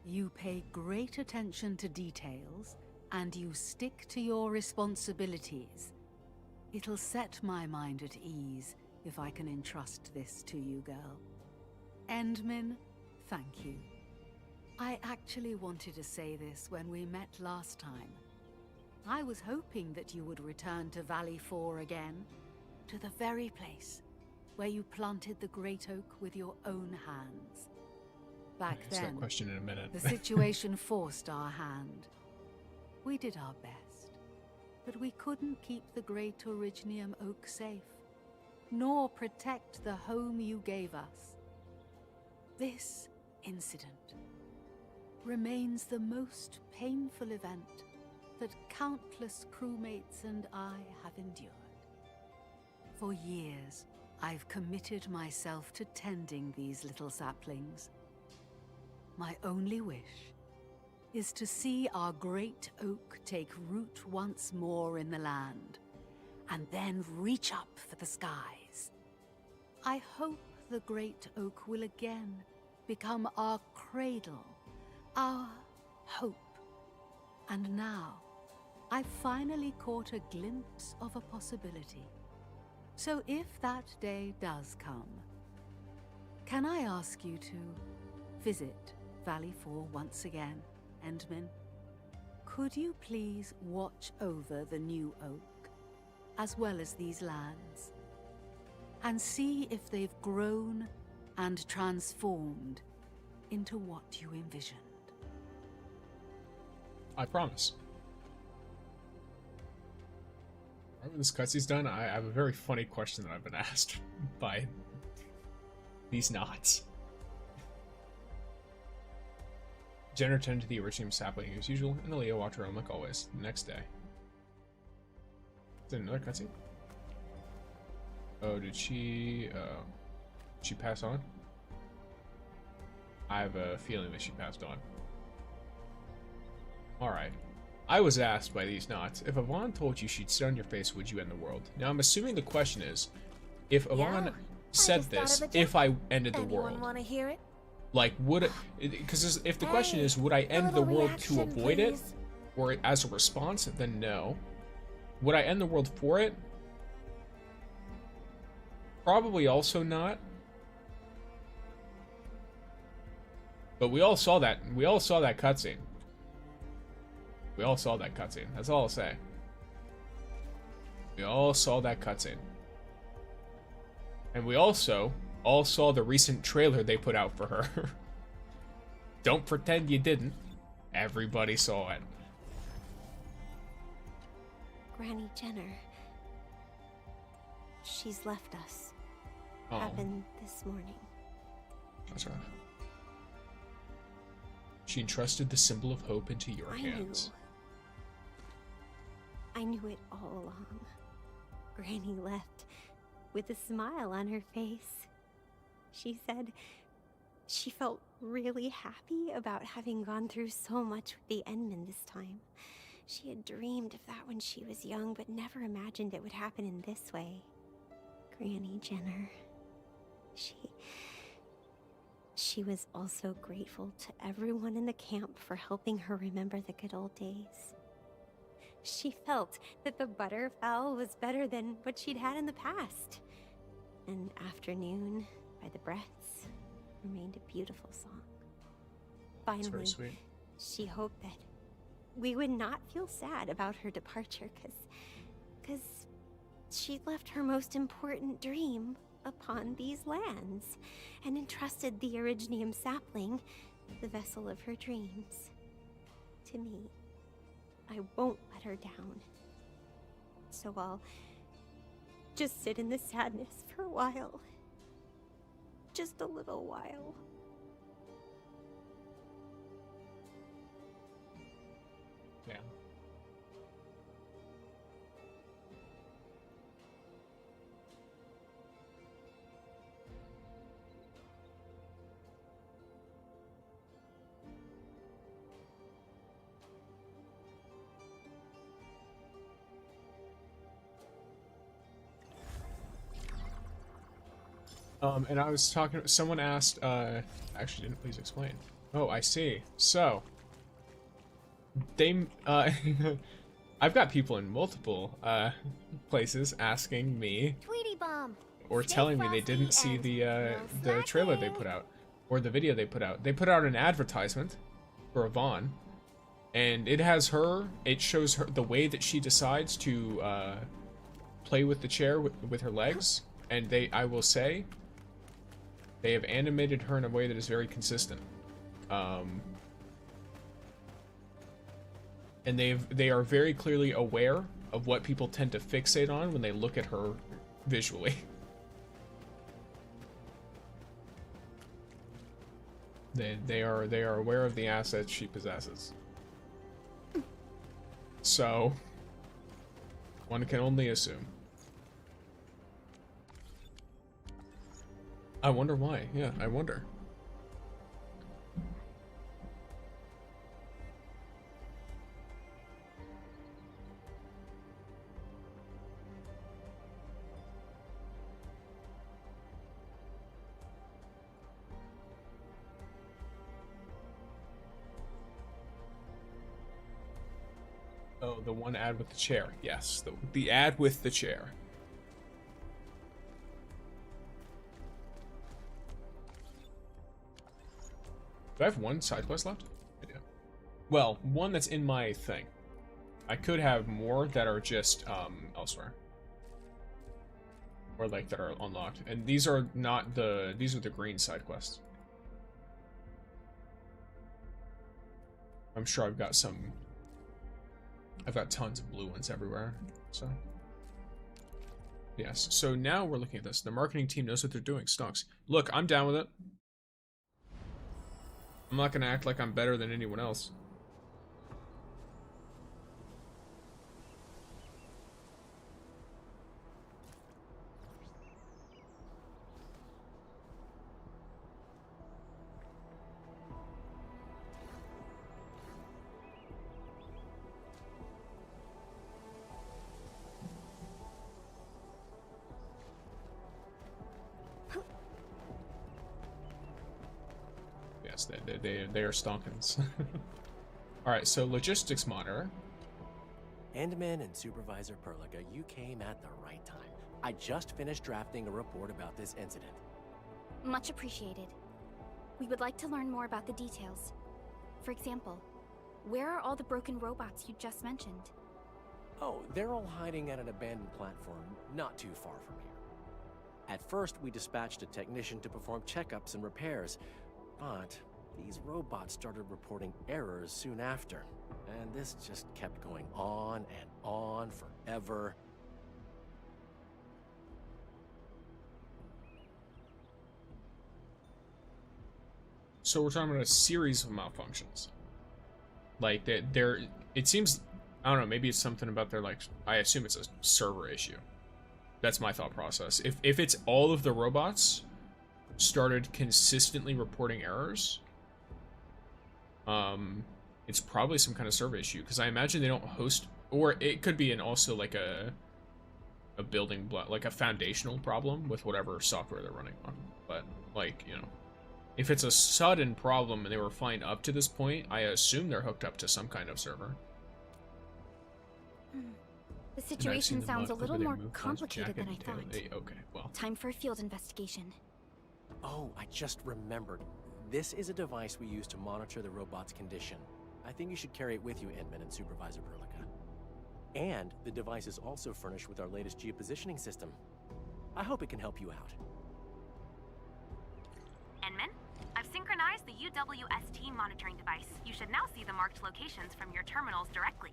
You pay great attention to details, and you stick to your responsibilities. It'll set my mind at ease if I can entrust this to you, girl. Endmin, thank you. I actually wanted to say this when we met last time. I was hoping that you would return to Valley 4 again, to the very place where you planted the great oak with your own hands. Back Answer that then, question in a minute. the situation forced our hand. We did our best, but we couldn't keep the great Originium oak safe, nor protect the home you gave us. This incident remains the most painful event that countless crewmates and I have endured. For years, I've committed myself to tending these little saplings. My only wish is to see our great oak take root once more in the land, and then reach up for the skies. I hope the great oak will again become our cradle, our hope. And now, I've finally caught a glimpse of a possibility. So if that day does come, can I ask you to visit Valley 4 once again, Endmin? Could you please watch over the new oak, as well as these lands, and see if they've grown and transformed into what you envisioned? I promise. Right when this cutscene's done, I have a very funny question that I've been asked by these knots. Jenner tended to the Originium sapling as usual, and Aaliyah walked around like always. The next day. Is there another cutscene? Oh, did she pass on? I have a feeling that she passed on. Alright. I was asked by these knots, if Yvonne told you she'd sit on your face, would you end the world? Now I'm assuming the question is, if Yvonne said this, if I ended the world. Want to hear it? Like, would it... Because if the question is, would I end the world to avoid it? Or as a response? Then no. Would I end the world for it? Probably also not. But we all saw that. We all saw that cutscene. We all saw that cutscene. That's all I'll say. We all saw that cutscene. And we also all saw the recent trailer they put out for her. Don't pretend you didn't. Everybody saw it. Granny Jenner. She's left us. Oh. Happened this morning. That's right. She entrusted the symbol of hope into your hands. I knew it all along. Granny left with a smile on her face. She said she felt really happy about having gone through so much with the Endmen this time. She had dreamed of that when she was young, but never imagined it would happen in this way. Granny Jenner. She was also grateful to everyone in the camp for helping her remember the good old days. She felt that the butterfowl was better than what she'd had in the past. And Afternoon by the Breaths remained a beautiful song. Finally, she hoped that we would not feel sad about her departure, because she left her most important dream upon these lands, and entrusted the Originium sapling, the vessel of her dreams, to me. I won't let her down. So I'll just sit in the sadness for a while. Just a little while. Yeah. And I was talking, someone asked, actually didn't please explain. Oh, I see. So, they, I've got people in multiple, places asking me, Tweety bomb. or telling me they didn't see the trailer they put out, or the video they put out. They put out an advertisement for Yvonne, and it has her, it shows her the way that she decides to, play with the chair with her legs, and I will say, they have animated her in a way that is very consistent. And they are very clearly aware of what people tend to fixate on when they look at her visually. They are aware of the assets she possesses. So one can only assume. I wonder why. Yeah, I wonder. Oh, the one ad with the chair. Yes, the ad with the chair. Do I have one side quest left? I do. Well, one that's in my thing. I could have more that are just elsewhere. Or like that are unlocked. And these are not these are the green side quests. I'm sure I've got tons of blue ones everywhere, so. Yes, so now we're looking at this. The marketing team knows what they're doing, Stonks. Look, I'm down with it. I'm not gonna act like I'm better than anyone else. Yes, they are stonkins. Alright, so logistics monitor. Endman and Supervisor Perlica, you came at the right time. I just finished drafting a report about this incident. Much appreciated. We would like to learn more about the details. For example, where are all the broken robots you just mentioned? Oh, they're all hiding at an abandoned platform not too far from here. At first, we dispatched a technician to perform checkups and repairs, but these robots started reporting errors soon after, and this just kept going on and on forever. So we're talking about a series of malfunctions. Like, it seems, I don't know, maybe it's something about their, like, I assume it's a server issue. That's my thought process. If it's all of the robots started consistently reporting errors, it's probably some kind of server issue, because I imagine they don't host, or it could be also like a building block, like a foundational problem with whatever software they're running on. But, like, you know, if it's a sudden problem and they were fine up to this point, I assume they're hooked up to some kind of server. The situation sounds a little more complicated than I thought. Okay, well. Time for a field investigation. Oh, I just remembered. This is a device we use to monitor the robot's condition. I think you should carry it with you, Endman and Supervisor Perlica. And the device is also furnished with our latest geopositioning system. I hope it can help you out. Endman, I've synchronized the UWST monitoring device. You should now see the marked locations from your terminals directly.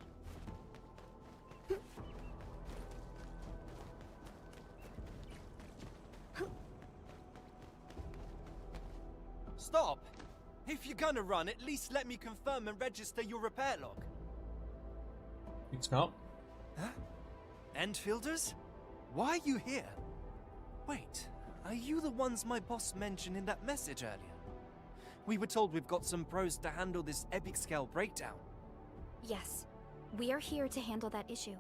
Stop! If you're gonna run, at least let me confirm and register your repair log. Need some help? Huh? Endfielders? Why are you here? Wait, are you the ones my boss mentioned in that message earlier? We were told we've got some pros to handle this epic scale breakdown. Yes, we are here to handle that issue.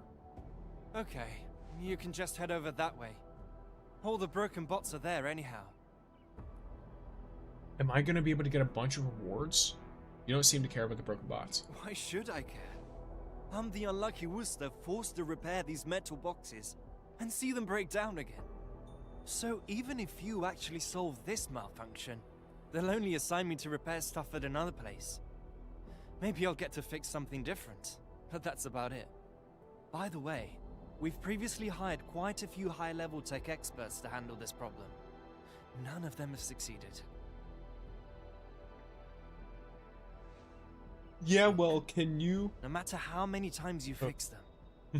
Okay, you can just head over that way. All the broken bots are there anyhow. Am I gonna be able to get a bunch of rewards? You don't seem to care about the broken bots. Why should I care? I'm the unlucky Worcester forced to repair these metal boxes and see them break down again. So even if you actually solve this malfunction, they'll only assign me to repair stuff at another place. Maybe I'll get to fix something different, but that's about it. By the way, we've previously hired quite a few high-level tech experts to handle this problem. None of them have succeeded. Yeah, well, can you... No matter how many times you fix them,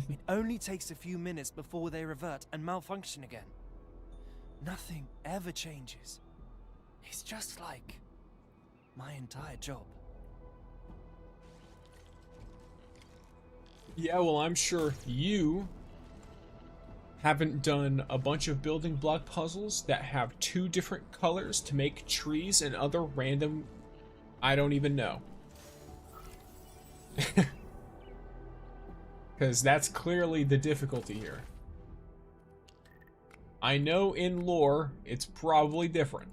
it only takes a few minutes before they revert and malfunction again. Nothing ever changes. It's just like my entire job. Yeah, well, I'm sure you haven't done a bunch of building block puzzles that have 2 different colors to make trees and other random... I don't even know. Because that's clearly the difficulty here. I know in lore it's probably different,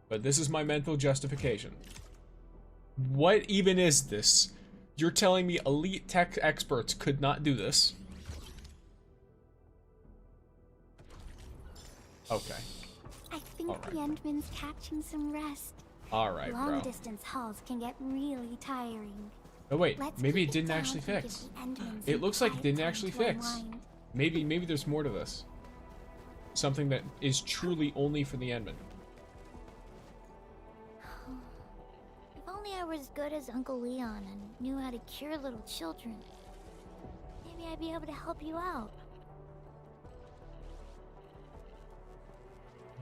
but this is my mental justification. What even is this? You're telling me elite tech experts could not do this? Okay. I think the Endman's catching some rest. Alright, bro. Long distance hauls can get really tiring. Oh wait, maybe it didn't actually fix. It looks like it didn't actually fix. Maybe there's more to this. Something that is truly only for the Endman. If only I were as good as Uncle Leon and knew how to cure little children. Maybe I'd be able to help you out.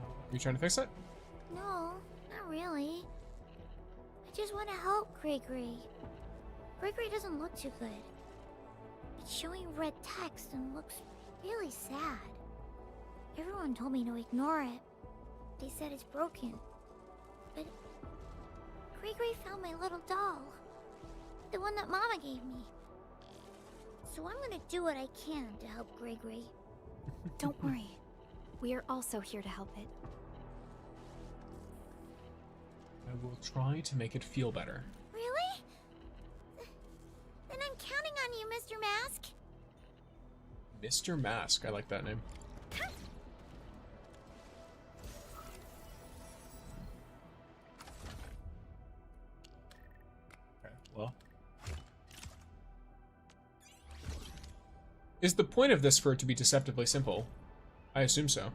Are you trying to fix it? No, not really. I just want to help Gregory. Gregory doesn't look too good. It's showing red text and looks really sad. Everyone told me to ignore it. They said it's broken. But Gregory found my little doll. The one that Mama gave me. So I'm gonna do what I can to help Gregory. Don't worry. We are also here to help it. I will try to make it feel better. Really? Then I'm counting on you, Mr. Mask. Mr. Mask, I like that name. Okay, well. Is the point of this for it to be deceptively simple? I assume so.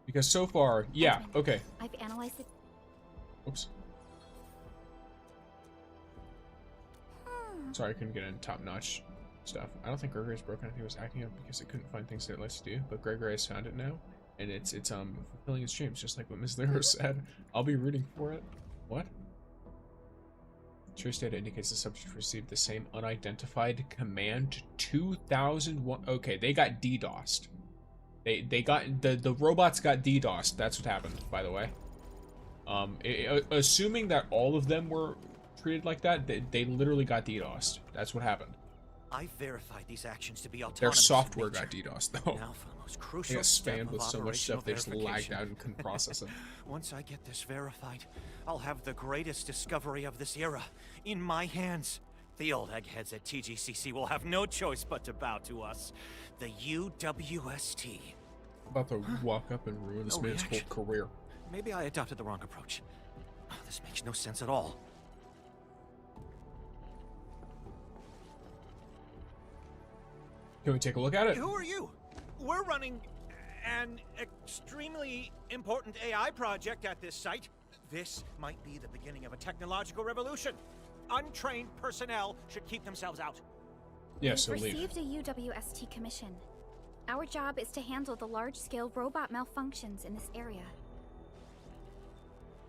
Because so far, yeah, okay. I've analyzed it. Oops. Sorry, I couldn't get in top-notch stuff. I don't think Gregory's broken. I think it was acting up because it couldn't find things that it likes to do. But Gregory has found it now, and it's fulfilling its dreams, just like what Ms. Lero said. I'll be rooting for it. What? Trace data indicates the subject received the same unidentified command 2001. Okay, they got DDoSed. They got the robots got DDoSed. That's what happened, by the way. Assuming that all of them were treated like that, they literally got DDoSed. That's what happened. I verified these actions to be autonomous. Their software got DDoSed though. Now for the most They crucial got spammed with so much stuff they just lagged verification. out and couldn't process it. Once I get this verified, I'll have the greatest discovery of this era in my hands. The old eggheads at TGCC will have no choice but to bow to us. The UWST. About to walk up and ruin this No man's whole reaction. career. Maybe I adopted the wrong approach. Oh, this makes no sense at all. Can we take a look at it? Who are you? We're running an extremely important AI project at this site. This might be the beginning of a technological revolution. Untrained personnel should keep themselves out. Yeah, so We've leave. received a UWST commission. Our job is to handle the large-scale robot malfunctions in this area.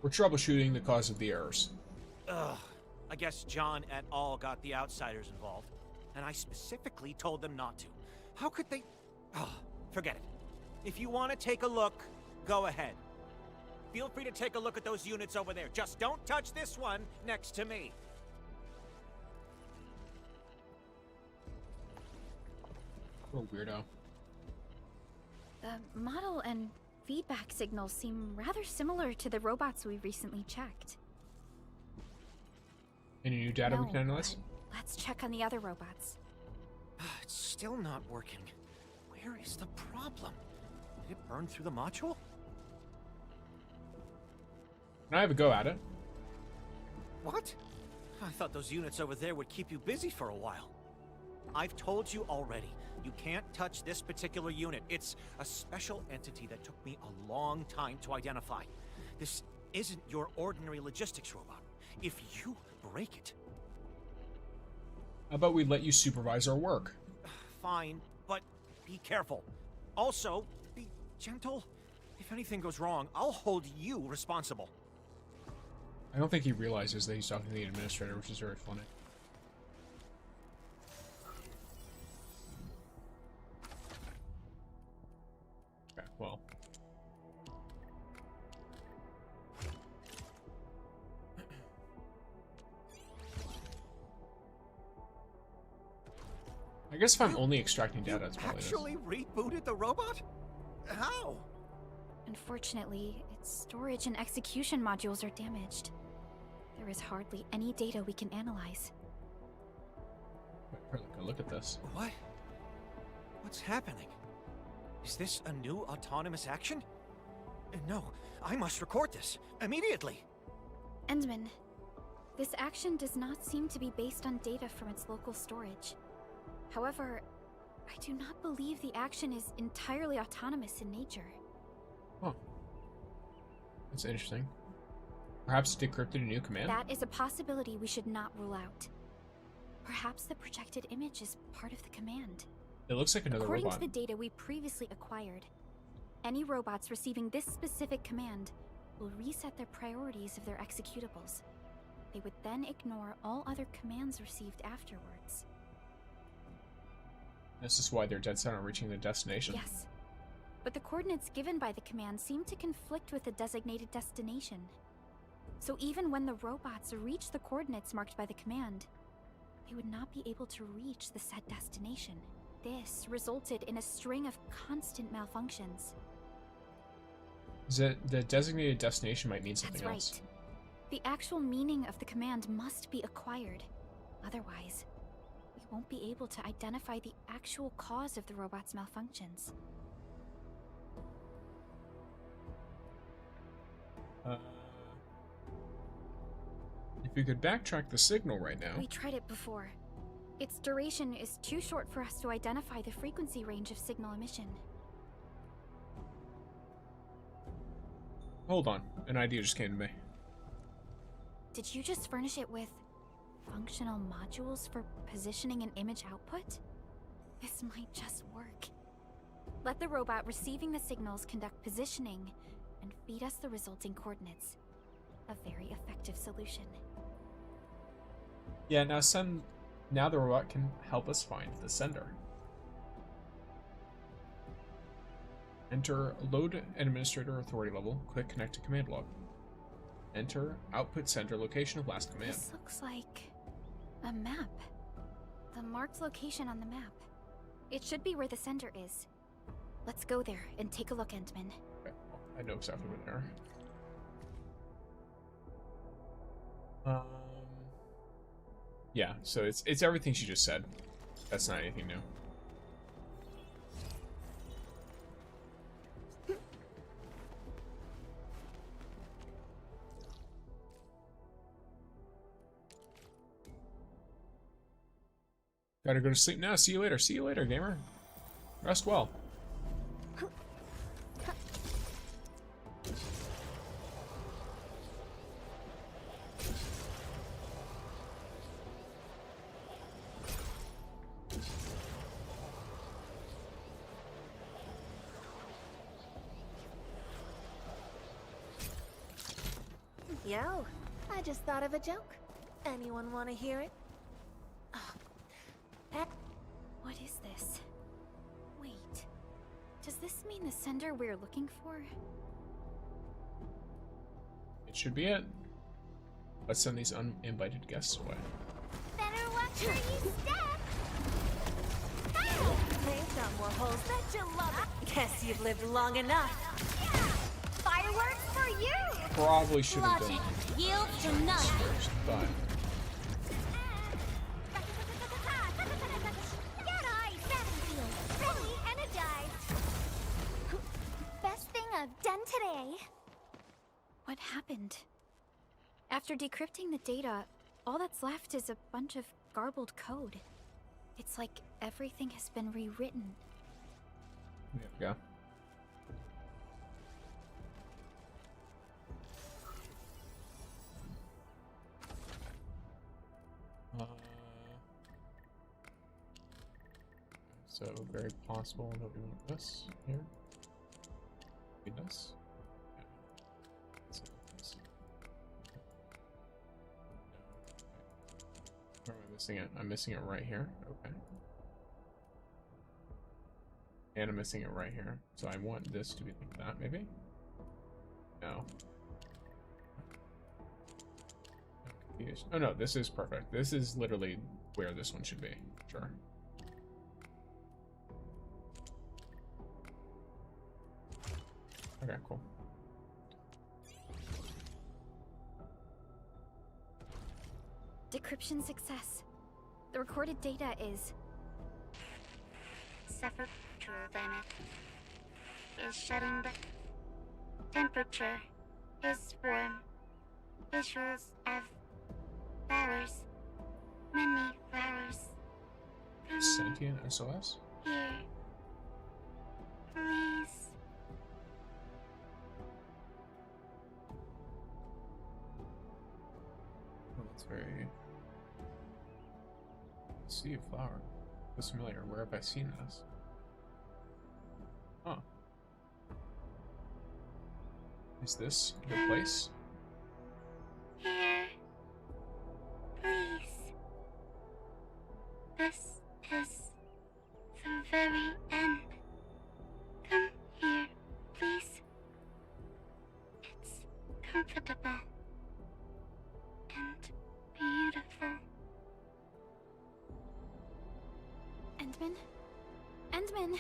We're troubleshooting the cause of the errors. Ugh. I guess John et al. Got the outsiders involved, and I specifically told them not to. How could they? Oh, forget it. If you want to take a look, go ahead. Feel free to take a look at those units over there. Just don't touch this one next to me. What a weirdo. The model and feedback signals seem rather similar to the robots we recently checked. Any new data we can analyze? Let's check on the other robots. It's still not working. Where is the problem? Did it burn through the module? Can I have a go at it? What? I thought those units over there would keep you busy for a while. I've told you already. You can't touch this particular unit. It's a special entity that took me a long time to identify. This isn't your ordinary logistics robot. If you break it... How about we let you supervise our work? Fine, but be careful. Also, be gentle. If anything goes wrong, I'll hold you responsible. I don't think he realizes that he's talking to the administrator, which is very funny. Okay, well. I guess if I'm only extracting data, it's probably Actually rebooted the robot? How? Unfortunately, its storage and execution modules are damaged. There is hardly any data we can analyze. Look at this. What? What's happening? Is this a new autonomous action? No, I must record this immediately. Endman, this action does not seem to be based on data from its local storage. However, I do not believe the action is entirely autonomous in nature. Huh. That's interesting. Perhaps it decrypted a new command? That is a possibility we should not rule out. Perhaps the projected image is part of the command. It looks like another According robot. to the data we previously acquired, any robots receiving this specific command will reset their priorities of their executables. They would then ignore all other commands received afterwards. This is why they're dead set on reaching their destination. Yes, but the coordinates given by the command seem to conflict with the designated destination. So even when the robots reach the coordinates marked by the command, they would not be able to reach the set destination. This resulted in a string of constant malfunctions. The designated destination might mean something That's else. right. The actual meaning of the command must be acquired. Otherwise, we won't be able to identify the actual cause of the robot's malfunctions. If we could backtrack the signal right now. We tried it before. Its duration is too short for us to identify the frequency range of signal emission. Hold on, an idea just came to me. Did you just furnish it with functional modules for positioning an image output? This might just work. Let the robot receiving the signals conduct positioning and feed us the resulting coordinates. A very effective solution. Yeah, now the robot can help us find the sender. Enter load administrator authority level, click connect to command log. Enter output sender location of last command. This looks like a map. The marked location on the map. It should be where the sender is. Let's go there and take a look, Endman. Okay, well, I know exactly where they are. Yeah, so it's everything she just said. That's not anything new. Gotta go to sleep now. See you later. See you later, gamer. Rest well. Yo, I just thought of a joke. Anyone want to hear it? What is this? Wait, does this mean the sender we're looking for? It should be it. Let's send these uninvited guests away. Better watch where you step! They don't. Guess you've lived long enough. Fireworks for you! Probably should have done Logic yields to none. this first, but Get ice, Endfield. Really energized. Best thing I've done today. What happened? After decrypting the data, all that's left is a bunch of garbled code. It's like everything has been rewritten. there we go. So very possible that we want this here. Be this. Yeah. So this. Where am I missing it? I'm missing it right here. Okay. And I'm missing it right here. So I want this to be like that, maybe? No. I'm confused. Oh no, this is perfect. This is literally where this one should be. Sure. Okay, cool. Decryption success. The recorded data is... Suffer damage. Is shutting the temperature is warm. Visuals of flowers. Many flowers. Sentient SOS? Here. Please. Oh, that's very... Sea of flower. That's familiar. Where have I seen this? Huh. Is this the place? Here. Please. This is the very end. Come here, please. It's comfortable. And beautiful. Endman? Endman!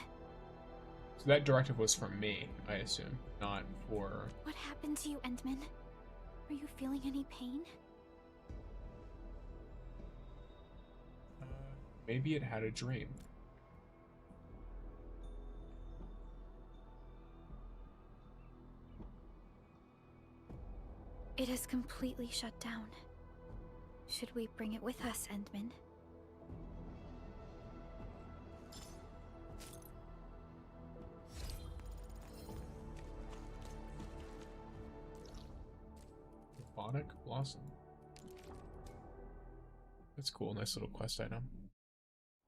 So that directive was from me, I assume, not for... What happened to you, Endman? Are you feeling any pain? Maybe it had a dream. It is completely shut down. Should we bring it with us, Endman? Bonic Blossom. That's cool, nice little quest item.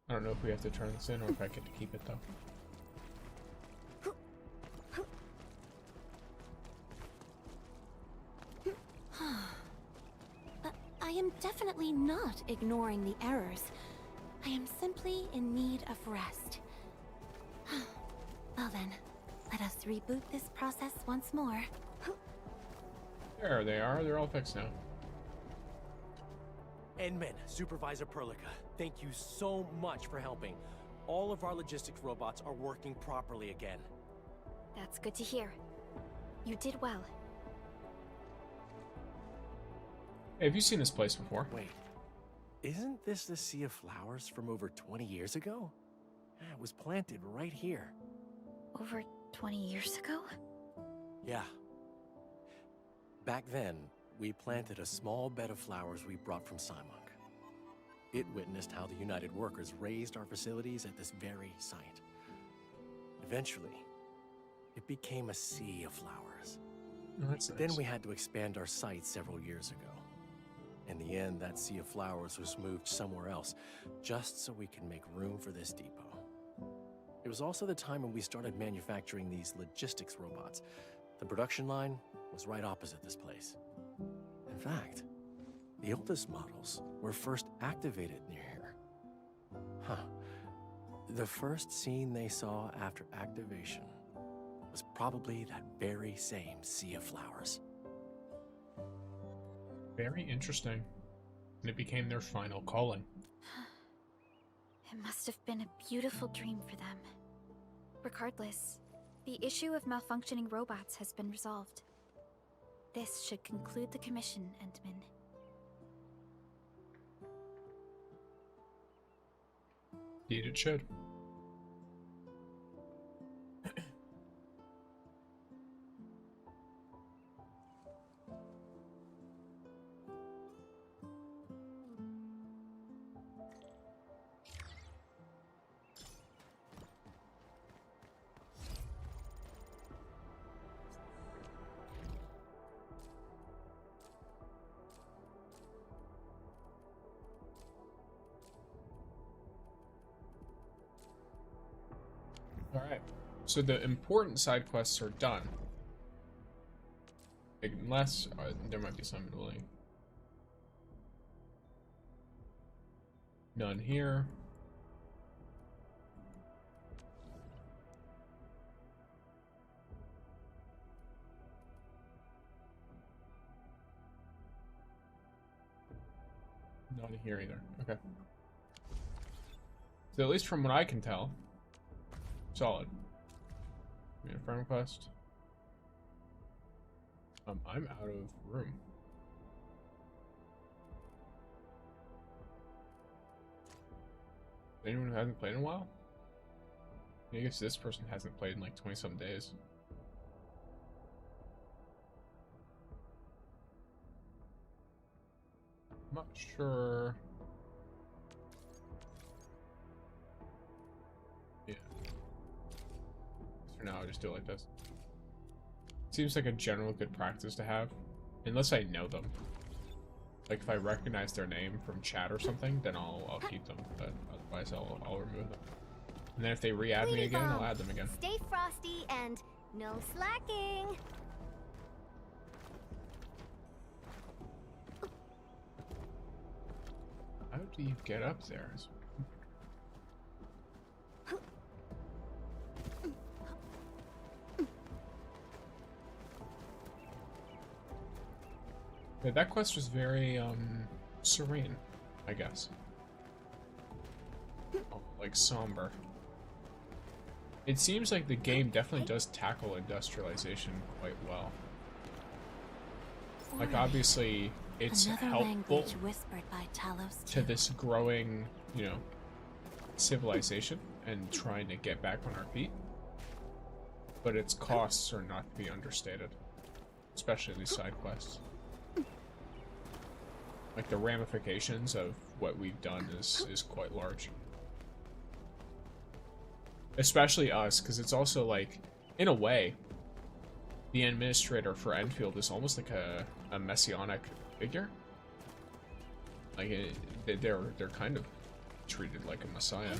I don't know if we have to turn this in or if I get to keep it though. I am definitely not ignoring the errors. I am simply in need of rest. Well then, let us reboot this process once more. There they are, they're all fixed now. Endman, Supervisor Perlica, thank you so much for helping. All of our logistics robots are working properly again. That's good to hear. You did well. Hey, have you seen this place before? Wait, isn't this the Sea of Flowers from over 20 years ago? It was planted right here. Over 20 years ago? Yeah. Back then, we planted a small bed of flowers we brought from Simon. It witnessed how the United Workers raised our facilities at this very site. Eventually, it became a sea of flowers. Oh, that's nice. Then we had to expand our site several years ago. In the end, that sea of flowers was moved somewhere else, just so we can make room for this depot. It was also the time when we started manufacturing these logistics robots. The production line was right opposite this place. In fact, the oldest models were first activated near here. Huh. The first scene they saw after activation was probably that very same sea of flowers. Very interesting. And it became their final calling. It must have been a beautiful dream for them. Regardless, The issue of malfunctioning robots has been resolved. This should conclude the commission, Endman. Indeed it should. Alright, so the important side quests are done. Unless, there might be some dueling. None here. None here either. Okay. So at least from what I can tell, solid. Made a friend request. I'm out of room. Anyone who hasn't played in a while? I guess this person hasn't played in like 20-some days. I'm not sure. Yeah. For now, I'll just do it like this. Seems like a general good practice to have, unless I know them. Like if I recognize their name from chat or something, then I'll keep them. But otherwise, I'll remove them. And then if they re-add me again, I'll add them again. Stay frosty and no slacking. How do you get up there? Yeah, that quest was very, serene, I guess. Oh, like somber. It seems like the game definitely does tackle industrialization quite well. Like, obviously, it's helpful to this growing, you know, civilization and trying to get back on our feet. But its costs are not to be understated, especially these side quests. Like, the ramifications of what we've done is quite large. Especially us, because it's also like, in a way, the administrator for Endfield is almost like a messianic figure. Like, they're kind of treated like a messiah.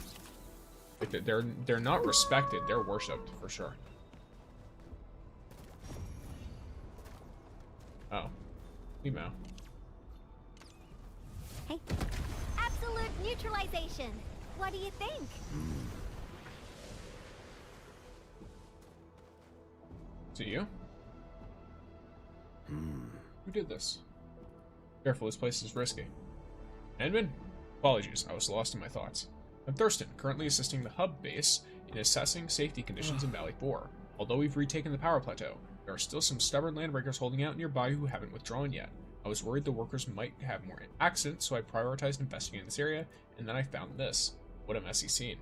Like, they're not respected, they're worshipped, for sure. Oh. Email. Hey. Absolute neutralization. What do you think? Is it you? Who did this? Careful, this place is risky. Edmund? Apologies, I was lost in my thoughts. I'm Thurston, currently assisting the hub base in assessing safety conditions in Valley 4. Although we've retaken the power plateau, there are still some stubborn landbreakers holding out nearby who haven't withdrawn yet. I was worried the workers might have more accidents, so I prioritized investigating this area, and then I found this. What a messy scene.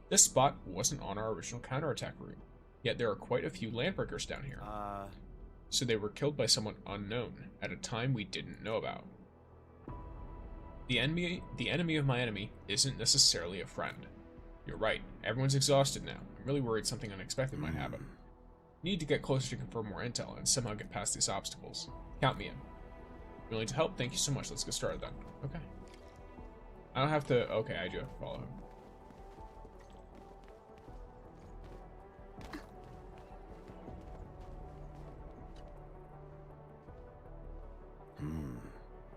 This spot wasn't on our original counterattack route, yet there are quite a few landbreakers down here. So they were killed by someone unknown, at a time we didn't know about. The enemy of my enemy isn't necessarily a friend. You're right, everyone's exhausted now. I'm really worried something unexpected might happen. Need to get closer to confirm more intel and somehow get past these obstacles. Count me in. Willing to help? Thank you so much. Let's get started then. Okay. I don't have to... Okay, I do have to follow him.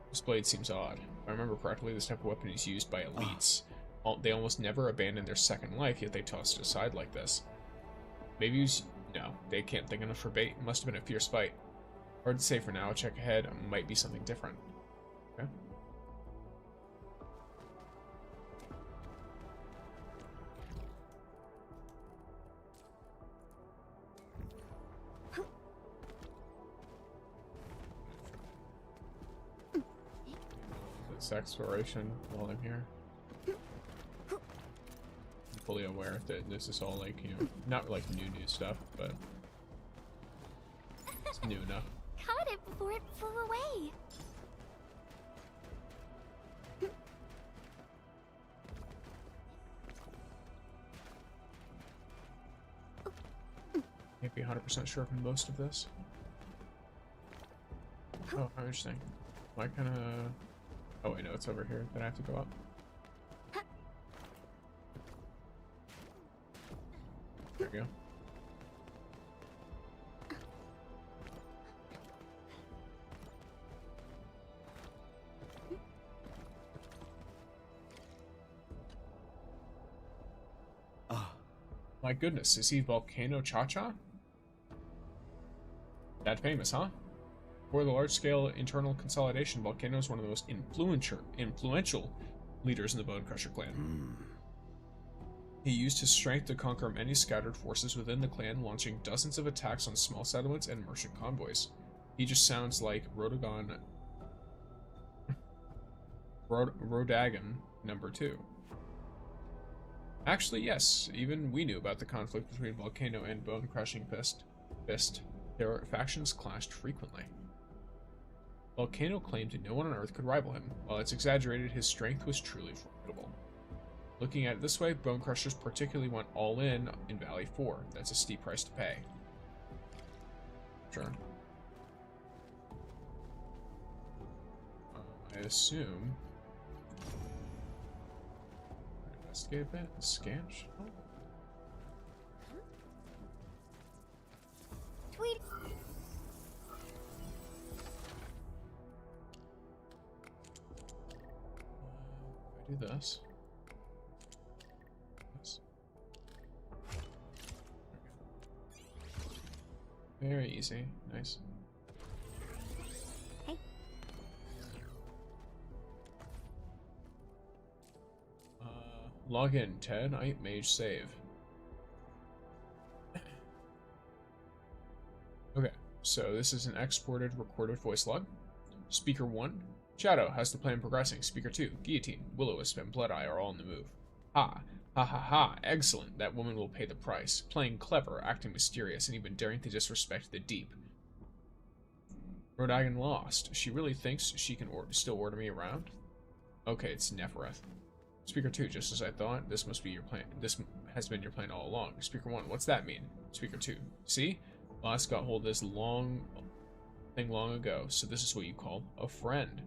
This blade seems odd. If I remember correctly, this type of weapon is used by elites. They almost never abandon their second life, yet they toss it aside like this. Maybe use... No, they can't think enough for bait. Must have been a fierce fight. Hard to say for now. Check ahead. Might be something different. Okay. this exploration while I'm here. I'm fully aware that this is all like, you know, not like new stuff, but it's new enough. Caught it before it flew away. Can't be 100% sure from most of this. Oh, how interesting. Am I kind of... Oh wait, no, it's over here. Then I have to go up. There we go. My goodness, is he Volcano Cha-Cha? That famous, huh? For the large-scale internal consolidation, Volcano is one of the most influential leaders in the Bone Crusher clan. He used his strength to conquer many scattered forces within the clan, launching dozens of attacks on small settlements and merchant convoys. He just sounds like Rodagon... Rodagon #2. Actually, yes, even we knew about the conflict between Volcano and Bone Crushing Fist. Their factions clashed frequently. Volcano claimed no one on Earth could rival him. While it's exaggerated, his strength was truly formidable. Looking at it this way, Bone Crushers particularly went all in Valley 4. That's a steep price to pay. Sure. I assume... Investigate a bit. Scanch. Oh. Tweet. If I do this. Very easy. Nice. Hey. Log in, Ted. Mage save. Okay, so this is an exported recorded voice log. Speaker 1, Shadow, how's the plan progressing? Speaker 2, Guillotine, Will-O-Wisp, and Blood-Eye are all on the move. Ha! Ha ha ha! Excellent! That woman will pay the price. Playing clever, acting mysterious, and even daring to disrespect the deep. Rodagon lost. She really thinks she can still order me around? Okay, it's Nefereth. Speaker 2, just as I thought, this must be your plan. This has been your plan all along. Speaker 1, what's that mean? Speaker 2, see? Boss got hold of this long ago, so this is what you call a friend.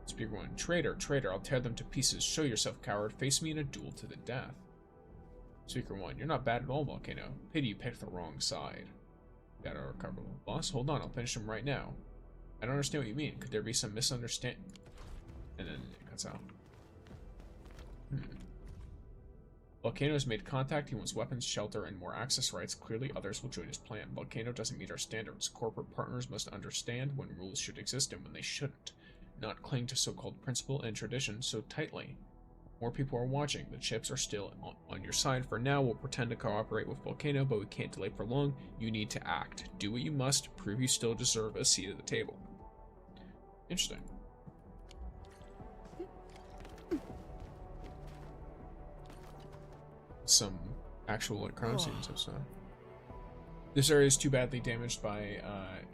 Speaker 1, traitor, I'll tear them to pieces. Show yourself, coward. Face me in a duel to the death. Speaker 1, you're not bad at all, Volcano. Pity you picked the wrong side. Gotta recover. Boss, hold on, I'll finish him right now. I don't understand what you mean. Could there be some misunderstanding? And then it cuts out. Volcano has made contact. He wants weapons, shelter, and more access rights. Clearly, others will join his plan. Volcano doesn't meet our standards. Corporate partners must understand when rules should exist and when they shouldn't. Not cling to so-called principle and tradition so tightly. More people are watching. The chips are still on your side. For now, we'll pretend to cooperate with Volcano, but we can't delay for long. You need to act. Do what you must. Prove you still deserve a seat at the table. Interesting. Some actual like crime scenes and stuff. This area is too badly damaged by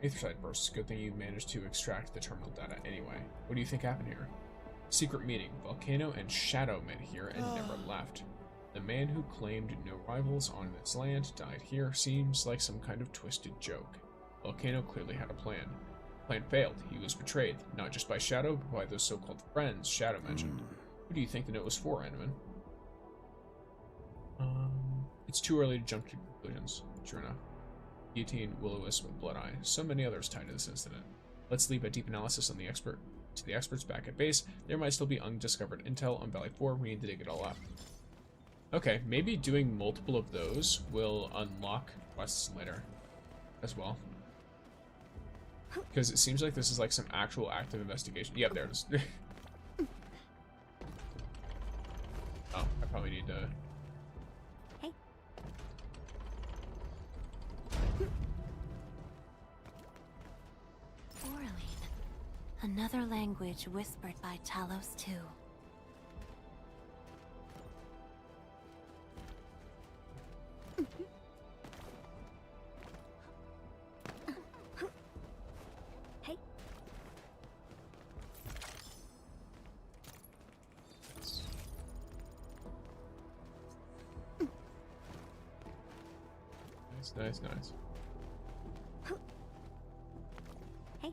Aetherside bursts. Good thing you managed to extract the terminal data anyway. What do you think happened here? Secret meeting. Volcano and Shadow met here and never left. The man who claimed no rivals on this land died here. Seems like some kind of twisted joke. Volcano clearly had a plan. Plan failed. He was betrayed, not just by Shadow, but by those so-called friends Shadow mentioned. Who do you think the note was for, Enderman? It's too early to jump to conclusions. Sure enough. Guillotine, Will-O-Wisp, and Blood-Eye. So many others tied to this incident. Let's leave a deep analysis on the experts back at base. There might still be undiscovered intel on Valley 4. We need to dig it all up. Okay, maybe doing multiple of those will unlock quests later as well. Because it seems like this is like some actual active investigation. Yep, there it is. Oh, I probably need to... Hey. Another language whispered by Talos too. Hey. Nice, nice. Hey.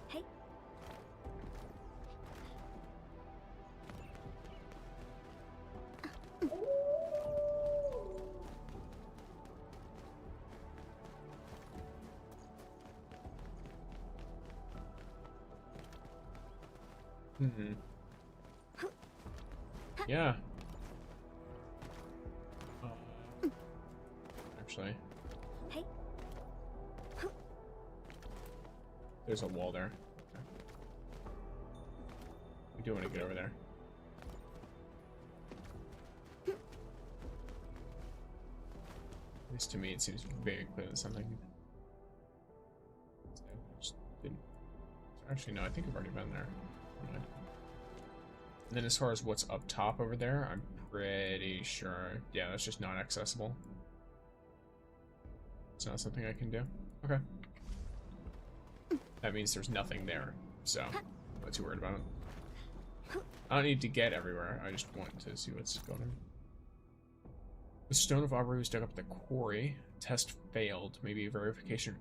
Hey. Mm-hmm. Yeah. Actually. Hey. There's a wall there. Okay. We do want to get over there. At least to me, it seems very clear that something. Just didn't. Actually, no. I think I've already been there. And then as far as what's up top over there, I'm pretty sure. Yeah, that's just not accessible. It's not something I can do. Okay. That means there's nothing there, so I'm not too worried about it. I don't need to get everywhere. I just want to see what's going on. The stone of Aubrey was dug up at the quarry. Test failed. Maybe a verification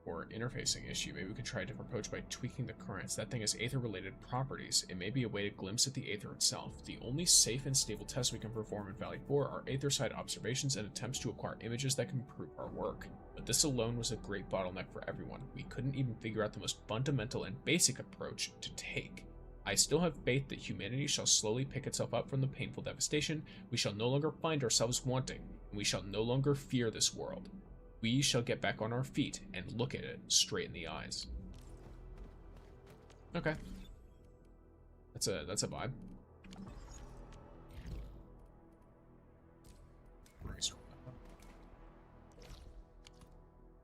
or interfacing issue. Maybe we could try a different approach by tweaking the currents. That thing has Aether-related properties. It may be a way to glimpse at the Aether itself. The only safe and stable tests we can perform in Valley 4 are Aether-side observations and attempts to acquire images that can prove our work. But this alone was a great bottleneck for everyone. We couldn't even figure out the most fundamental and basic approach to take. I still have faith that humanity shall slowly pick itself up from the painful devastation. We shall no longer find ourselves wanting, and we shall no longer fear this world. We shall get back on our feet and look at it straight in the eyes. Okay. That's a vibe.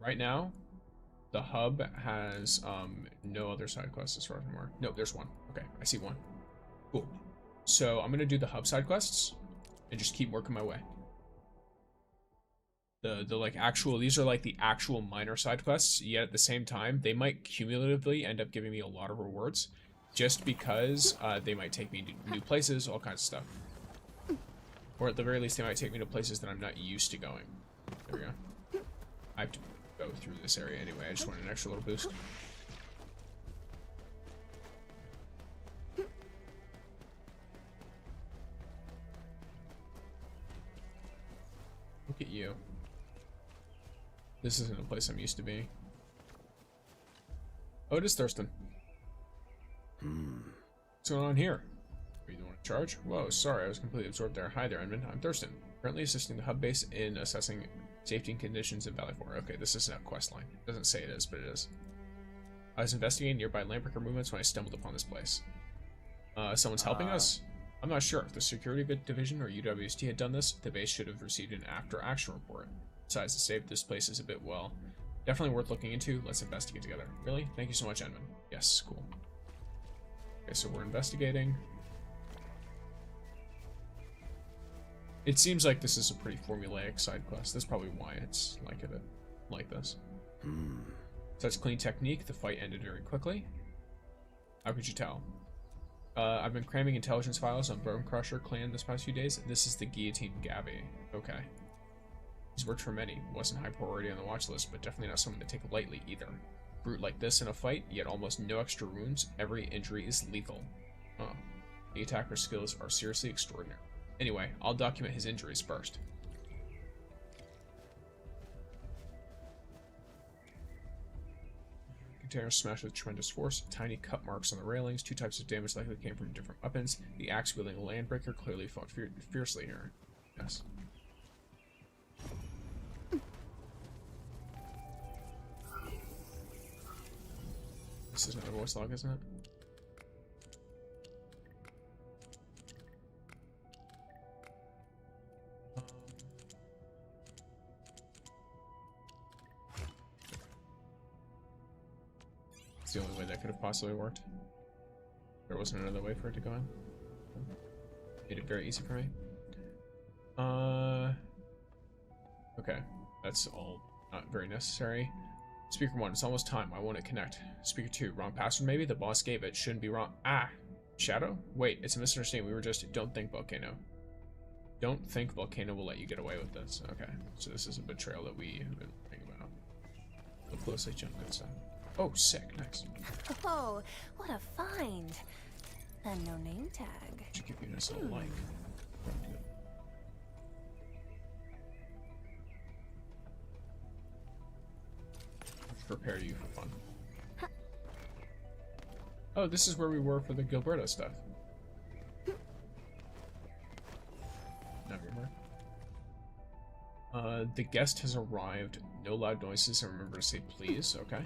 Right now, the hub has no other side quests as far as I'm aware. No, there's one. Okay, I see one. Cool. So I'm gonna do the hub side quests and just keep working my way. The like actual, these are like the actual minor side quests, yet at the same time, they might cumulatively end up giving me a lot of rewards just because they might take me to new places, all kinds of stuff. Or at the very least, they might take me to places that I'm not used to going. There we go. I have to go through this area anyway. I just want an extra little boost. Look at you. This isn't a place I'm used to being. Oh, it is Thurston. What's going on here? Are you the one in charge? Whoa, sorry, I was completely absorbed there. Hi there, Edmund. I'm Thurston. Currently assisting the hub base in assessing safety and conditions in Valley 4. Okay, this isn't a quest line. It doesn't say it is, but it is. I was investigating nearby landbreaker movements when I stumbled upon this place. Someone's helping us? I'm not sure. If the security division or UWST had done this, the base should have received an after-action report. Besides, the save of this place is a bit, well, definitely worth looking into. Let's investigate together. Really? Thank you so much, Edmund. Yes, cool. Okay, so we're investigating. It seems like this is a pretty formulaic side quest. That's probably why it's like this. Such clean technique, the fight ended very quickly. How could you tell? I've been cramming intelligence files on Bone Crusher clan this past few days. This is the Guillotine Gabby. Okay. He's worked for many. Wasn't high priority on the watch list, but definitely not someone to take lightly either. Brute like this in a fight, yet almost no extra wounds. Every injury is lethal. Oh. The attacker's skills are seriously extraordinary. Anyway, I'll document his injuries first. container smashed with tremendous force. Tiny cut marks on the railings. 2 types of damage likely came from different weapons. The axe-wielding landbreaker clearly fought fiercely here. Yes. This is another voice log, isn't it? It's the only way that could have possibly worked. There wasn't another way for it to go in. Made it very easy for me. Okay. That's all not very necessary. Speaker 1, it's almost time. Why won't it connect? Speaker 2, wrong password maybe? The boss gave it. Shouldn't be wrong. Ah! Shadow? Wait, it's a misunderstanding. We were just... Don't think Volcano. Don't think Volcano will let you get away with this. Okay. So this is a betrayal that we have been thinking about. Look closely, jump good stuff. Oh, sick. Nice. Oh, what a find. And no name tag. Should give you a nice little like. Prepare you for fun. Oh, this is where we were for the Gilberto stuff. Never mind. The guest has arrived. No loud noises, and remember to say please. Okay.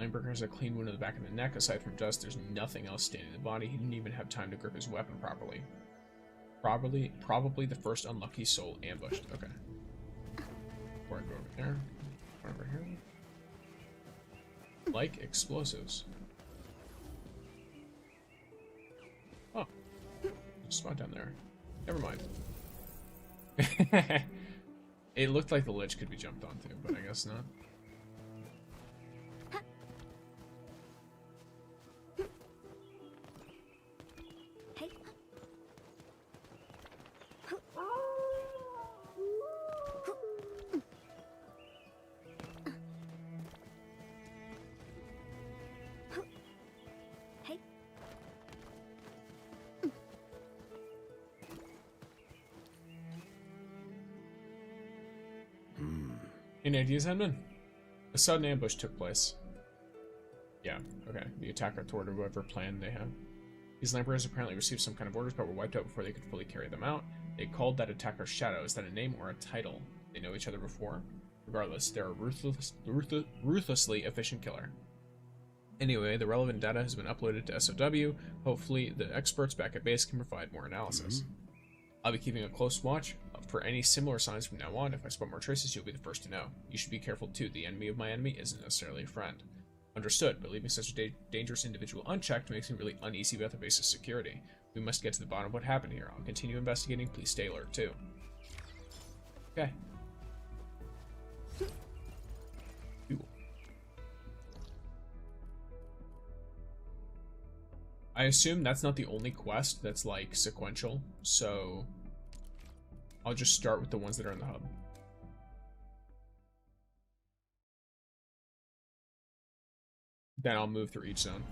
Lineberger has a clean wound in the back of the neck. Aside from dust, there's nothing else staining the body. He didn't even have time to grip his weapon properly. Probably the first unlucky soul ambushed. Okay. Before I go over there. Over here. Like explosives. Oh. Spot down there. Never mind. It looked like the lich could be jumped onto, but I guess not. Any ideas, Edmund? A sudden ambush took place. Yeah, okay. The attacker thwarted whatever plan they had. These Lamperers apparently received some kind of orders but were wiped out before they could fully carry them out. They called that attacker Shadow. Is that a name or a title? They know each other before? Regardless, they're a ruthlessly efficient killer. Anyway, the relevant data has been uploaded to SOW. Hopefully, the experts back at base can provide more analysis. I'll be keeping a close watch for any similar signs from now on. If I spot more traces, you'll be the first to know. You should be careful too. The enemy of my enemy isn't necessarily a friend. Understood, but leaving such a dangerous individual unchecked makes me really uneasy about the base's security. We must get to the bottom of what happened here. I'll continue investigating. Please stay alert too. Okay. Cool. I assume that's not the only quest that's like sequential, so I'll just start with the ones that are in the hub. Then I'll move through each zone,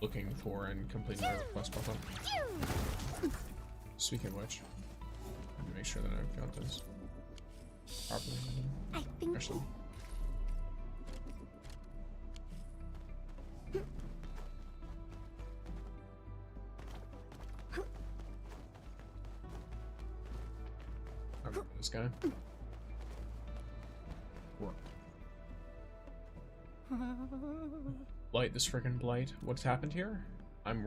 looking for and completing whatever quest pop up. Speaking of which, let me make sure that I've got this properly. I think. Actually. I remember this guy. What? Blight, this friggin' blight. What's happened here? I'm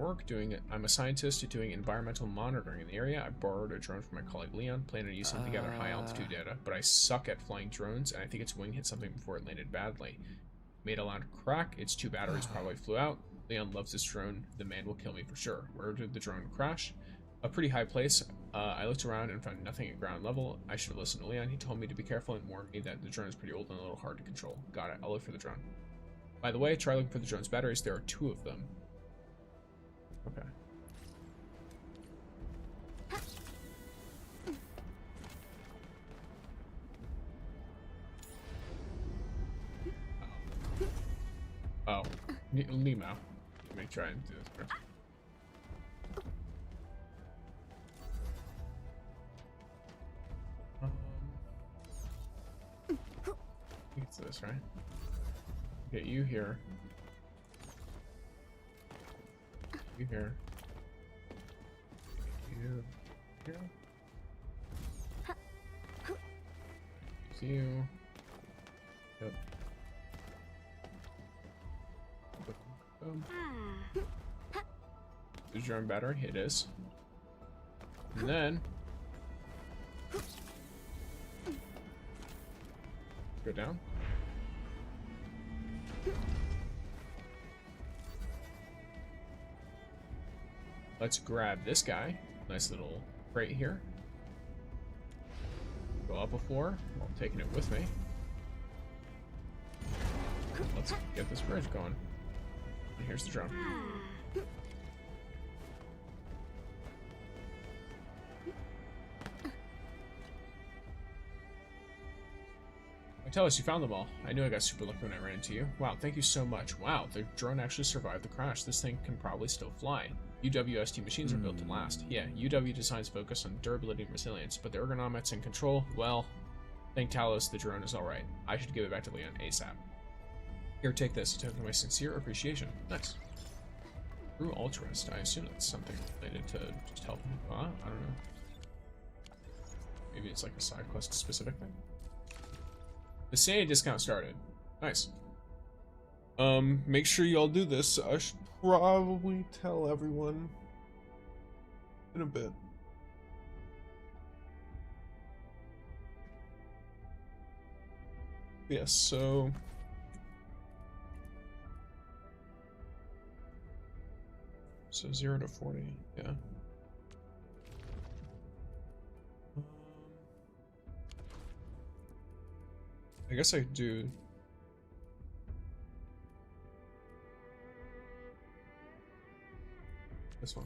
a scientist doing environmental monitoring in the area. I borrowed a drone from my colleague Leon, planning on using it to gather high altitude data, but I suck at flying drones, and I think its wing hit something before it landed badly. Made a loud crack, its 2 batteries probably flew out. Leon loves this drone, the man will kill me for sure. Where did the drone crash? A pretty high place. I looked around and found nothing at ground level. I should have listened to Leon. He told me to be careful and warned me that the drone is pretty old and a little hard to control. Got it, I'll look for the drone. By the way, try looking for the drone's batteries. There are 2 of them. Okay. Oh. Nemo. Let me try and do this first. It's this, right? Get you here. You here. You here. See you. Yep. Boom. Is your own battery? It is. And then go down. Let's grab this guy. Nice little crate here. Go up a floor while taking it with me. Let's get this bridge going. And here's the drone. Tell us you found them all. I knew I got super lucky when I ran into you. Wow, thank you so much. Wow, the drone actually survived the crash. This thing can probably still fly. UWST machines are built to last. Yeah, UW designs focus on durability and resilience, but the ergonomics and control, well, thank Talos, the drone is alright. I should give it back to Leon ASAP. Here, take this. A token of my sincere appreciation. Nice. True altruist. I assume that's something related to just helping. I don't know. Maybe it's like a side quest specific thing. The CA discount started. Nice. Make sure y'all do this. I should probably tell everyone in a bit. Yes, so So 0 to 40, yeah. I guess I could do this one.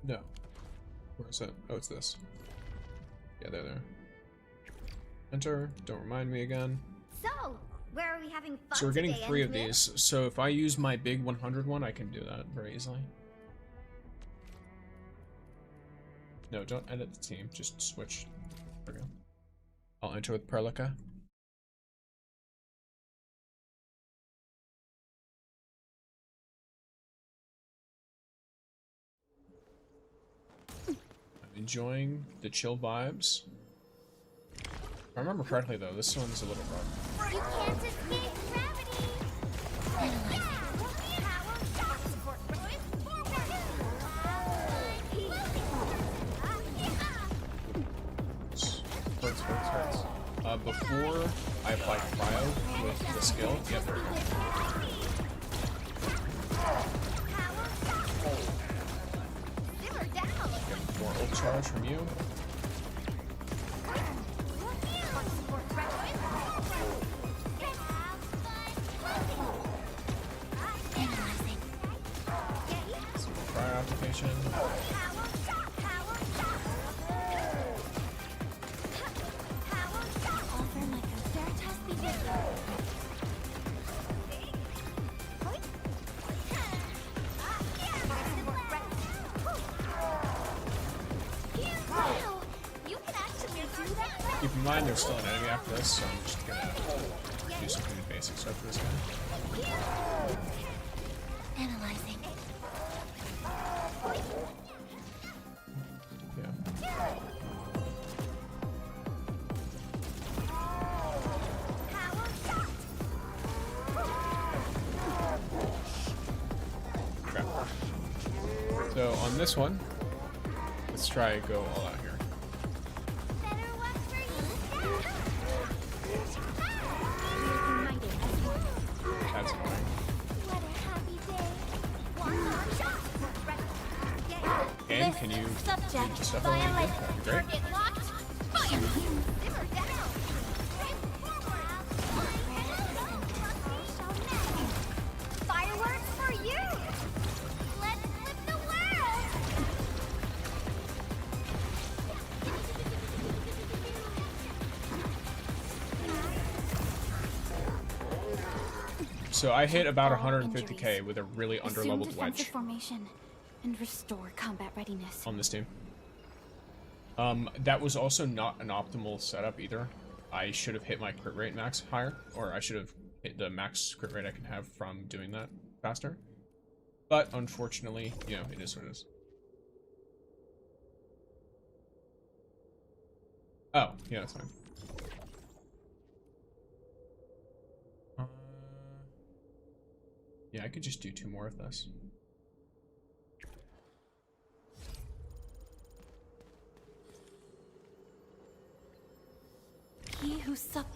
No. Where is it? Oh, it's this. Yeah, there. Enter. Don't remind me again. So, where are we having fun So we're getting today, 3 of Endfield? these. So if I use my big 100 one, I can do that very easily. No, don't edit the team. Just switch. There we go. I'll enter with Perlica. I'm enjoying the chill vibes. If I remember correctly though, this one's a little rough. You can't escape gravity! Hurts. Before I apply cryo with the skill, yep. Get more ult charge from you. Some more cryo application. Keep in mind there's still an enemy after this, so I'm just gonna do some pretty basic stuff for this guy. Analyzing. Yeah. Crap. So on this one, let's try and go all out here. That's annoying. And can you read the stuff over here? That'd be great. Fireworks for you! Let's flip the world! So I hit about 150k with a really Assume underleveled defensive wedge formation and restore combat readiness. on this team. That was also not an optimal setup either. I should have hit my crit rate max higher, or I should have hit the max crit rate I can have from doing that faster. But unfortunately, you know, it is what it is. Oh, yeah, that's fine. Yeah, I could just do 2 more of this. He who sup.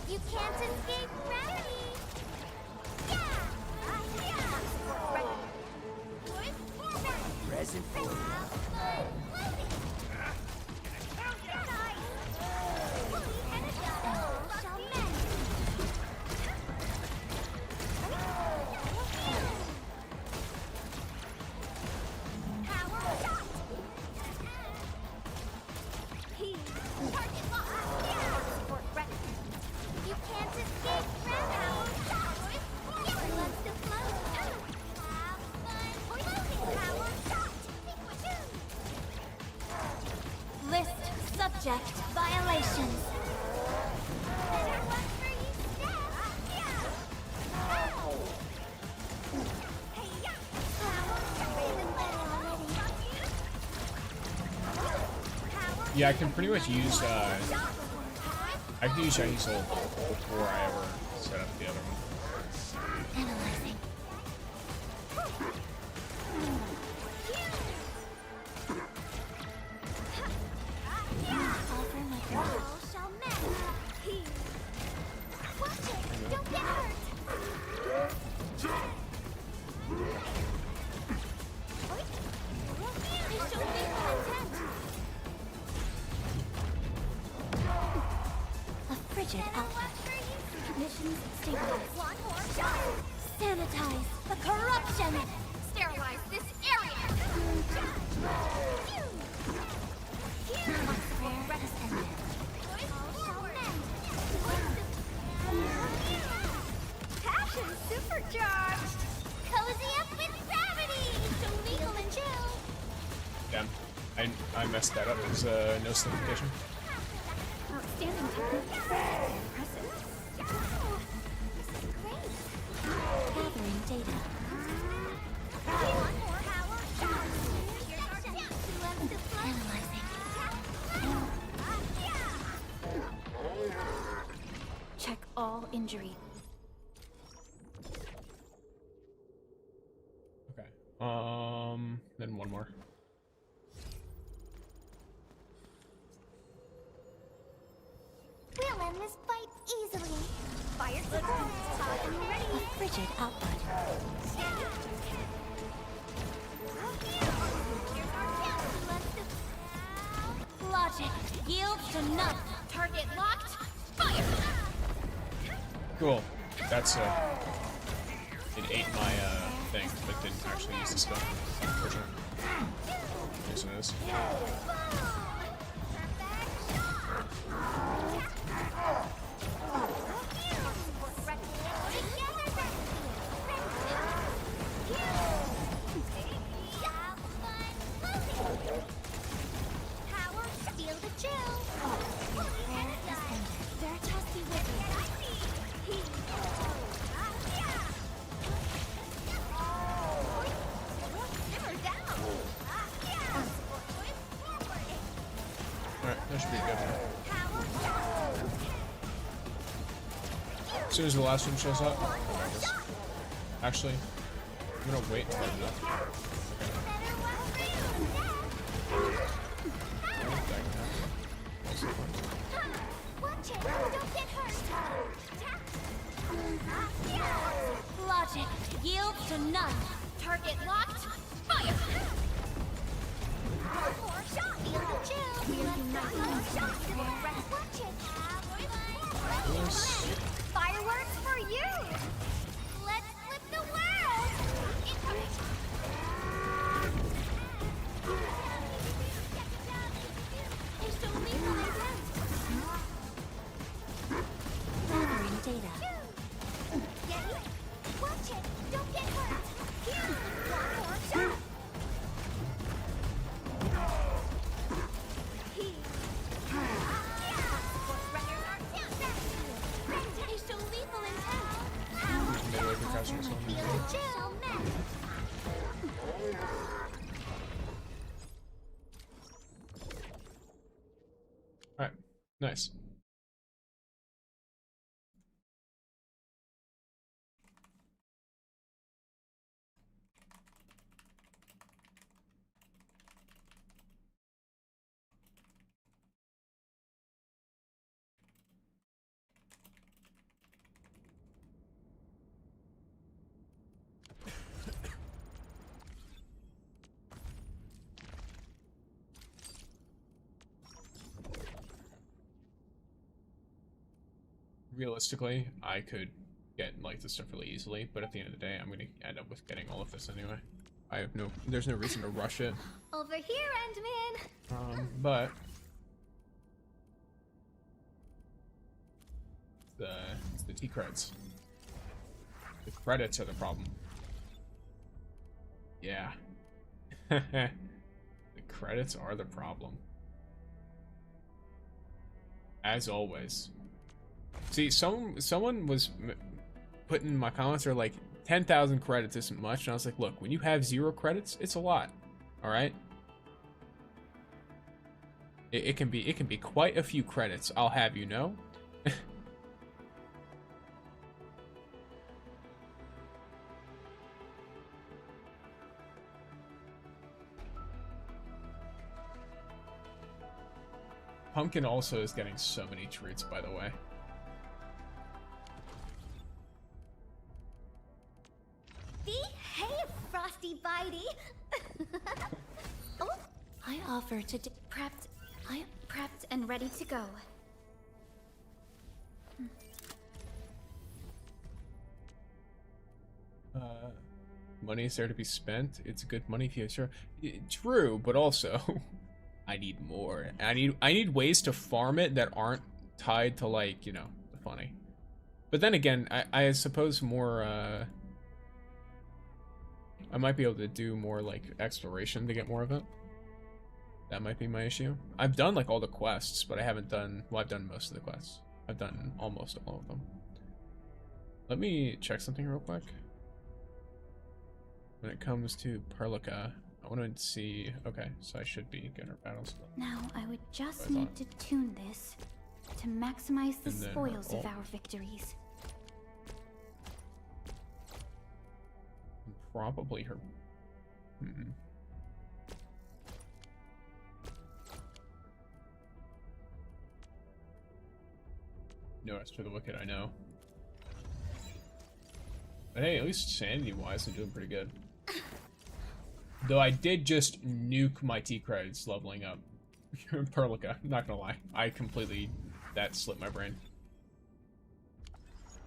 You can't escape gravity! Present for you. Subject violations. Yeah, I can pretty much use, I can use Shiny Soul before I ever set up the other one. Analyzing. Sanitize the corruption! Sterilize this area! Warfare has ended. Passion supercharged! Cozy up with gravity! So legal and chill! Damn. I messed that up. There's no simplification. Outstanding technique. Impressive. Gathering data. Analyzing. Check all injury. Okay. Then one more. We'll end this fight easily. Fire support. Ready. A frigid output. Logic yields to none. Target locked. Fire. Cool. That's it ate my thing, but didn't actually use the skill. Unfortunately. Yes, it is. That should be good. As soon as the last one shows up, actually, I'm gonna wait hard enough. Logic yields to none. Target locked. Fire. Fireworks for you! Let's flip the world! Gathering data. Watch it! Don't get hurt! One more shot! Nice. Realistically, I could get like this stuff really easily, but at the end of the day, I'm gonna end up with getting all of this anyway. There's no reason to rush it. Over here, Endman. But it's the T credits. The credits are the problem. Yeah. The credits are the problem. As always. See, someone was putting in my comments, they're like, 10,000 credits isn't much, and I was like, look, when you have 0 credits, it's a lot. All right. It can be quite a few credits. I'll have you know. Pumpkin also is getting so many treats, by the way. Hey, Frosty Bitey. Oh, I offer to prepped. I am prepped and ready to go. Money's there to be spent. It's a good money future. True, but also I need more. I need ways to farm it that aren't tied to, like, you know, the funny. But then again, I suppose more I might be able to do more like exploration to get more of it. That might be my issue. I've done like all the quests, but I haven't done, well, I've done most of the quests. I've done almost all of them. Let me check something real quick. When it comes to Perlica, I want to see, okay, so I should be good at battles. Now I would just need to tune this to maximize the spoils of our victories. Probably her. No rest for the wicked, I know. But hey, at least sanity-wise, I'm doing pretty good. Though I did just nuke my T credits leveling up. Perlica, not gonna lie. That slipped my brain.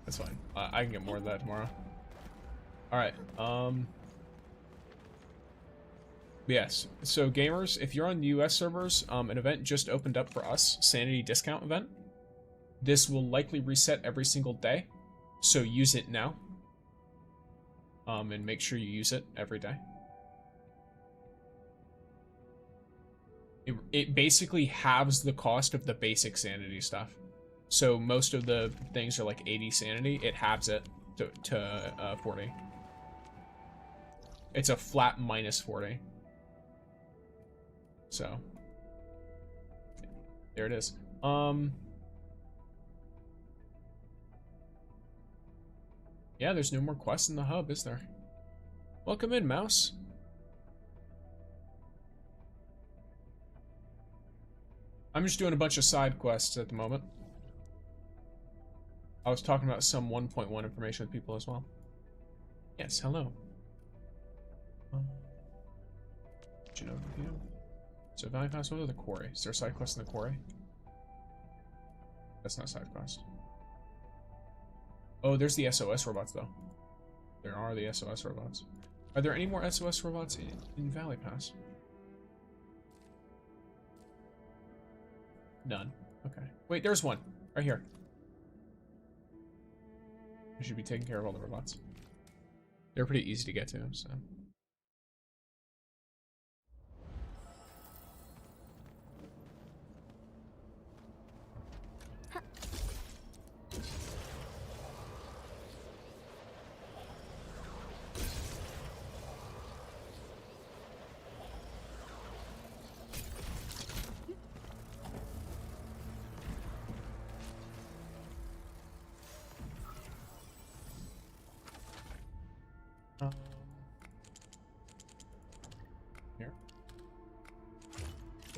That's fine. I can get more of that tomorrow. Alright, yes, so gamers, if you're on the US servers, an event just opened up for us, Sanity Discount event. This will likely reset every single day, so use it now. And make sure you use it every day. It basically halves the cost of the basic sanity stuff. So most of the things are like 80 sanity, it halves it to 40. It's a flat minus 40. So there it is. Yeah, there's no more quests in the hub, is there? Welcome in, Mouse. I'm just doing a bunch of side quests at the moment. I was talking about some 1.1 information with people as well. Yes, hello. So Valley Pass, what are the quarry? Is there a side quest in the quarry? That's not a side quest. Oh, there's the SOS robots though. There are the SOS robots. Are there any more SOS robots in Valley Pass? None. Okay. Wait, there's one. Right here. I should be taking care of all the robots. They're pretty easy to get to, so.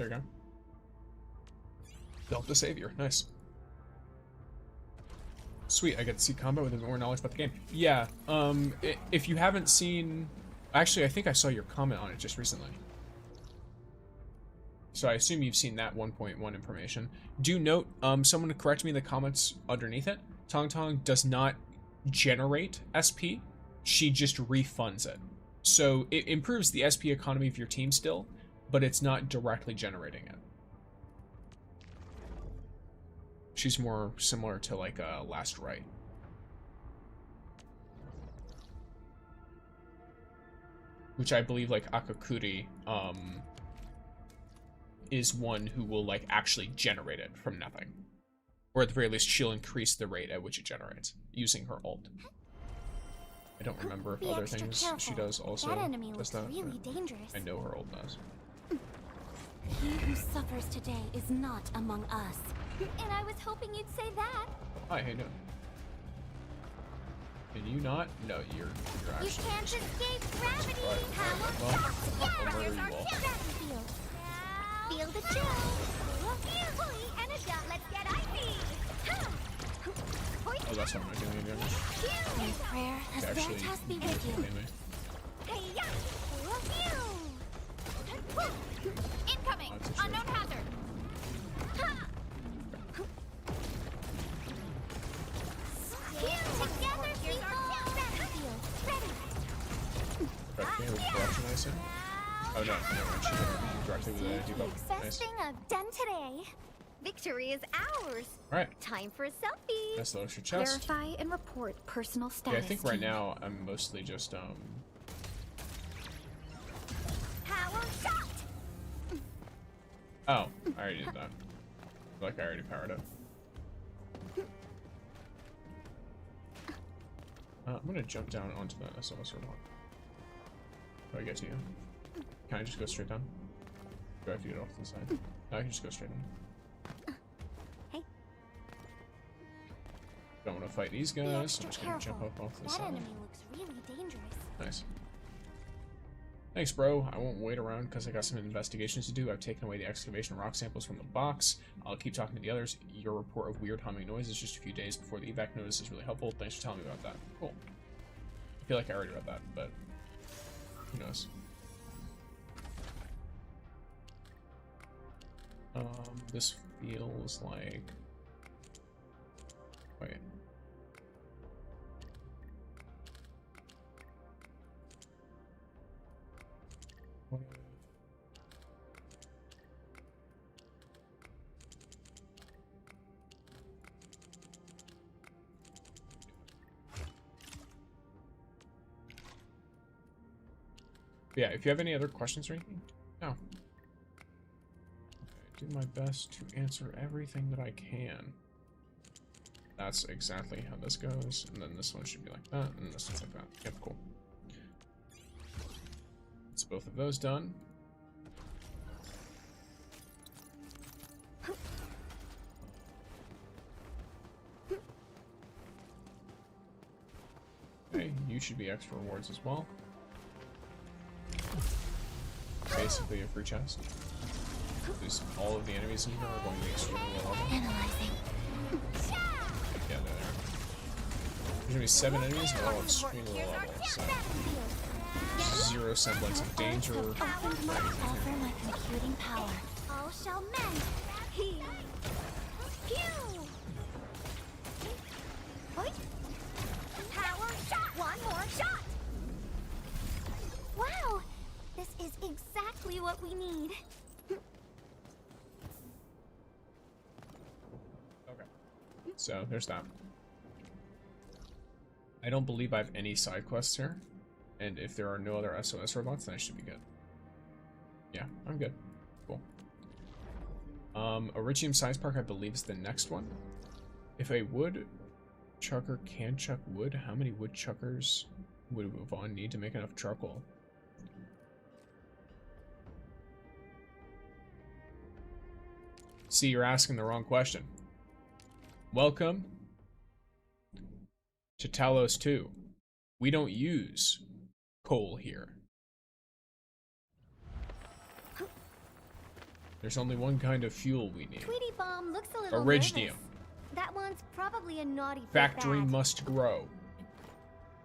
There you go. Delta Savior. Nice. Sweet, I get to see combat with more knowledge about the game. Yeah, if you haven't seen... Actually, I think I saw your comment on it just recently. So I assume you've seen that 1.1 information. Do note, someone correct me in the comments underneath it. Tong Tong does not generate SP. She just refunds it. So it improves the SP economy of your team still, but it's not directly generating it. She's more similar to like Last Right. Which I believe like Akakuri is one who will like actually generate it from nothing. Or at the very least she'll increase the rate at which it generates using her ult. I don't remember if other things she does also does that. Really dangerous. I know her ult does. He who suffers today is not among us. And I was hoping you'd say that. Hi, hey, no. Can you not? No, you're actually. You can't escape gravity. Well, I'll murder you all. Feel the chill. Bully and a shot. Let's get icy. Oh, that's not what I'm doing again. My prayer has Veritas be with you. Incoming! Unknown hazard! Together, people! Corruption, I assume? Oh no, never mind. She hit directly with a debuff. Best Nice. thing I've done today. Victory is ours. Alright. Time for a selfie. That's the extra chest. Verify and report personal status. Yeah, I think right now I'm mostly just Power shot. Oh, I already did that. I feel like I already powered it. I'm gonna jump down onto that SOS robot. How do I get to you? Can I just go straight down? Do I have to get off to the side? No, I can just go straight down. Hey. Don't want to fight these Be guys, extra I'm just gonna jump up off the That side. enemy looks really dangerous. Nice. Thanks, bro. I won't wait around because I got some investigations to do. I've taken away the excavation rock samples from the box. I'll keep talking to the others. Your report of weird humming noises just a few days before the evac notice is really helpful. Thanks for telling me about that. Cool. I feel like I already read that, but who knows? This feels like... Wait. What? Yeah, if you have any other questions or anything, no. Do my best to answer everything that I can. That's exactly how this goes, and then this one should be like that, and this one's like that. Yep, cool. It's both of those done. Okay, you should be extra rewards as well. Basically a free chest. Because all of the enemies in here are going to be extremely low level. Analyzing. Yeah, no, there. There's gonna be 7 enemies, and they're all extremely low level, so zero semblance of danger. Offer my computing power. All shall mend. Pew. Oi. Power shot. One more shot. Wow. This is exactly what we need. Okay. So, there's that. I don't believe I have any side quests here. And if there are no other SOS robots, then I should be good. Yeah, I'm good. Cool. Iridium Science Park, I believe, is the next one. If a wood chucker can chuck wood, how many woodchuckers would Yvonne need to make enough charcoal? See, you're asking the wrong question. Welcome to Talos 2. We don't use coal here. There's only one kind of fuel we need. Tweety Bomb looks a little Originium. nervous. That one's probably a naughty bit Factory bad. must grow.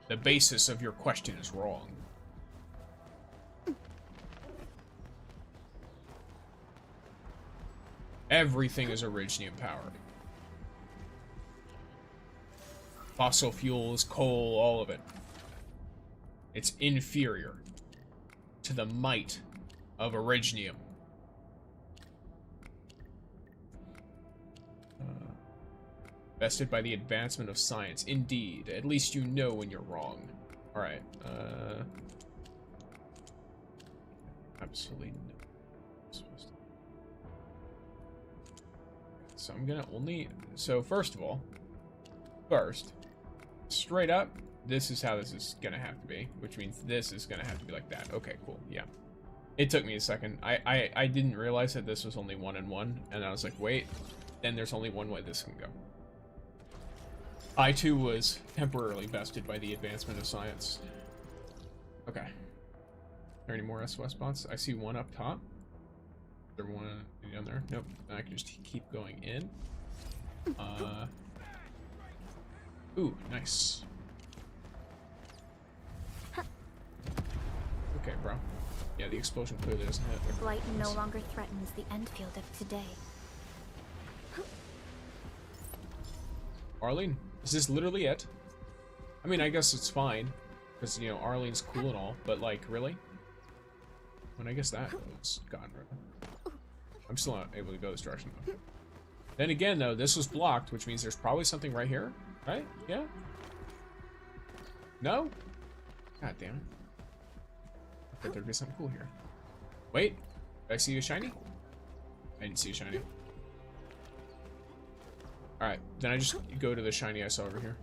The basis of your question is wrong. Everything is originium powered. Fossil fuels, coal, all of it. It's inferior to the might of originium. Bested by the advancement of science. Indeed. At least you know when you're wrong. Alright. Absolutely no. So I'm gonna only... So first of all, straight up, this is how this is gonna have to be, which means this is gonna have to be like that. Okay, cool, yeah. It took me a second. I didn't realize that this was only 1 and 1, and I was like, wait, then there's only one way this can go. I too was temporarily bested by the advancement of science. Okay. Are there any more SOS spots? I see one up top. Is there one down there? Nope. I can just keep going in. Ooh, nice. Okay, bro. Yeah, the explosion clearly doesn't hit. The blight no longer threatens the Endfield of today. Arlene, is this literally it? I mean, I guess it's fine, because, you know, Arlene's cool and all, but, like, really? When I guess that was gone, right? I'm still not able to go this direction, though. Then again, though, this was blocked, which means there's probably something right here, right? Yeah? No? God damn it. I thought there'd be something cool here. Wait, did I see a shiny? I didn't see a shiny. Alright, then I just go to the shiny I saw over here.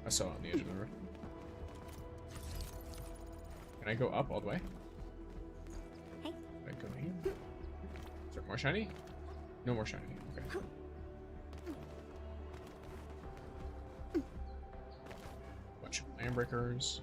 I saw it on the edge of the road. Can I go up all the way? Hey. Can I go here? Is there more shiny? No more shiny. Okay. Bunch of land breakers.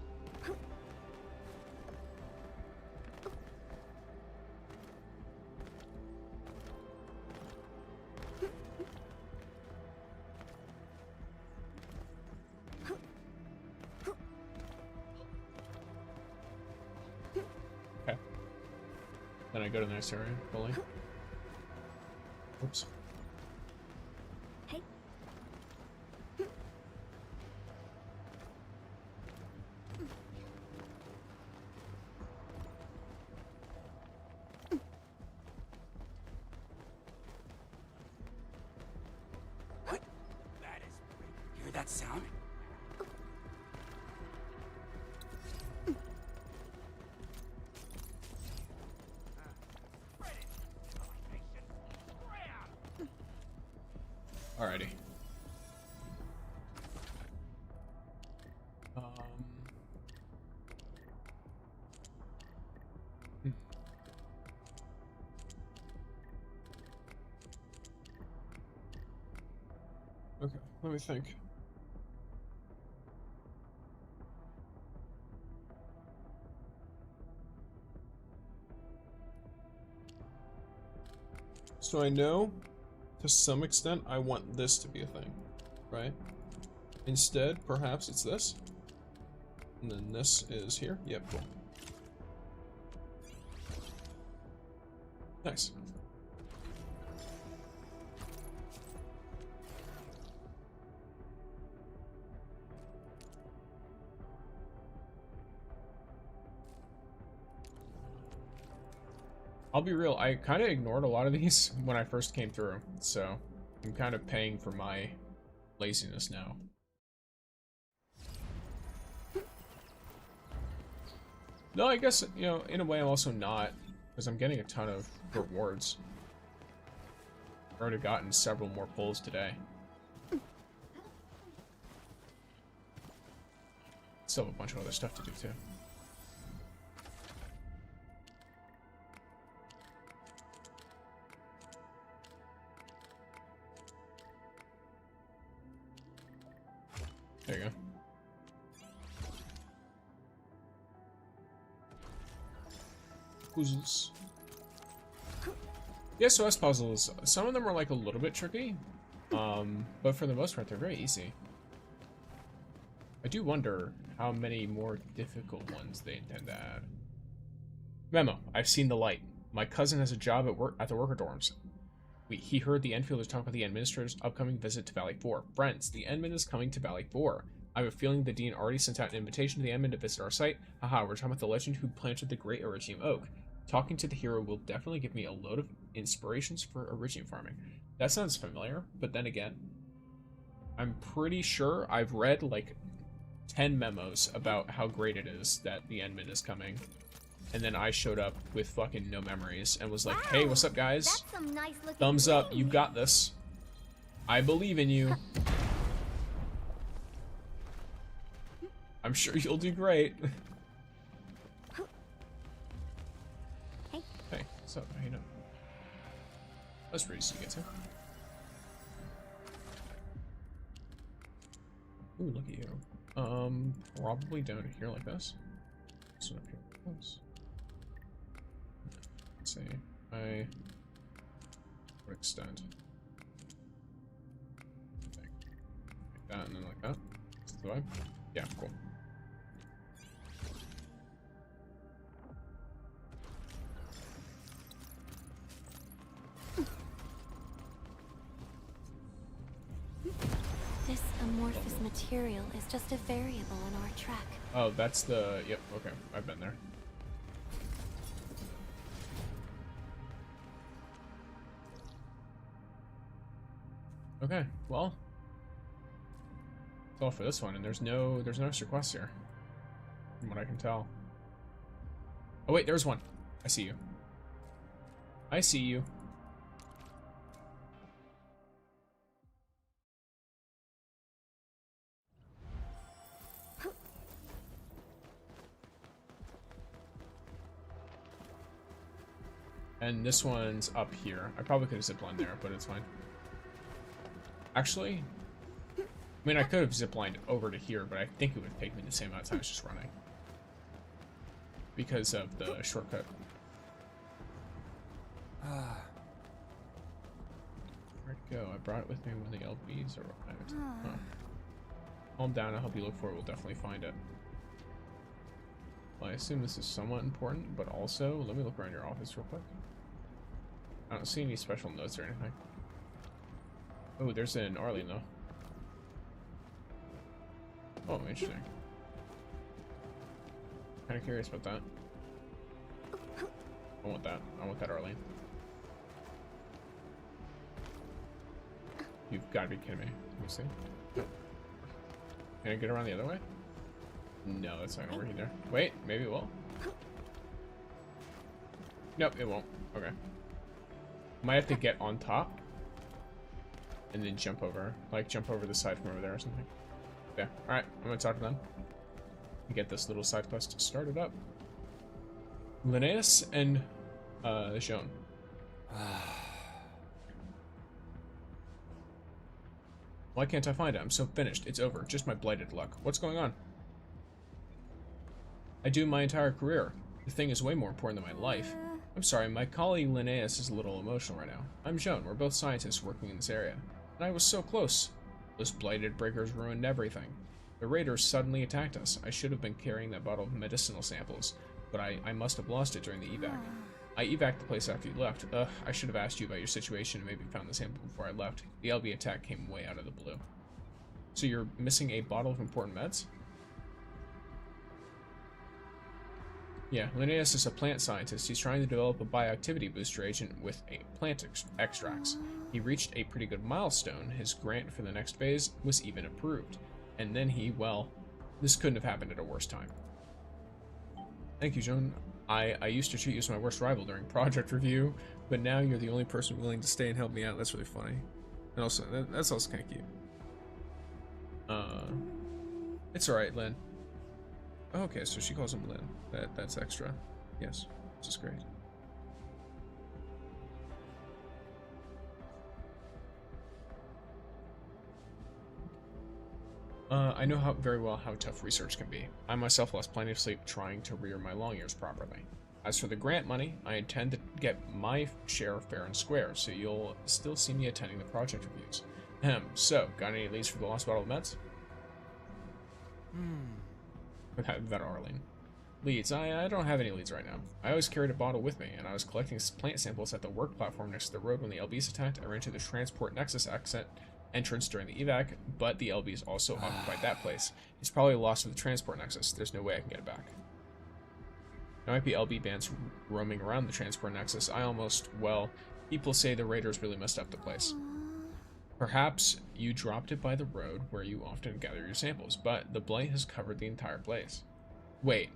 Then I go to the next area, fully. Oops. Hey. What? That is... Hear that sound? Alrighty. Okay, let me think. So I know, to some extent, I want this to be a thing, right? Instead, perhaps it's this. And then this is here. Yep, cool. Nice. I'll be real, I kind of ignored a lot of these when I first came through, so I'm kind of paying for my laziness now. No, I guess, you know, in a way I'm also not, because I'm getting a ton of rewards. I've already gotten several more pulls today. Still have a bunch of other stuff to do too. There you go. Who's this? The SOS puzzles, some of them are like a little bit tricky, but for the most part, they're very easy. I do wonder how many more difficult ones they intend to add. Memo, I've seen the light. My cousin has a job at the worker dorms. He heard the Enfielders talk about the administrator's upcoming visit to Valley 4. Friends, the Endman is coming to Valley 4. I have a feeling the Dean already sent out an invitation to the Endman to visit our site. Haha, we're talking about the legend who planted the great Iridium Oak. Talking to the hero will definitely give me a load of inspirations for Iridium farming. That sounds familiar, but then again, I'm pretty sure I've read like 10 memos about how great it is that the Endman is coming. And then I showed up with fucking no memories and was like, wow, hey, what's up, guys? That's some nice Thumbs up, you got this. I believe in you. I'm sure you'll do great. Hey. Hey, what's up? How you doing? That's pretty easy to get to. Ooh, look at you. Probably down here like this. So up here. Close. Let's see. I would extend. Like that and then like that. Is that the vibe? Yeah, cool. This amorphous material is just a variable in our track. Oh, that's the... Yep, okay. I've been there. Okay, well... That's all for this one, and there's no extra quests here. From what I can tell. Oh wait, there's one. I see you. I see you. And this one's up here. I probably could have ziplined there, but it's fine. Actually, I mean, I could have ziplined over to here, but I think it would take me the same amount of time as just running. Because of the shortcut. Where'd it go? I brought it with me when the LBs arrived. Huh. Calm down, I'll help you look for it. We'll definitely find it. Well, I assume this is somewhat important, but also, let me look around your office real quick. I don't see any special notes or anything. Oh, there's an Arlene, though. Oh, interesting. Kind of curious about that. I want that. I want that Arlene. You've got to be kidding me. Let me see. Can I get around the other way? No, that's not gonna work either. Wait, maybe it will. Nope, it won't. Okay. Might have to get on top and then jump over. Like, jump over the side from over there or something. Yeah, alright, I'm gonna talk to them. And get this little side quest started up. Linnaeus and, Jean. Why can't I find it? I'm so finished. It's over. Just my blighted luck. What's going on? I do my entire career. The thing is way more important than my life. I'm sorry, my colleague Linnaeus is a little emotional right now. I'm Joan, we're both scientists working in this area. And I was so close. Those blighted breakers ruined everything. The raiders suddenly attacked us. I should have been carrying that bottle of medicinal samples, but I must have lost it during the evac. I evac'd the place after you left. I should have asked you about your situation and maybe found the sample before I left. The LB attack came way out of the blue. So you're missing a bottle of important meds? Yeah, Linnaeus is a plant scientist. He's trying to develop a bioactivity booster agent with plant extracts. He reached a pretty good milestone. His grant for the next phase was even approved. And then well, this couldn't have happened at a worse time. Thank you, Joan. I used to treat you as my worst rival during project review, but now you're the only person willing to stay and help me out. That's really funny. And also, that's also kind of cute. It's alright, Lynn. Okay, so she calls him Lynn. That's extra. Yes, this is great. I know very well how tough research can be. I myself lost plenty of sleep trying to rear my long ears properly. As for the grant money, I intend to get my share fair and square, so you'll still see me attending the project reviews. So, got any leads for the lost bottle of meds? That Arlene. Leads. I don't have any leads right now. I always carried a bottle with me, and I was collecting plant samples at the work platform next to the road when the LBs attacked. I ran to the transport nexus entrance during the evac, but the LBs also occupied that place. It's probably lost to the transport nexus. There's no way I can get it back. There might be LB bands roaming around the transport nexus. Well, people say the raiders really messed up the place. Perhaps you dropped it by the road where you often gather your samples, but the blight has covered the entire place. Wait.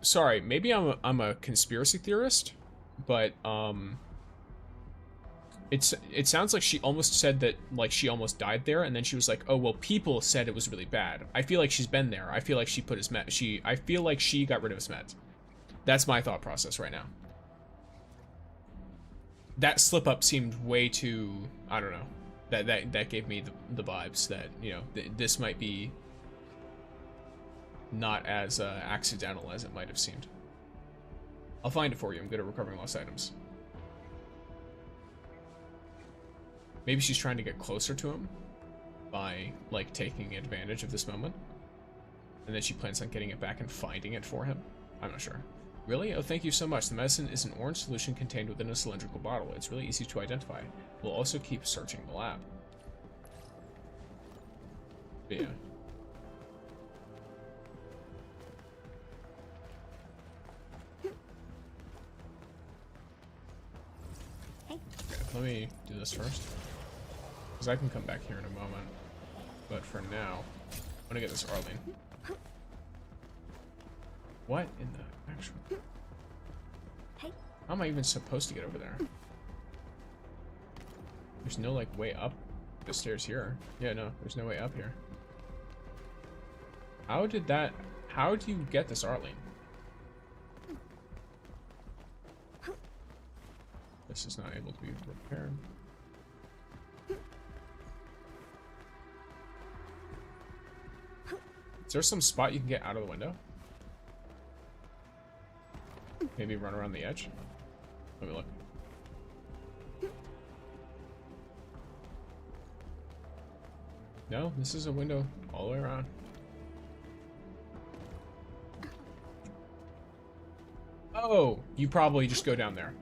Sorry, maybe I'm a conspiracy theorist, but it sounds like she almost said that, like, she almost died there, and then she was like, oh well, people said it was really bad. I feel like she's been there. I feel like she put his I feel like she got rid of his meds. That's my thought process right now. That slip up seemed way too, I don't know. That gave me the vibes that, you know, this might be not as accidental as it might have seemed. I'll find it for you. I'm good at recovering lost items. Maybe she's trying to get closer to him by, like, taking advantage of this moment. And then she plans on getting it back and finding it for him. I'm not sure. Really? Oh, thank you so much. The medicine is an orange solution contained within a cylindrical bottle. It's really easy to identify. We'll also keep searching the lab. But yeah. Okay, let me do this first. Because I can come back here in a moment. But for now, I'm gonna get this Arlene. What in the actual... How am I even supposed to get over there? There's no, like, way up the stairs here. Yeah, no, there's no way up here. How do you get this Arlene? This is not able to be repaired. Is there some spot you can get out of the window? Maybe run around the edge? Let me look. No, this is a window all the way around. Oh, you probably just go down there.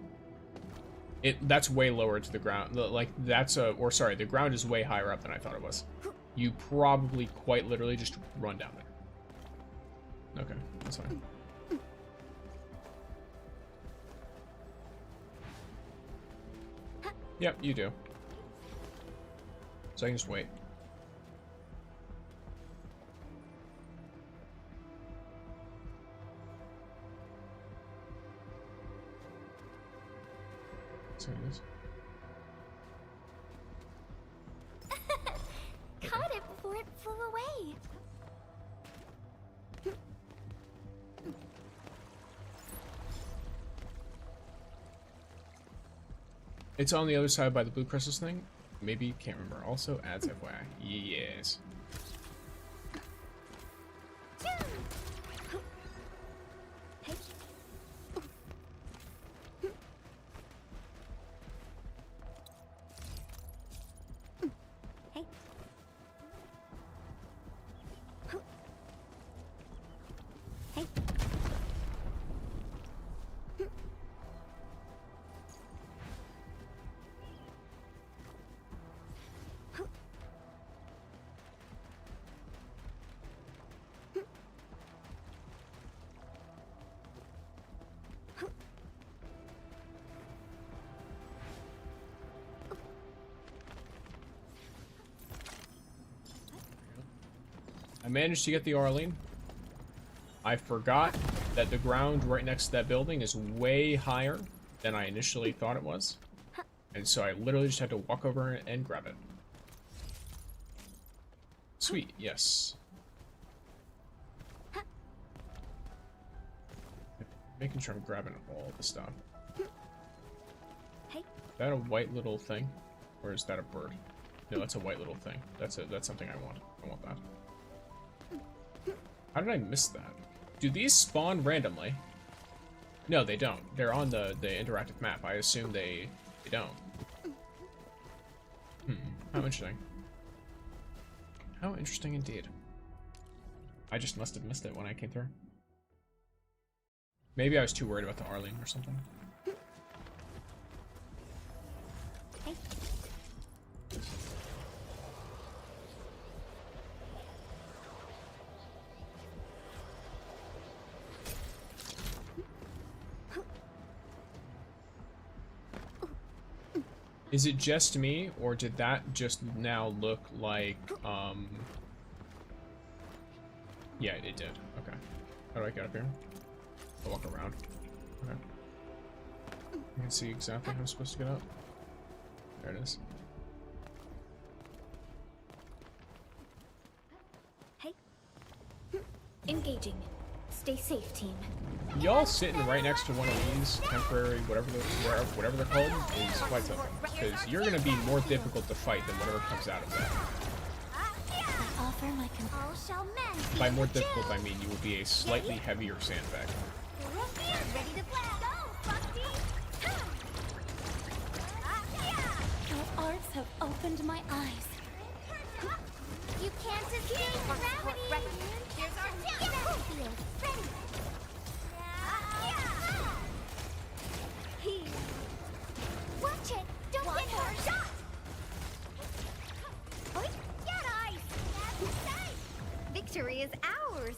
That's way lower to the ground. Like, the ground is way higher up than I thought it was. You probably quite literally just run down there. Okay, that's fine. Yep, you do. So I can just wait. So it is. Caught it before it flew away. It's on the other side by the blue crystals thing. Maybe, can't remember. Also adds FYI. Yes. I managed to get the Arlene. I forgot that the ground right next to that building is way higher than I initially thought it was. And so I literally just had to walk over and grab it. Sweet, yes. Making sure I'm grabbing all the stuff. Is that a white little thing? Or is that a bird? No, that's a white little thing. That's something I want. I want that. How did I miss that? Do these spawn randomly? No, they don't. They're on the interactive map. I assume they don't. How interesting. How interesting indeed. I just must have missed it when I came through. Maybe I was too worried about the Arlene or something. Hey. Is it just me, or did that just now look like, yeah, it did. Okay. How do I get up here? I'll walk around. Okay. I can see exactly how I'm supposed to get up. There it is. Hey. Engaging. Stay safe, team. Y'all sitting right next to one of these temporary, whatever they're called, is quite something. Because you're gonna be more difficult to fight than whatever comes out of that. I offer my By more difficult, I mean you will be a slightly heavier sandbag. Ready to play. Go, Frosty! Your arts have opened my eyes. You can't escape gravity! Here's our chance! Ready! Watch it! Don't get hurt! Shot! Oi, get ice! Victory is ours!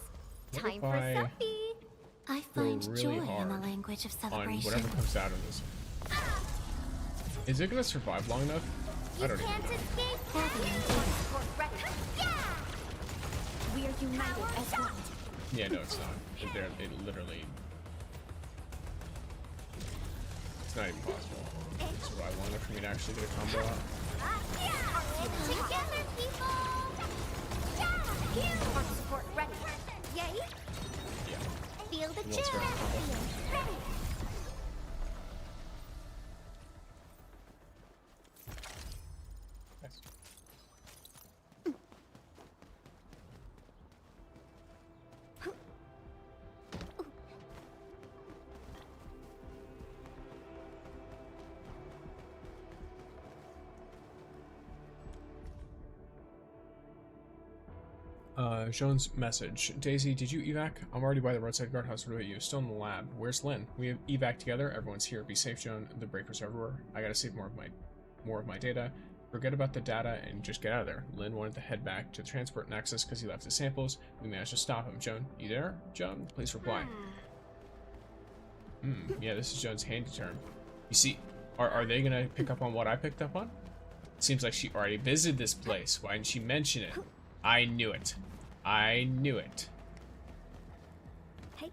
Time for selfie! I find joy in the language of celebration. On whatever comes out of this. Is it gonna survive long enough? I don't even know. We are united as one. Yeah, no, it's not. It literally... It's not even possible to survive long enough for me to actually get a combo out. Together, people! Support ready. Yay! Yeah. Feel the Let's chill. go combo. Ready. Nice. Joan's message. Daisy, did you evac? I'm already by the roadside guardhouse. What about you? Still in the lab. Where's Lynn? We have evac together. Everyone's here. Be safe, Joan. The breakers everywhere. I gotta save more of my data. Forget about the data and just get out of there. Lynn wanted to head back to the transport nexus because he left his samples. We managed to stop him. Joan, you there? Joan, please reply. Yeah, this is Joan's handy term. You see, are they gonna pick up on what I picked up on? Seems like she already visited this place. Why didn't she mention it? I knew it. I knew it. Hey.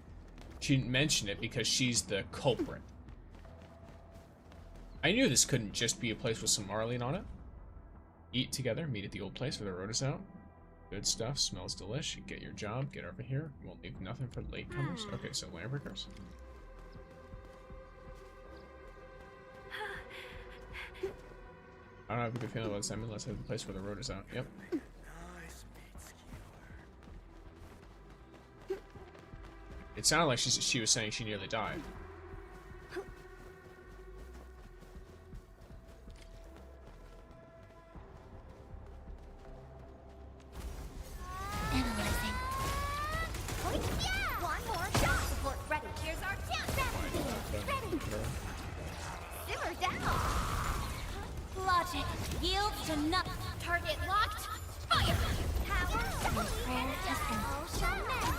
She didn't mention it because she's the culprit. I knew this couldn't just be a place with some Marlene on it. Eat together, meet at the old place where the road is out. Good stuff, smells delish. Get your job, get over here. Won't leave nothing for latecomers. Okay, so landbreakers. I don't have a good feeling about this. I mean, let's have the place where the road is out. Yep. It sounded like she was saying she nearly died. Analyzing. Oh, yeah! One more shot. Support ready. Here's our chance. Ready. Simmer down. Logic yields to nothing. Target locked. Fire. Power. Prayer testing. All shall mend.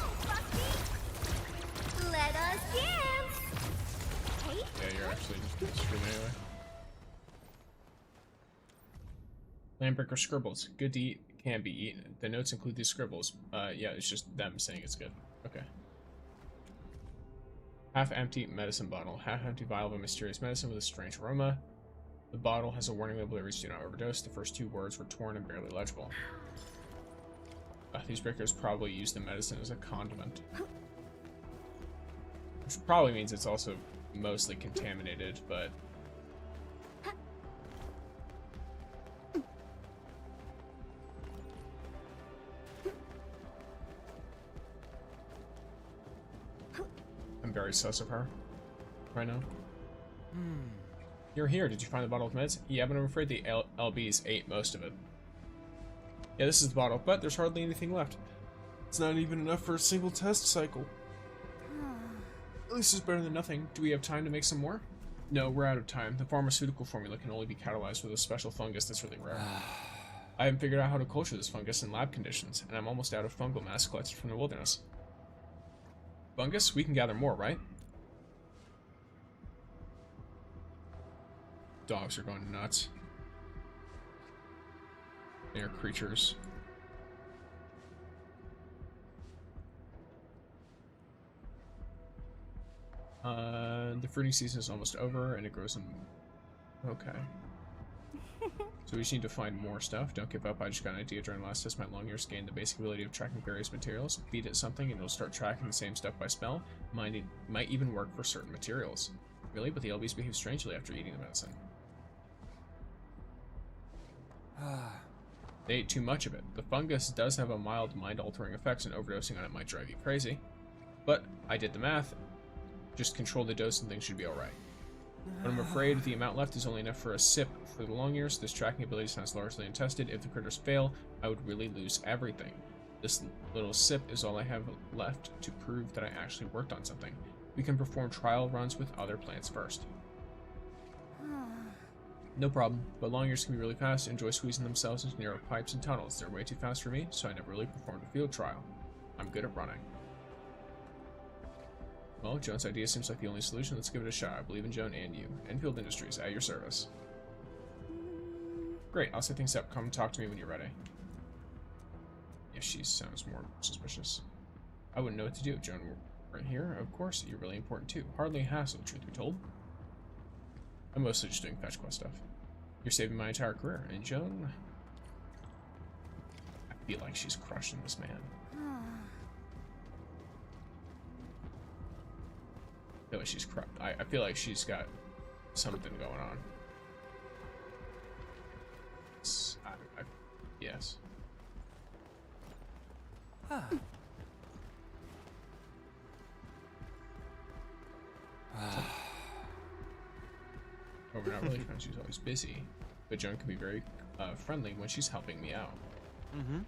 Let us dance. Hey. Yeah, you're actually just screwed anyway. Landbreaker scribbles. Good to eat, can be eaten. The notes include these scribbles. Yeah, it's just them saying it's good. Okay. Half-empty medicine bottle. Half-empty vial of a mysterious medicine with a strange aroma. The bottle has a warning label that reads "Do not overdose." The first two words were torn and barely legible. These breakers probably use the medicine as a condiment. Which probably means it's also mostly contaminated, but... I'm very sus of her right now. You're here. Did you find the bottle of meds? Yeah, but I'm afraid the LBs ate most of it. Yeah, this is the bottle, but there's hardly anything left. It's not even enough for a single test cycle. At least it's better than nothing. Do we have time to make some more? No, we're out of time. The pharmaceutical formula can only be catalyzed with a special fungus that's really rare. I haven't figured out how to culture this fungus in lab conditions, and I'm almost out of fungal mass collected from the wilderness. Fungus? We can gather more, right? Dogs are going nuts. They are creatures. The fruiting season is almost over, and it grows in... Okay. So we just need to find more stuff. Don't give up. I just got an idea during the last test. My long ears gained the basic ability of tracking various materials. Feed it something, and it'll start tracking the same stuff by smell. Might even work for certain materials. Really? But the LBs behave strangely after eating the medicine. They ate too much of it. The fungus does have a mild mind-altering effects, and overdosing on it might drive you crazy. But I did the math. Just control the dose and things should be alright. But I'm afraid the amount left is only enough for a sip. For the long ears, this tracking ability sounds largely untested. If the critters fail, I would really lose everything. This little sip is all I have left to prove that I actually worked on something. We can perform trial runs with other plants first. No problem, but long ears can be really fast, enjoy squeezing themselves into narrow pipes and tunnels. They're way too fast for me, so I never really performed a field trial. I'm good at running. Well, Joan's idea seems like the only solution. Let's give it a shot. I believe in Joan and you. Enfield Industries, at your service. Great, I'll set things up. Come talk to me when you're ready. Yeah, she sounds more suspicious. I wouldn't know what to do. Joan, right here? Of course, you're really important too. Hardly a hassle, truth be told. I'm mostly just doing fetch quest stuff. You're saving my entire career. And Joan... I feel like she's crushing this man. I feel like she's I feel like she's got something going on. Yes. Ah. Oh, we're not really friends. She's always busy, but Joan can be very friendly when she's helping me out. And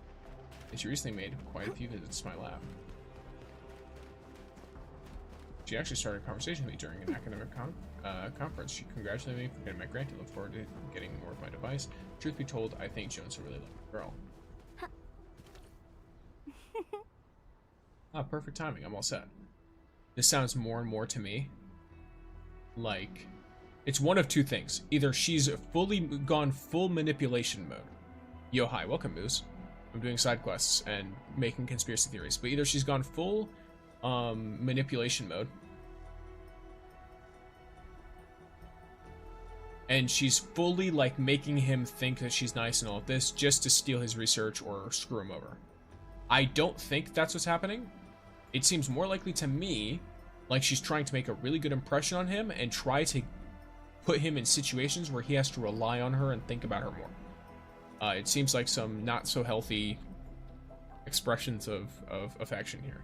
she recently made quite a few visits to my lab. She actually started a conversation with me during an academic conference. She congratulated me for getting my grant and looked forward to getting more of my device. Truth be told, I think Joan's a really lovely girl. Ah, perfect timing. I'm all set. This sounds more and more to me like it's one of two things. Either she's fully gone full manipulation mode. Yo, hi, welcome, Moose. I'm doing side quests and making conspiracy theories. But either she's gone full manipulation mode, and she's fully like making him think that she's nice and all of this just to steal his research or screw him over. I don't think that's what's happening. It seems more likely to me like she's trying to make a really good impression on him and try to put him in situations where he has to rely on her and think about her more. It seems like some not so healthy expressions of affection here.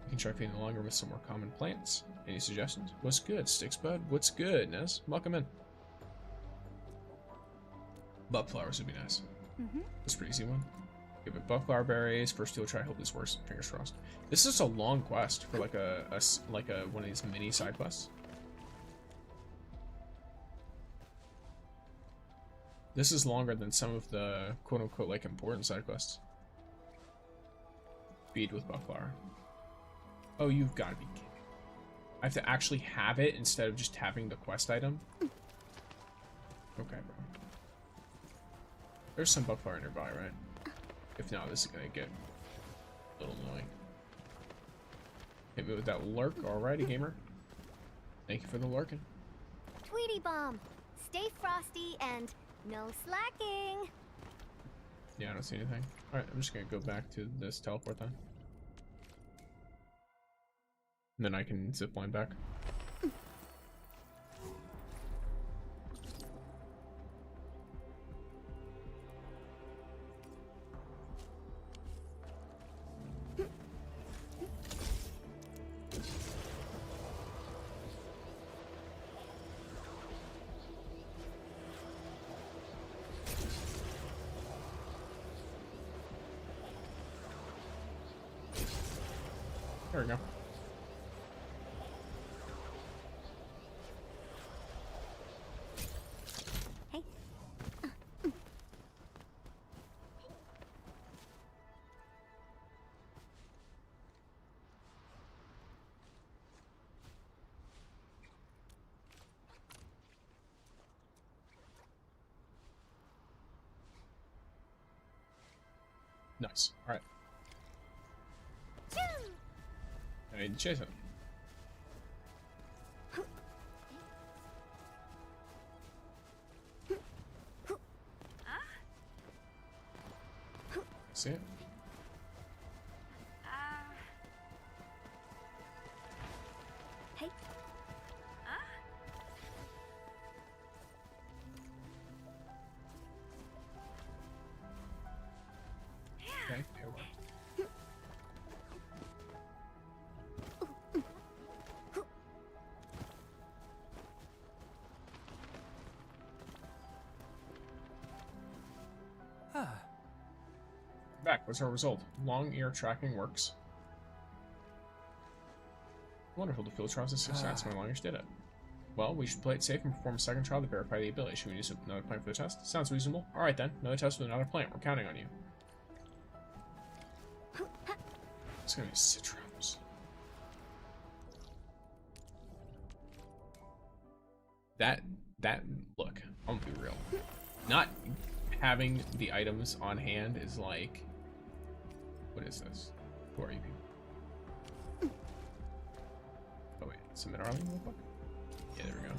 You can try feeding longer with some more common plants. Any suggestions? What's good, Sticks Bud? What's good, Nez? Welcome in. Butt flowers would be nice. That's a pretty easy one. Give it bufflower berries. First, you'll try. Hope this works. Fingers crossed. This is a long quest for like a one of these mini side quests. This is longer than some of the quote-unquote like important side quests. Feed with bufflower. Oh, you've got to be kidding. I have to actually have it instead of just having the quest item? Okay, bro. There's some bufflower nearby, right? If not, this is gonna get a little annoying. Hit me with that lurk. Alrighty, gamer. Thank you for the lurking. Tweety Bomb, stay frosty and no slacking. Yeah, I don't see anything. Alright, I'm just gonna go back to this teleport then. And then I can zipline back. There we go. Nice. All right. I need to chase it. See it? Hey. Okay. Back. What's our result? Long ear tracking works. Wonderful. The field trials a success. My long ears did it. Well, we should play it safe and perform a second trial to verify the ability. Should we use another plant for the test? Sounds reasonable. Alright then. Another test with another plant. We're counting on you. It's gonna be citrons. Look, I'm gonna be real. Not having the items on hand is like, what is this? Who are you people? Oh wait, submit our real quick? Yeah, there we go.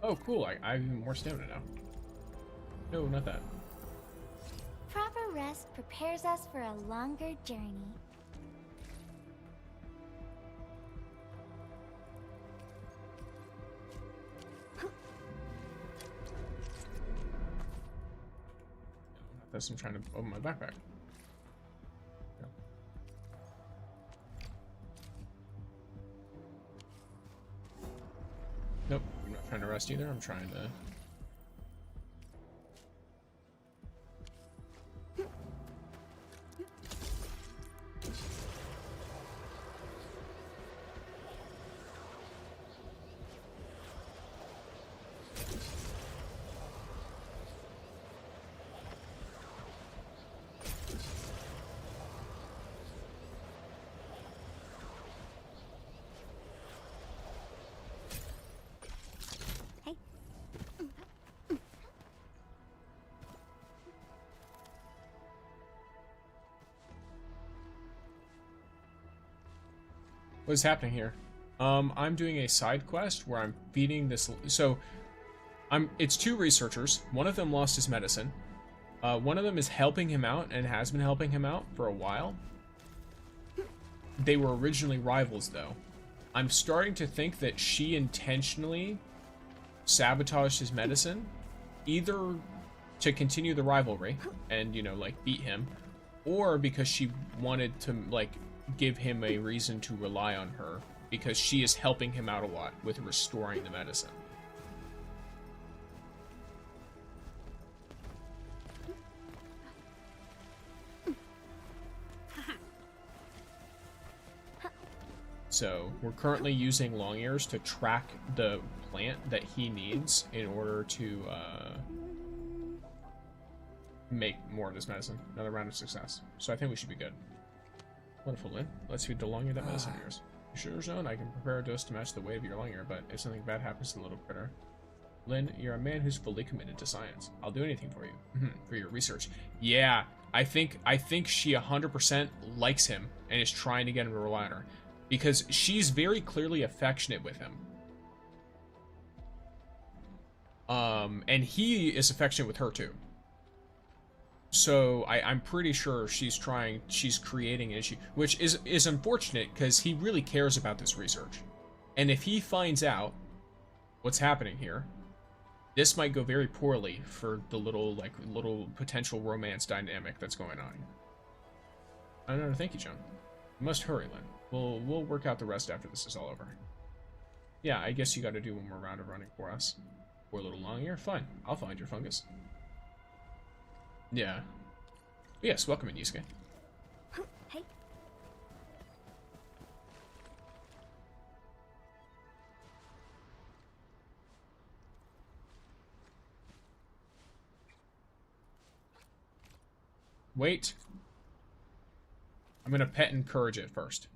Oh cool, I have even more stamina now. No, not that. Proper rest prepares us for a longer journey. That's I'm trying to open my backpack. Yeah. Nope, I'm not trying to rest either. I'm trying to. What is happening here? I'm doing a side quest where I'm feeding this. So, it's two researchers. One of them lost his medicine. One of them is helping him out and has been helping him out for a while. They were originally rivals, though. I'm starting to think that she intentionally sabotaged his medicine, either to continue the rivalry and, you know, like, beat him, or because she wanted to, like, give him a reason to rely on her, because she is helping him out a lot with restoring the medicine. So we're currently using long ears to track the plant that he needs in order to make more of this medicine. Another round of success. So I think we should be good. Wonderful, Lynn. Let's feed the long ear that medicine of yours. You sure, Zone? I can prepare a dose to match the weight of your long ear, but if something bad happens to the little critter... Lynn, you're a man who's fully committed to science. I'll do anything for you. For your research. Yeah, I think she 100% likes him and is trying to get him to rely on her. Because she's very clearly affectionate with him. And he is affectionate with her too. So I'm pretty sure she's creating an issue, which is unfortunate because he really cares about this research. And if he finds out what's happening here, this might go very poorly for the little potential romance dynamic that's going on here. I don't know. Thank you, John. You must hurry, Lynn. We'll work out the rest after this is all over. Yeah, I guess you got to do one more round of running for us. Poor little long ear. Fine, I'll find your fungus. Yeah. Yes, welcome in, Yusuke. Hey. Wait. I'm gonna pet and encourage it first.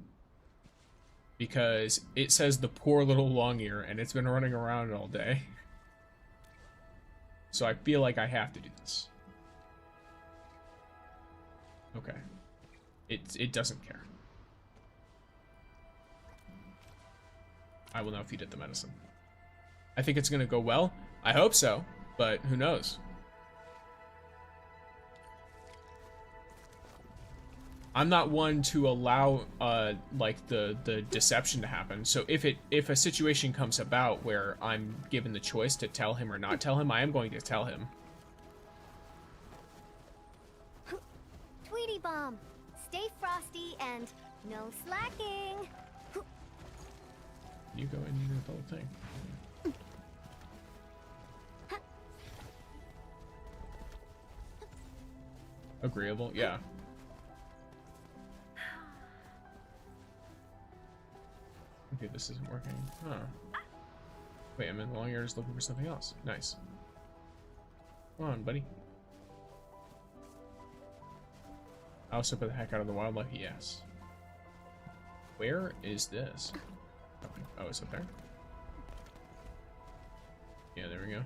Because it says the poor little long ear and it's been running around all day. So I feel like I have to do this. Okay. It doesn't care. I will now feed it the medicine. I think it's gonna go well. I hope so, but who knows? I'm not one to allow like the deception to happen. So if a situation comes about where I'm given the choice to tell him or not tell him, I am going to tell him. Tweety Bomb, stay frosty and no slacking. You go and you do the whole thing. Agreeable, yeah. Okay, this isn't working. Huh. Wait, I'm in the long ears looking for something else. Nice. Come on, buddy. I also put the heck out of the wildlife, yes. Where is this? Oh, it's up there? Yeah, there we go.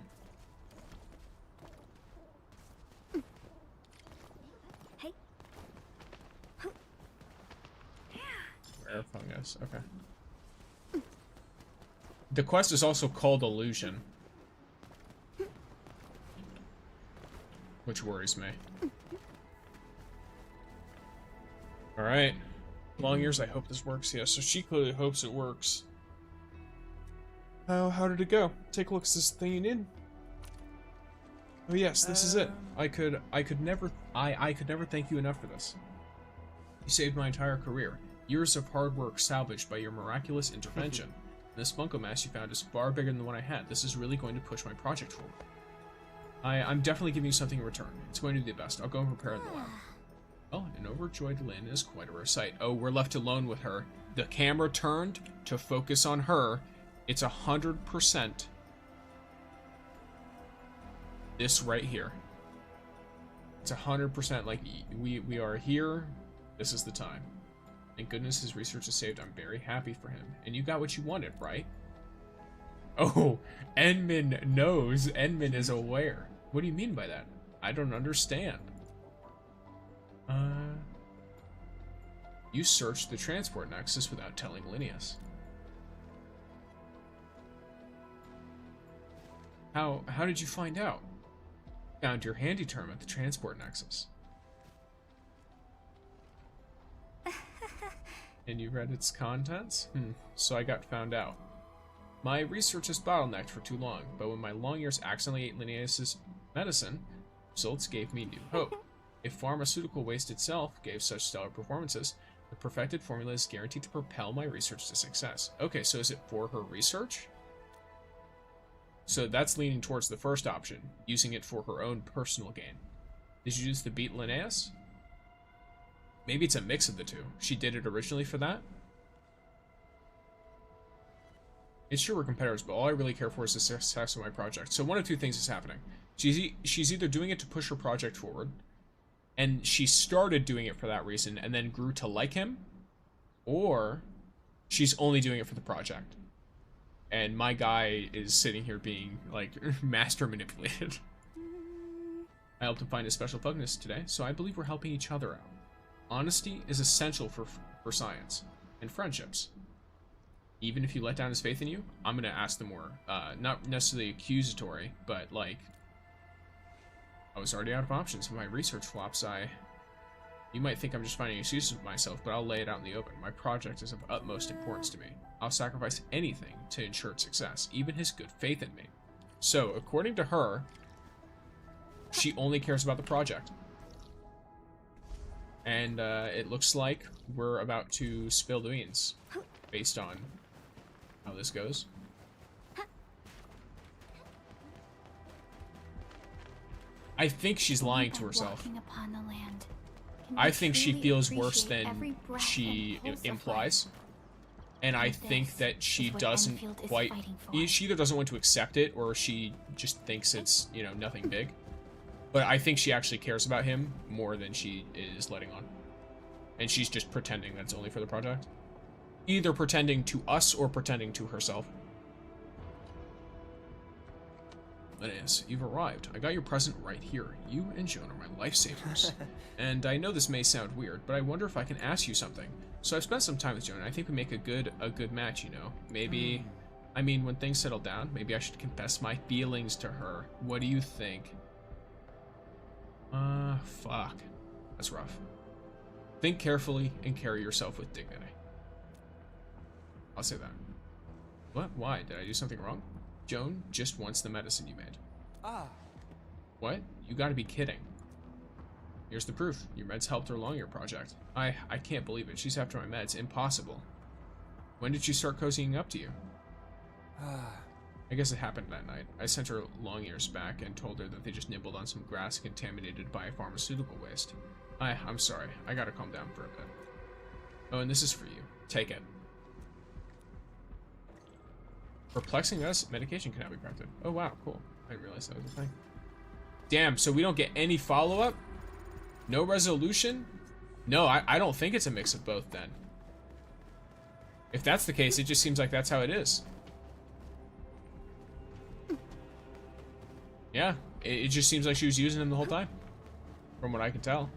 Hey. Rare fungus, okay. The quest is also called Illusion. Which worries me. Alright. Long ears, I hope this works. Yeah, so she clearly hopes it works. How did it go? Take a look at this thing you need. Oh yes, this is it. I could never thank you enough for this. You saved my entire career. Years of hard work salvaged by your miraculous intervention. This bunko mass you found is far bigger than the one I had. This is really going to push my project forward. I'm definitely giving you something in return. It's going to be the best. I'll go and prepare it in the lab. Oh, an overjoyed Lynn is quite a rare sight. Oh, we're left alone with her. The camera turned to focus on her. It's 100% this right here. It's 100% like we are here. This is the time. Thank goodness his research is saved. I'm very happy for him. And you got what you wanted, right? Oh, Enman knows. Enman is aware. What do you mean by that? I don't understand. You searched the transport nexus without telling Linnaeus. How did you find out? Found your handy term at the transport nexus. And you read its contents? So I got found out. My research is bottlenecked for too long, but when my long ears accidentally ate Linnaeus's medicine, results gave me new hope. If pharmaceutical waste itself gave such stellar performances, the perfected formula is guaranteed to propel my research to success. Okay, so is it for her research? So that's leaning towards the first option, using it for her own personal gain. Did you use the beat Linnaeus? Maybe it's a mix of the two. She did it originally for that? It's sure we're competitors, but all I really care for is the success of my project. So one of two things is happening. She's either doing it to push her project forward, and she started doing it for that reason and then grew to like him, or she's only doing it for the project. And my guy is sitting here being, like, master manipulated. I helped him find his special focus today, so I believe we're helping each other out. Honesty is essential for science and friendships. Even if you let down his faith in you, I'm gonna ask the more, not necessarily accusatory, but like, I was already out of options. When my research flops, you might think I'm just finding excuses with myself, but I'll lay it out in the open. My project is of utmost importance to me. I'll sacrifice anything to ensure its success, even his good faith in me. So, according to her, she only cares about the project. And it looks like we're about to spill the beans, based on how this goes. I think she's lying to herself. Walking upon the land, I think she feels worse than she implies. And I think that she doesn't quite... She either doesn't want to accept it, or she just thinks it's, you know, nothing big. But I think she actually cares about him more than she is letting on. And she's just pretending that's only for the project. Either pretending to us or pretending to herself. Linnaeus, you've arrived. I got your present right here. You and Joan are my lifesavers. And I know this may sound weird, but I wonder if I can ask you something. So I've spent some time with Joan. I think we make a good match, you know. Maybe, I mean, when things settle down, maybe I should confess my feelings to her. What do you think? Fuck. That's rough. Think carefully and carry yourself with dignity. I'll say that. What? Why? Did I do something wrong? Joan just wants the medicine you made. Ah. What? You gotta be kidding. Here's the proof. Your meds helped her along your project. I can't believe it. She's after my meds. Impossible. When did she start cozying up to you? I guess it happened that night. I sent her long ears back and told her that they just nibbled on some grass contaminated by pharmaceutical waste. I'm sorry. I gotta calm down for a bit. Oh, and this is for you. Take it. Perplexing us, medication can now be granted. Oh wow, cool. I didn't realize that was a thing. Damn, so we don't get any follow-up? No resolution? No, I don't think it's a mix of both then. If that's the case, it just seems like that's how it is. Yeah, it just seems like she was using him the whole time. From what I can tell.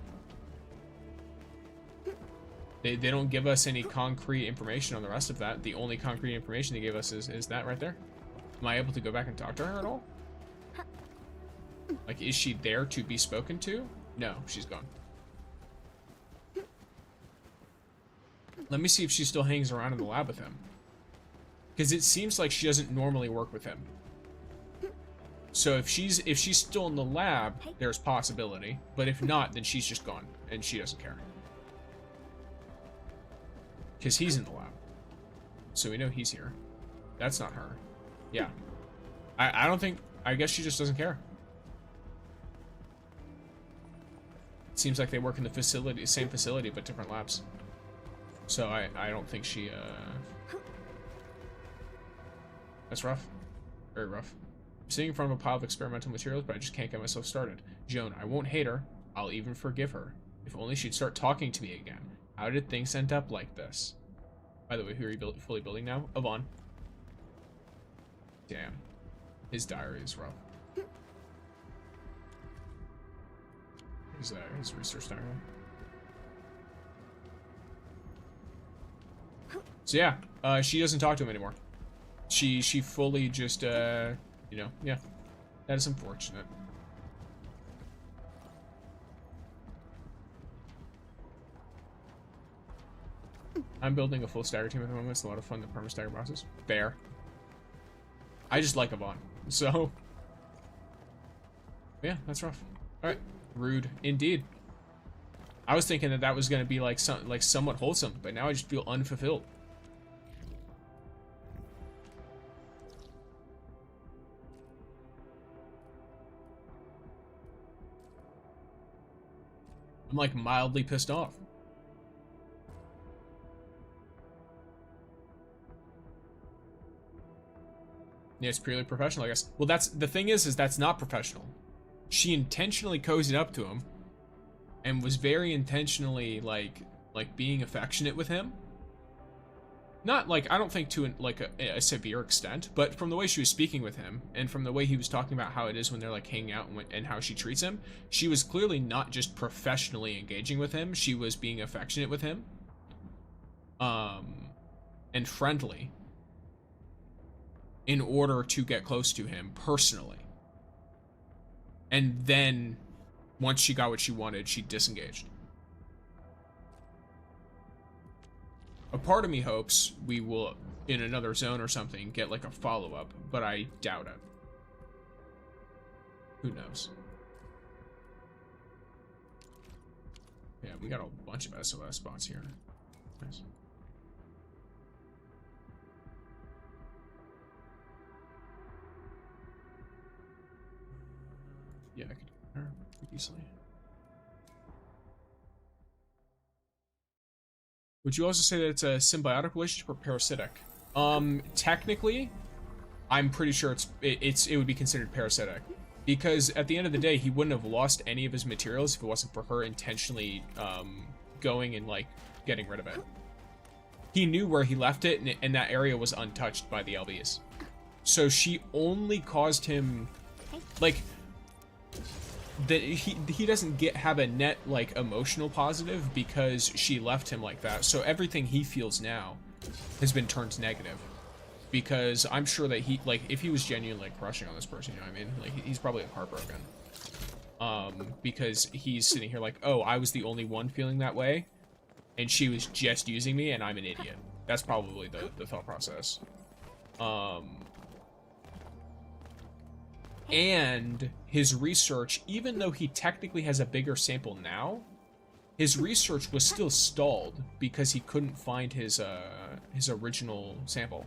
They don't give us any concrete information on the rest of that. The only concrete information they gave us is that right there. Am I able to go back and talk to her at all? Like, is she there to be spoken to? No, she's gone. Let me see if she still hangs around in the lab with him. Because it seems like she doesn't normally work with him. So if she's still in the lab, there's possibility. But if not, then she's just gone. And she doesn't care. Because he's in the lab. So we know he's here. That's not her. Yeah. I don't think... I guess she just doesn't care. It seems like they work in the facility, same facility, but different labs. So I don't think she... That's rough. Very rough. I'm sitting in front of a pile of experimental materials, but I just can't get myself started. Joan, I won't hate her. I'll even forgive her. If only she'd start talking to me again. How did things end up like this? By the way, who are you fully building now? Yvonne. Damn. His diary is rough. His research diary. So yeah, she doesn't talk to him anymore. She fully just, you know, yeah. That is unfortunate. I'm building a full stagger team at the moment. It's a lot of fun, the perma stagger bosses. Fair. I just like Yvonne. So, yeah, that's rough. Alright. Rude. Indeed. I was thinking that was going to be like somewhat wholesome, but now I just feel unfulfilled. I'm like mildly pissed off. Yeah, it's purely professional, I guess. Well, that's the thing is that's not professional. She intentionally cozied up to him and was very intentionally like being affectionate with him. Not like, I don't think to a severe extent, but from the way she was speaking with him and from the way he was talking about how it is when they're like hanging out and how she treats him, she was clearly not just professionally engaging with him, she was being affectionate with him. And friendly. In order to get close to him personally. And then, once she got what she wanted, she disengaged. A part of me hopes we will, in another zone or something, get like a follow-up, but I doubt it. Who knows? Yeah, we got a bunch of SOS spots here. Nice. Yeah, I could do her pretty easily. Would you also say that it's a symbiotic relationship or parasitic? Technically, I'm pretty sure it would be considered parasitic, because at the end of the day, he wouldn't have lost any of his materials if it wasn't for her intentionally going and like getting rid of it. He knew where he left it, and that area was untouched by the LBs. So she only caused him, like, that he doesn't have a net like emotional positive because she left him like that. So everything he feels now has been turned negative, because I'm sure that he, like, if he was genuinely crushing on this person, you know what I mean? Like, he's probably heartbroken. Because he's sitting here like, oh, I was the only one feeling that way, and she was just using me, and I'm an idiot. That's probably the thought process. And his research, even though he technically has a bigger sample now, his research was still stalled because he couldn't find his original sample.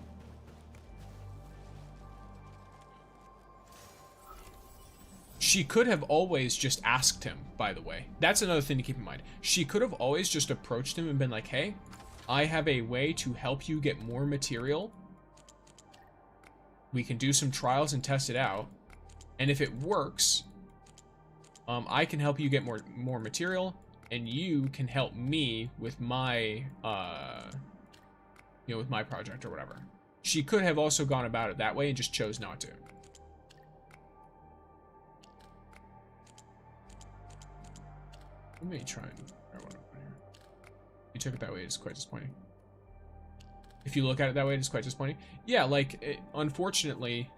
She could have always just asked him, by the way. That's another thing to keep in mind. She could have always just approached him and been like, hey, I have a way to help you get more material. We can do some trials and test it out. And if it works, I can help you get more material, and you can help me with my, with my project or whatever. She could have also gone about it that way and just chose not to. Let me try and grab one up here. If you took it that way, it's quite disappointing. If you look at it that way, it's quite disappointing. Yeah, like, unfortunately,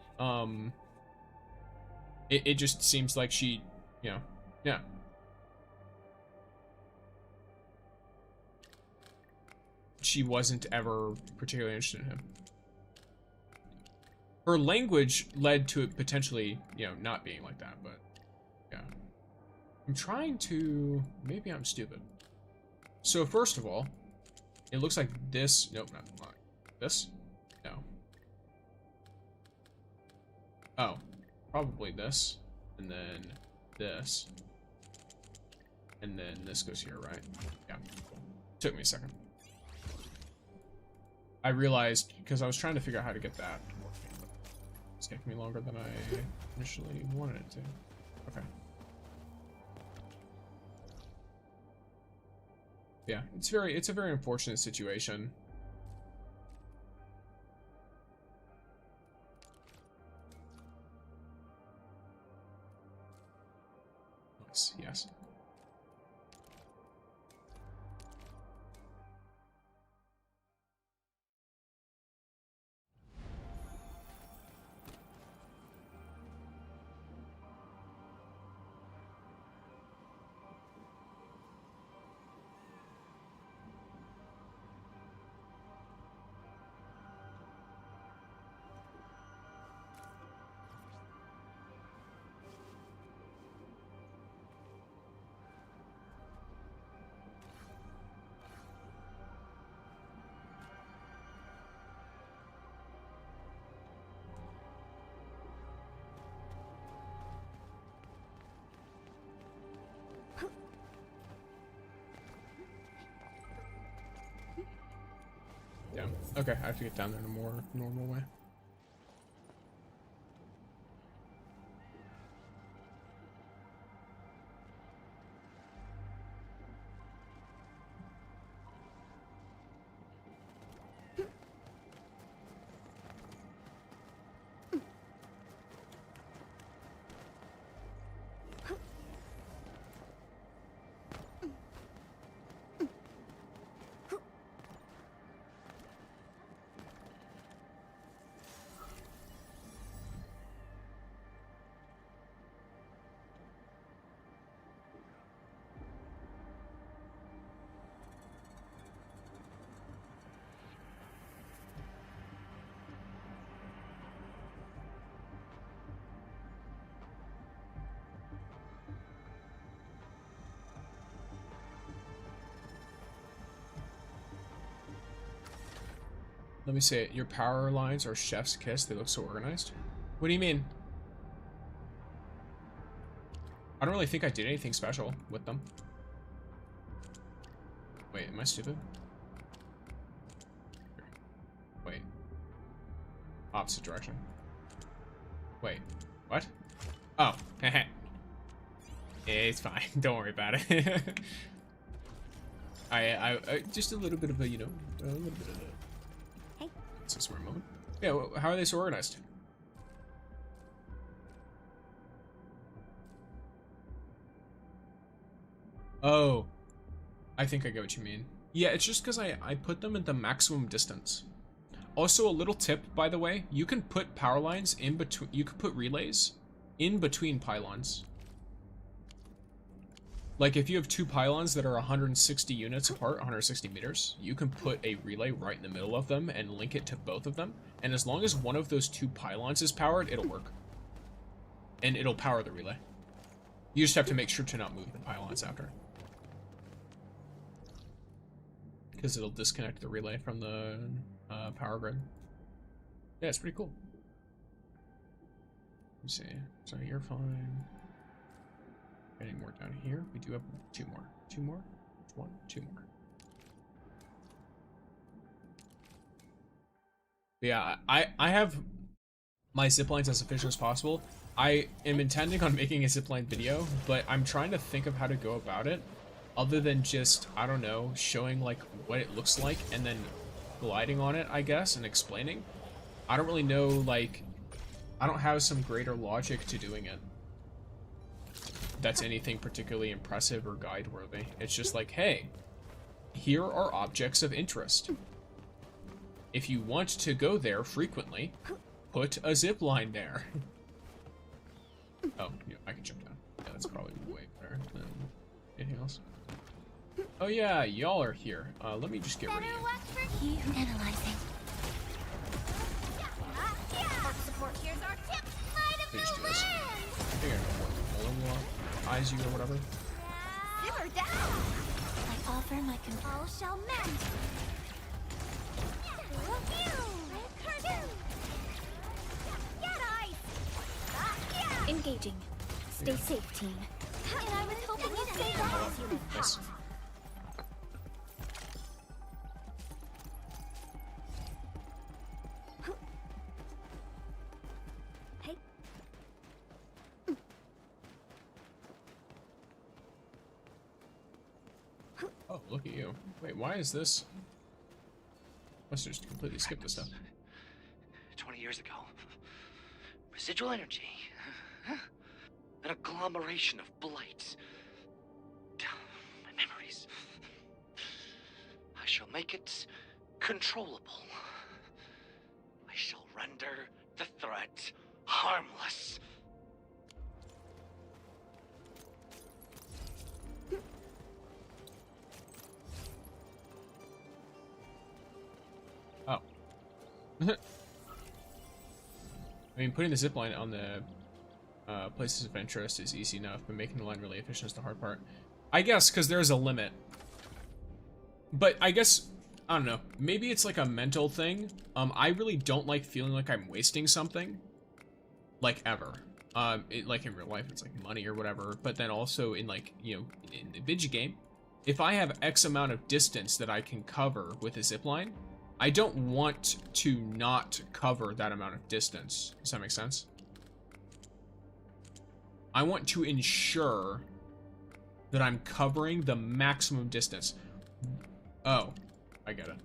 it just seems like she, yeah. She wasn't ever particularly interested in him. Her language led to it potentially, not being like that, but yeah. I'm trying to, maybe I'm stupid. So first of all, it looks like this, nope, not like this, no. Oh, probably this, and then this, and then this goes here, right? Yeah, cool. Took me a second. I realized, because I was trying to figure out how to get that working, but it's taking me longer than I initially wanted it to. Okay. Yeah, it's a very unfortunate situation. Nice, yes. Yeah. Okay, I have to get down there in a more normal way. Let me say it. Your power lines are chef's kiss. They look so organized. What do you mean? I don't really think I did anything special with them. Wait, am I stupid? Wait. Opposite direction. Wait. What? Oh. It's fine. Don't worry about it. I just a little bit of a, you know, a little bit of a... Hey. It's a smart moment. Yeah, well, how are they so organized? Oh. I think I get what you mean. Yeah, it's just because I put them at the maximum distance. Also, a little tip, by the way, you can put power lines in between, you can put relays in between pylons. Like, if you have two pylons that are 160 units apart, 160 meters, you can put a relay right in the middle of them and link it to both of them. And as long as one of those two pylons is powered, it'll work. And it'll power the relay. You just have to make sure to not move the pylons after. Because it'll disconnect the relay from the power grid. Yeah, it's pretty cool. Let me see. So you're fine. Any more down here? We do have two more. Two more? One, two more. But yeah, I have my ziplines as efficient as possible. I am intending on making a zipline video, but I'm trying to think of how to go about it other than just, I don't know, showing like what it looks like and then gliding on it, I guess, and explaining. I don't really know, like, I don't have some greater logic to doing it that's anything particularly impressive or guide worthy. It's just like, hey, here are objects of interest. If you want to go there frequently, put a zip line there. Oh, yeah, I can jump down. Yeah, that's probably way better than anything else. Oh yeah, y'all are here. Let me just get rid of you. He who analyzing. Support here's our tip. Let me just do this. I think I know what the eyes you or whatever. Simmer down. I offer my All shall mend. Engaging. Stay safe, team. And I was hoping you'd say that as you would Nice. Hey. Oh, look at you. Wait, why is this? Must have just completely skipped this stuff. 20 years ago. Residual energy. An agglomeration of blights. My memories. I shall make it controllable. I shall render the threat harmless. Oh. I mean, putting the zipline on the places of interest is easy enough, but making the line really efficient is the hard part. I guess, because there's a limit. But I guess, I don't know, maybe it's like a mental thing. I really don't like feeling like I'm wasting something. Like, ever. Like in real life, it's like money or whatever, but then also in like, you know, in the video game, if I have X amount of distance that I can cover with a zipline, I don't want to not cover that amount of distance. Does that make sense? I want to ensure that I'm covering the maximum distance. Oh, I get it.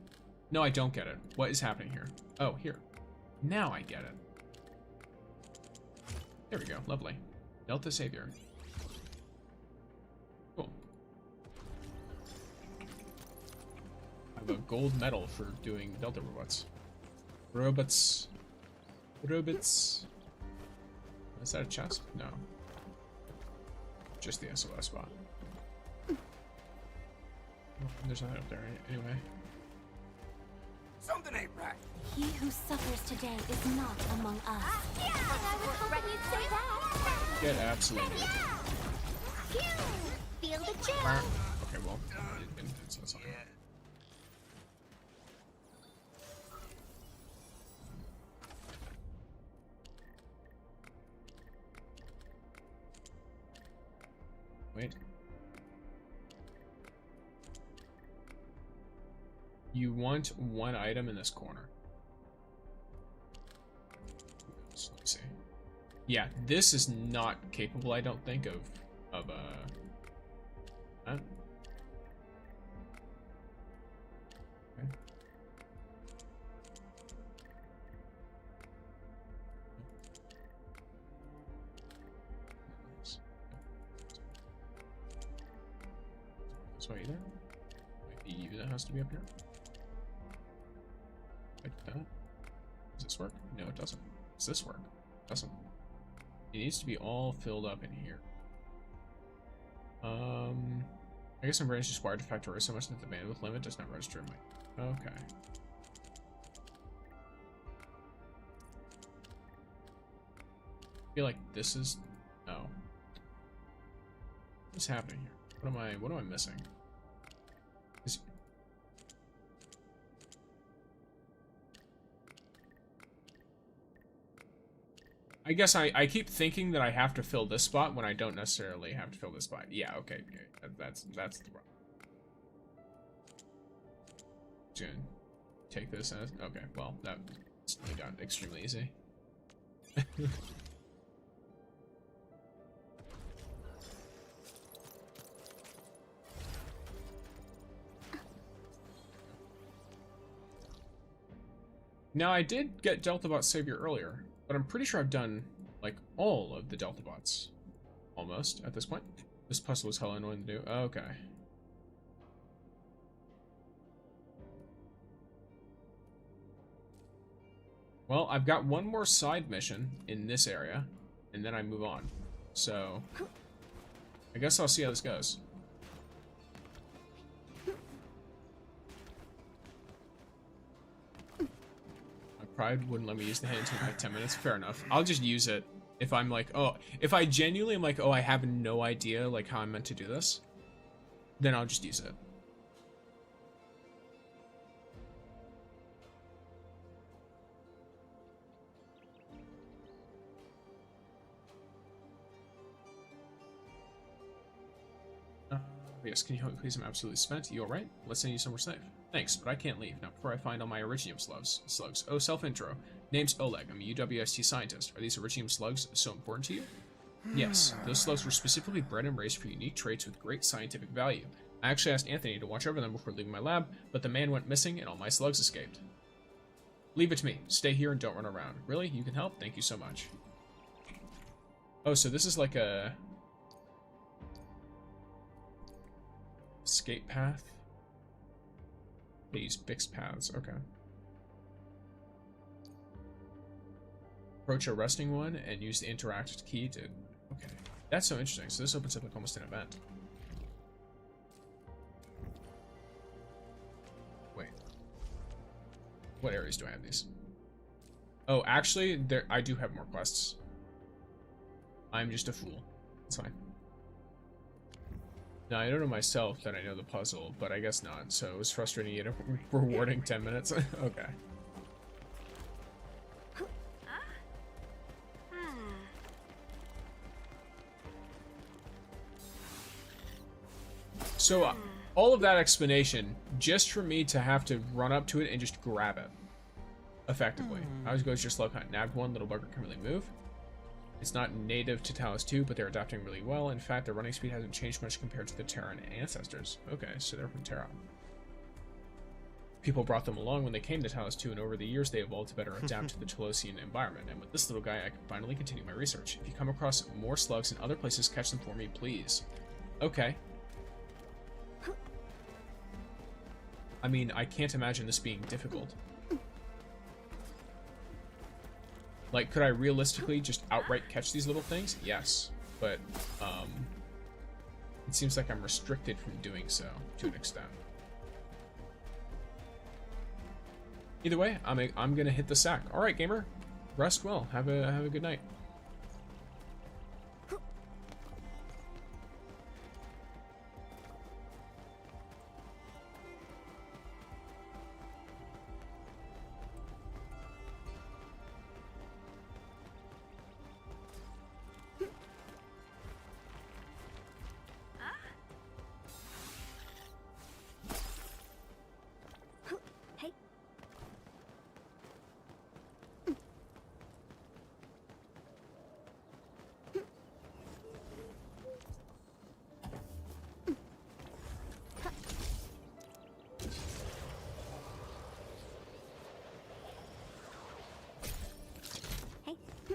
No, I don't get it. What is happening here? Oh, here. Now I get it. There we go. Lovely. Delta Savior. Cool. I have a gold medal for doing Delta robots. Robots. Robots. Is that a chest? No. Just the SOS spot. There's nothing up there anyway. Something ain't right. He who suffers today is not among us. I was hoping you'd say that. Get absolutely. Feel the chill. Okay, well, it's not. Wait. You want one item in this corner. Yeah, this is not capable, I don't think, of huh? Okay. This way either. Might be you that has to be up here. Like that. Does this work? No, it doesn't. Does this work? It doesn't. It needs to be all filled up in here. I guess my brain is just wired to factorize so much that the bandwidth limit does not register in my... Okay. I feel like this is... Oh. What's happening here? What am I missing? I guess I keep thinking that I have to fill this spot when I don't necessarily have to fill this spot. Yeah, okay. That's the problem. Just gonna take this as... Okay, well, that got extremely easy. Now, I did get Deltabot Savior earlier, but I'm pretty sure I've done, like, all of the Deltabots. Almost, at this point. This puzzle was hella annoying to do. Okay. Well, I've got one more side mission in this area, and then I move on. So, I guess I'll see how this goes. Pride wouldn't let me use the hand until like 10 minutes. Fair enough. I'll just use it if I'm like, oh, if I genuinely am like, oh, I have no idea like how I'm meant to do this, then I'll just use it. Yes, can you help me please? I'm absolutely spent. You alright? Let's send you somewhere safe. Thanks, but I can't leave. Not before I find all my Originium slugs. Oh, self-intro. Name's Oleg. I'm a UWST scientist. Are these Originium slugs so important to you? Yes, those slugs were specifically bred and raised for unique traits with great scientific value. I actually asked Anthony to watch over them before leaving my lab, but the man went missing and all my slugs escaped. Leave it to me. Stay here and don't run around. Really? You can help? Thank you so much. Oh, so this is like a... escape path? They use fixed paths, okay. Approach a resting one and use the interact key to... Okay. That's so interesting. So this opens up like almost an event. Wait. What areas do I have these? Oh, actually, I do have more quests. I'm just a fool. It's fine. No, I don't know myself that I know the puzzle, but I guess not. So it was frustrating yet rewarding 10 minutes. Okay. So all of that explanation just for me to have to run up to it and just grab it. Effectively. I always go just love hunt. Nabbed one, little bugger can really move. It's not native to Talos 2, but they're adapting really well. In fact, their running speed hasn't changed much compared to the Terran ancestors. Okay, so they're from Terra. People brought them along when they came to Talos 2, and over the years they evolved to better adapt to the Talosian environment. And with this little guy, I can finally continue my research. If you come across more slugs in other places, catch them for me, please. Okay. I mean, I can't imagine this being difficult. Like, could I realistically just outright catch these little things? Yes, but it seems like I'm restricted from doing so to an extent. Either way, I'm gonna hit the sack. All right, gamer, rest well. Have a good night.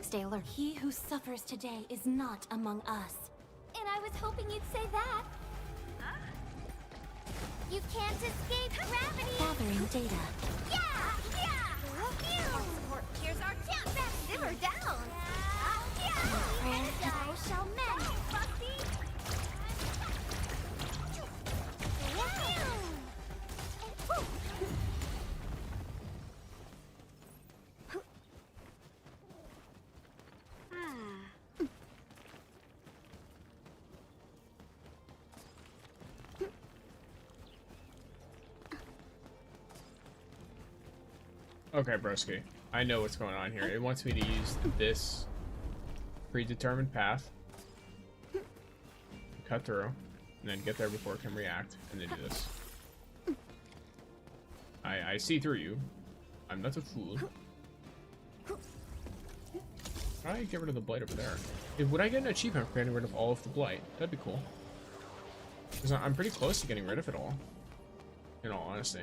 Stay alert. He who suffers today is not among us. And I was hoping you'd say that. You can't escape gravity! Gathering data. Yeah! Here's our chance! Simmer down! And thou shall mend! Okay, broski. I know what's going on here. It wants me to use this predetermined path, cut through, and then get there before it can react, and then do this. I see through you. I'm not a fool. How do I get rid of the blight over there? Would I get an achievement for getting rid of all of the blight? That'd be cool. Because I'm pretty close to getting rid of it all, in all honesty.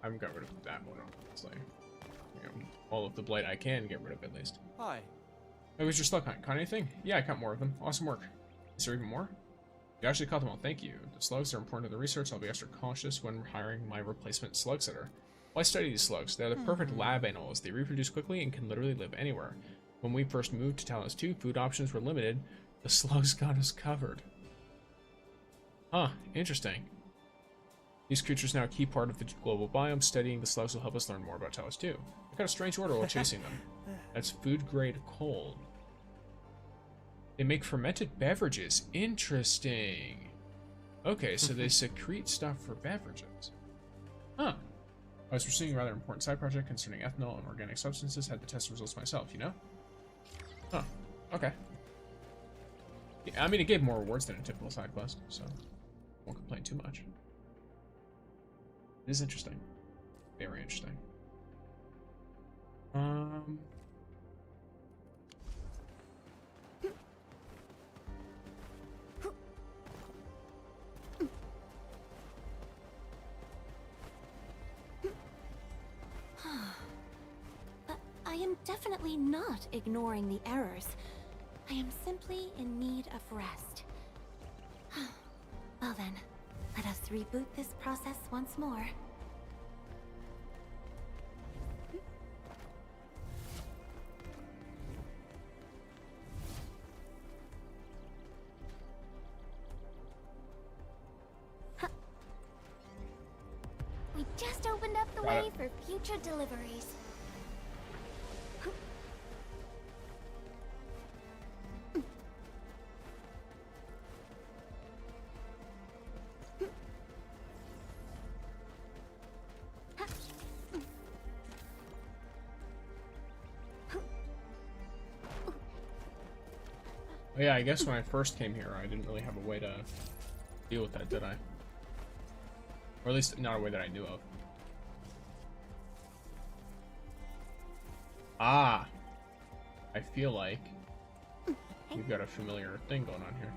I haven't got rid of that one, obviously. You know, all of the blight I can get rid of, at least. Hi. Oh, was your slug hunt? Caught anything? Yeah, I caught more of them. Awesome work. Is there even more? You actually caught them all. Thank you. The slugs are important to the research. I'll be extra cautious when hiring my replacement slug sitter. Why study these slugs? They're the perfect lab animals. They reproduce quickly and can literally live anywhere. When we first moved to Talos 2, food options were limited. The slugs got us covered. Huh, interesting. These creatures are now a key part of the global biome. Studying the slugs will help us learn more about Talos 2. I got a strange order while chasing them. That's food-grade coal. They make fermented beverages. Interesting. Okay, so they secrete stuff for beverages. Huh. I was pursuing a rather important side project concerning ethanol and organic substances. Had the test results myself, you know? Huh. Okay. Yeah, I mean, it gave more rewards than a typical side quest, so won't complain too much. It is interesting. Very interesting. But I am definitely not ignoring the errors. I am simply in need of rest. Well then, let us reboot this process once more. We just opened up the way for future deliveries. Oh yeah, I guess when I first came here, I didn't really have a way to deal with that, did I? Or at least not a way that I knew of. Ah! I feel like we've got a familiar thing going on here.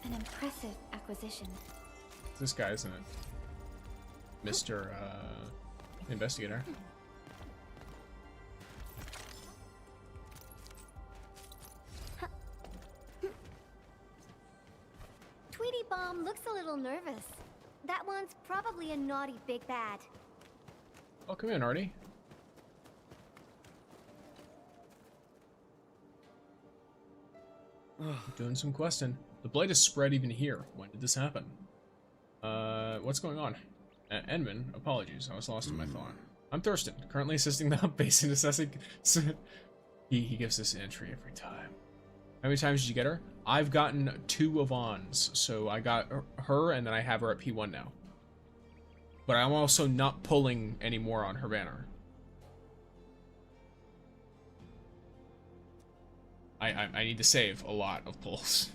An impressive acquisition. This guy, isn't it? Mr. Investigator. Tweety Bomb looks a little nervous. That one's probably a naughty big bad. Oh, come in, Artie. Doing some questing. The blight is spread even here. When did this happen? What's going on? Edmund, apologies. I was lost in my thought. I'm Thurston, currently assisting the base in assessing. He gives this entry every time. How many times did you get her? I've gotten 2 Yvonne's, so I got her, and then I have her at P1 now. But I'm also not pulling anymore on her banner. I need to save a lot of pulls.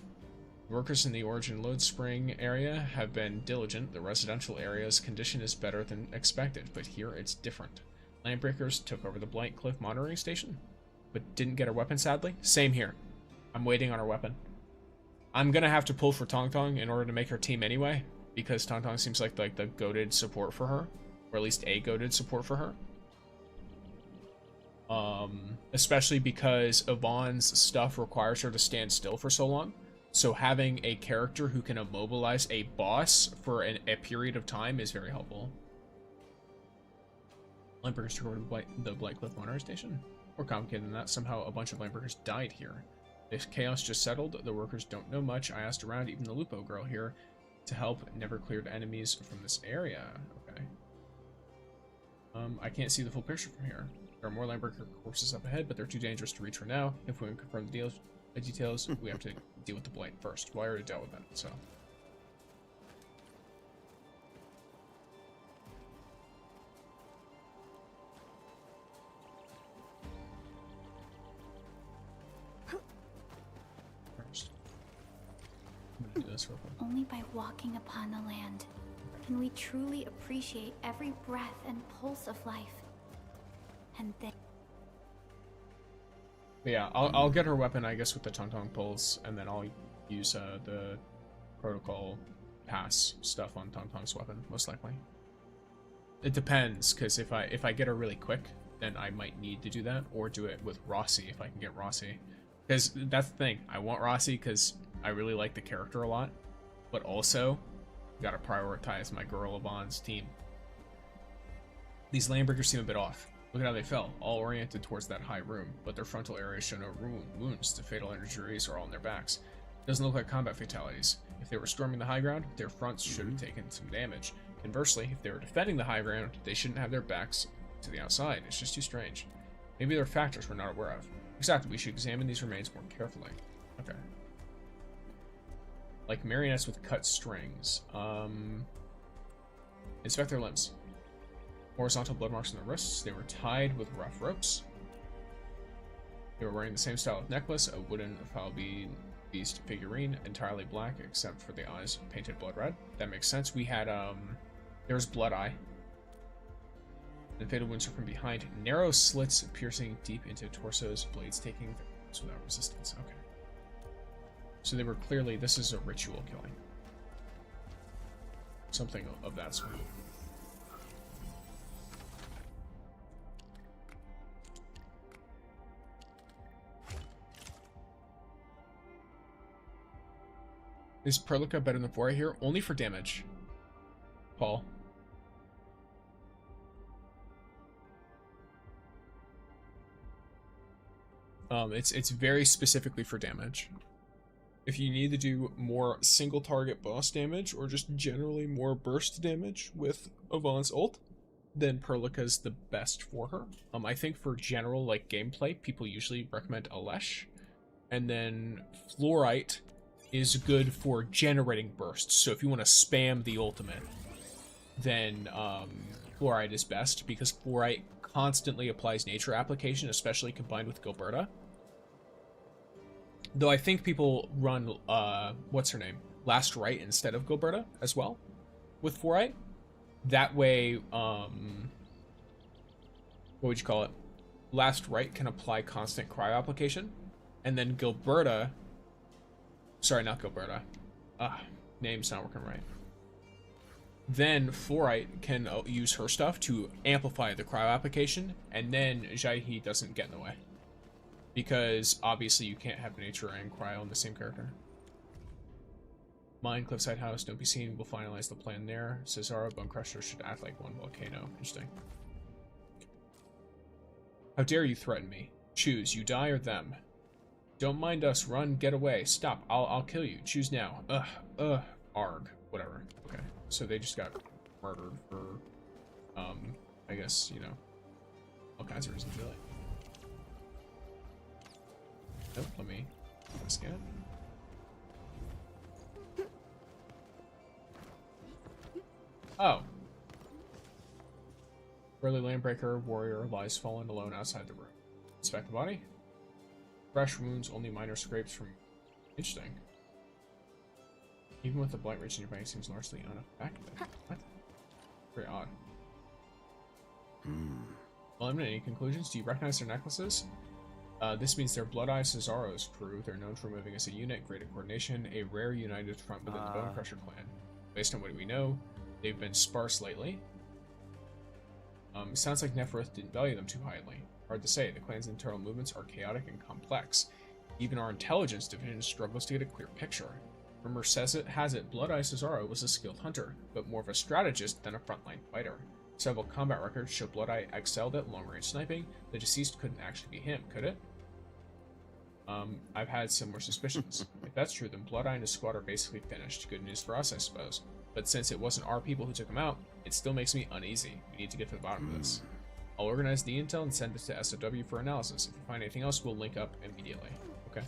Workers in the Origin Load Spring area have been diligent. The residential area's condition is better than expected, but here it's different. Landbreakers took over the Blight Cliff monitoring station, but didn't get her weapon, sadly. Same here. I'm waiting on her weapon. I'm gonna have to pull for Tong Tong in order to make her team anyway, because Tong Tong seems like the goated support for her, or at least a goated support for her. Especially because Yvonne's stuff requires her to stand still for so long. So having a character who can immobilize a boss for a period of time is very helpful. Lightburgers took over the Blightcliff Monarch Station. More complicated than that, somehow a bunch of Lightburgers died here. If chaos just settled, the workers don't know much. I asked around, even the Lupo girl here to help never cleared enemies from this area. Okay. I can't see the full picture from here. There are more Lightburger corpses up ahead, but they're too dangerous to reach for now. If we can confirm the details, we have to deal with the Blight first. Well, I already dealt with that, so. First. I'm gonna do this real quick. Only by walking upon the land can we truly appreciate every breath and pulse of life. And then... But yeah, I'll get her weapon, I guess, with the Tong Tong pulse, and then I'll use the protocol pass stuff on Tong Tong's weapon, most likely. It depends, because if I get her really quick, then I might need to do that, or do it with Rossi if I can get Rossi. Because that's the thing, I want Rossi because I really like the character a lot, but also gotta prioritize my girl Yvonne's team. These Landbreakers seem a bit off. Look at how they fell, all oriented towards that high room, but their frontal areas show no wounds. The fatal injuries are all on their backs. Doesn't look like combat fatalities. If they were storming the high ground, their fronts should have taken some damage. Conversely, if they were defending the high ground, they shouldn't have their backs to the outside. It's just too strange. Maybe there are factors we're not aware of. Exactly, we should examine these remains more carefully. Okay. Like marionettes with cut strings. Inspect their limbs. Horizontal blood marks on their wrists. They were tied with rough ropes. They were wearing the same style of necklace, a wooden foul beast figurine, entirely black except for the eyes painted blood red. That makes sense. We had there was Blood Eye. And fatal wounds are from behind. Narrow slits piercing deep into torsos, blades taking victims without resistance. Okay. So they were clearly, this is a ritual killing. Something of that sort. Is Perlica better than Fora here? Only for damage. Paul. It's very specifically for damage. If you need to do more single target boss damage or just generally more burst damage with Yvonne's ult, then Perlica's the best for her. I think for general like gameplay, people usually recommend Alesh, and then Fluorite is good for generating bursts. So if you want to spam the ultimate, then Fluorite is best because Fluorite constantly applies nature application, especially combined with Gilberta. Though I think people run, what's her name? Last Right instead of Gilberta as well with Fluorite. That way, what would you call it? Last Right can apply constant cryo application, and then Gilberta, sorry, not Gilberta, name's not working right. Then Fluorite can use her stuff to amplify the cryo application, and then Jaihi doesn't get in the way. Because obviously you can't have nature and cryo in the same character. Mine, Cliffside House, don't be seen, we'll finalize the plan there. Cesaro, Bone Crusher should act like one volcano. Interesting. How dare you threaten me? Choose, you die or them. Don't mind us, run, get away. Stop, I'll kill you. Choose now. Arg. Whatever. Okay. So they just got murdered for, I guess, you know, all kinds of reasons, really. Nope, let me scan it. Oh. Early Landbreaker warrior lies fallen alone outside the room. Inspect the body. Fresh wounds, only minor scrapes from... Interesting. Even with the blight rage in your bank seems largely unaffected. What? Very odd. Eliminate any conclusions? Do you recognize their necklaces? This means they're Blood Eye Cesaro's crew. They're known for moving as a unit, greater coordination, a rare united front within the Bone Crusher clan. Based on what we know, they've been sparse lately. Sounds like Neferith didn't value them too highly. Hard to say, the clan's internal movements are chaotic and complex. Even our intelligence division struggles to get a clear picture. Rumor has it Blood Eye Cesaro was a skilled hunter, but more of a strategist than a frontline fighter. Several combat records show Blood Eye excelled at long-range sniping. The deceased couldn't actually be him, could it? I've had similar suspicions. If that's true, then Blood Eye and his squad are basically finished. Good news for us, I suppose. But since it wasn't our people who took him out, it still makes me uneasy. We need to get to the bottom of this. I'll organize the intel and send it to SOW for analysis. If we find anything else, we'll link up immediately. Okay.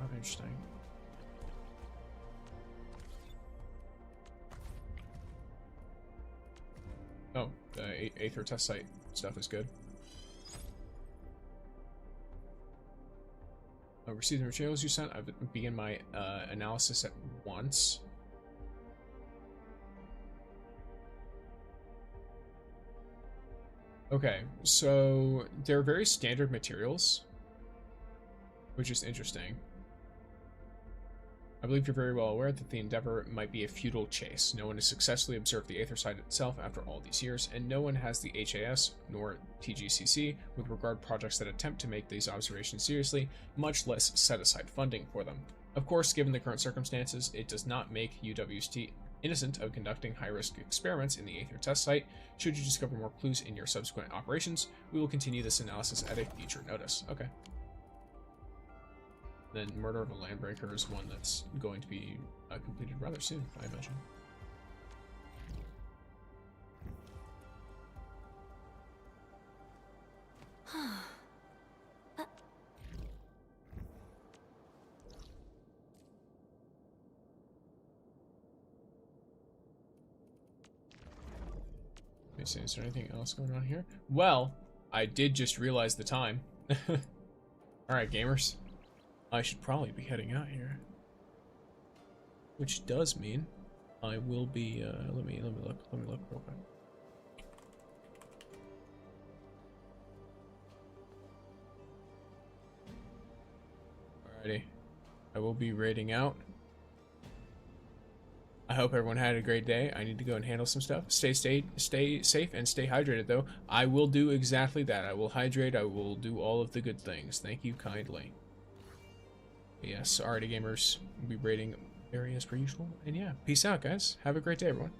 Oh, interesting. Oh, the Aether test site stuff is good. Receive the materials you sent. I've begun my analysis at once. Okay, so they're very standard materials, which is interesting. I believe you're very well aware that the endeavor might be a futile chase. No one has successfully observed the Aether site itself after all these years, and no one has the HAS nor TGCC with regard projects that attempt to make these observations seriously, much less set aside funding for them. Of course, given the current circumstances, it does not make UWST innocent of conducting high-risk experiments in the Aether test site. Should you discover more clues in your subsequent operations, we will continue this analysis at a future notice. Okay. Then Murder of a Landbreaker is one that's going to be completed rather soon, I imagine. Let me see, is there anything else going on here? Well, I did just realize the time. Alright, gamers. I should probably be heading out here. Which does mean I will be, let me look real quick. Alrighty. I will be raiding out. I hope everyone had a great day. I need to go and handle some stuff. Stay safe and stay hydrated, though. I will do exactly that. I will hydrate. I will do all of the good things. Thank you kindly. Yes, alrighty, gamers. We'll be raiding areas per usual. And yeah, peace out, guys. Have a great day, everyone.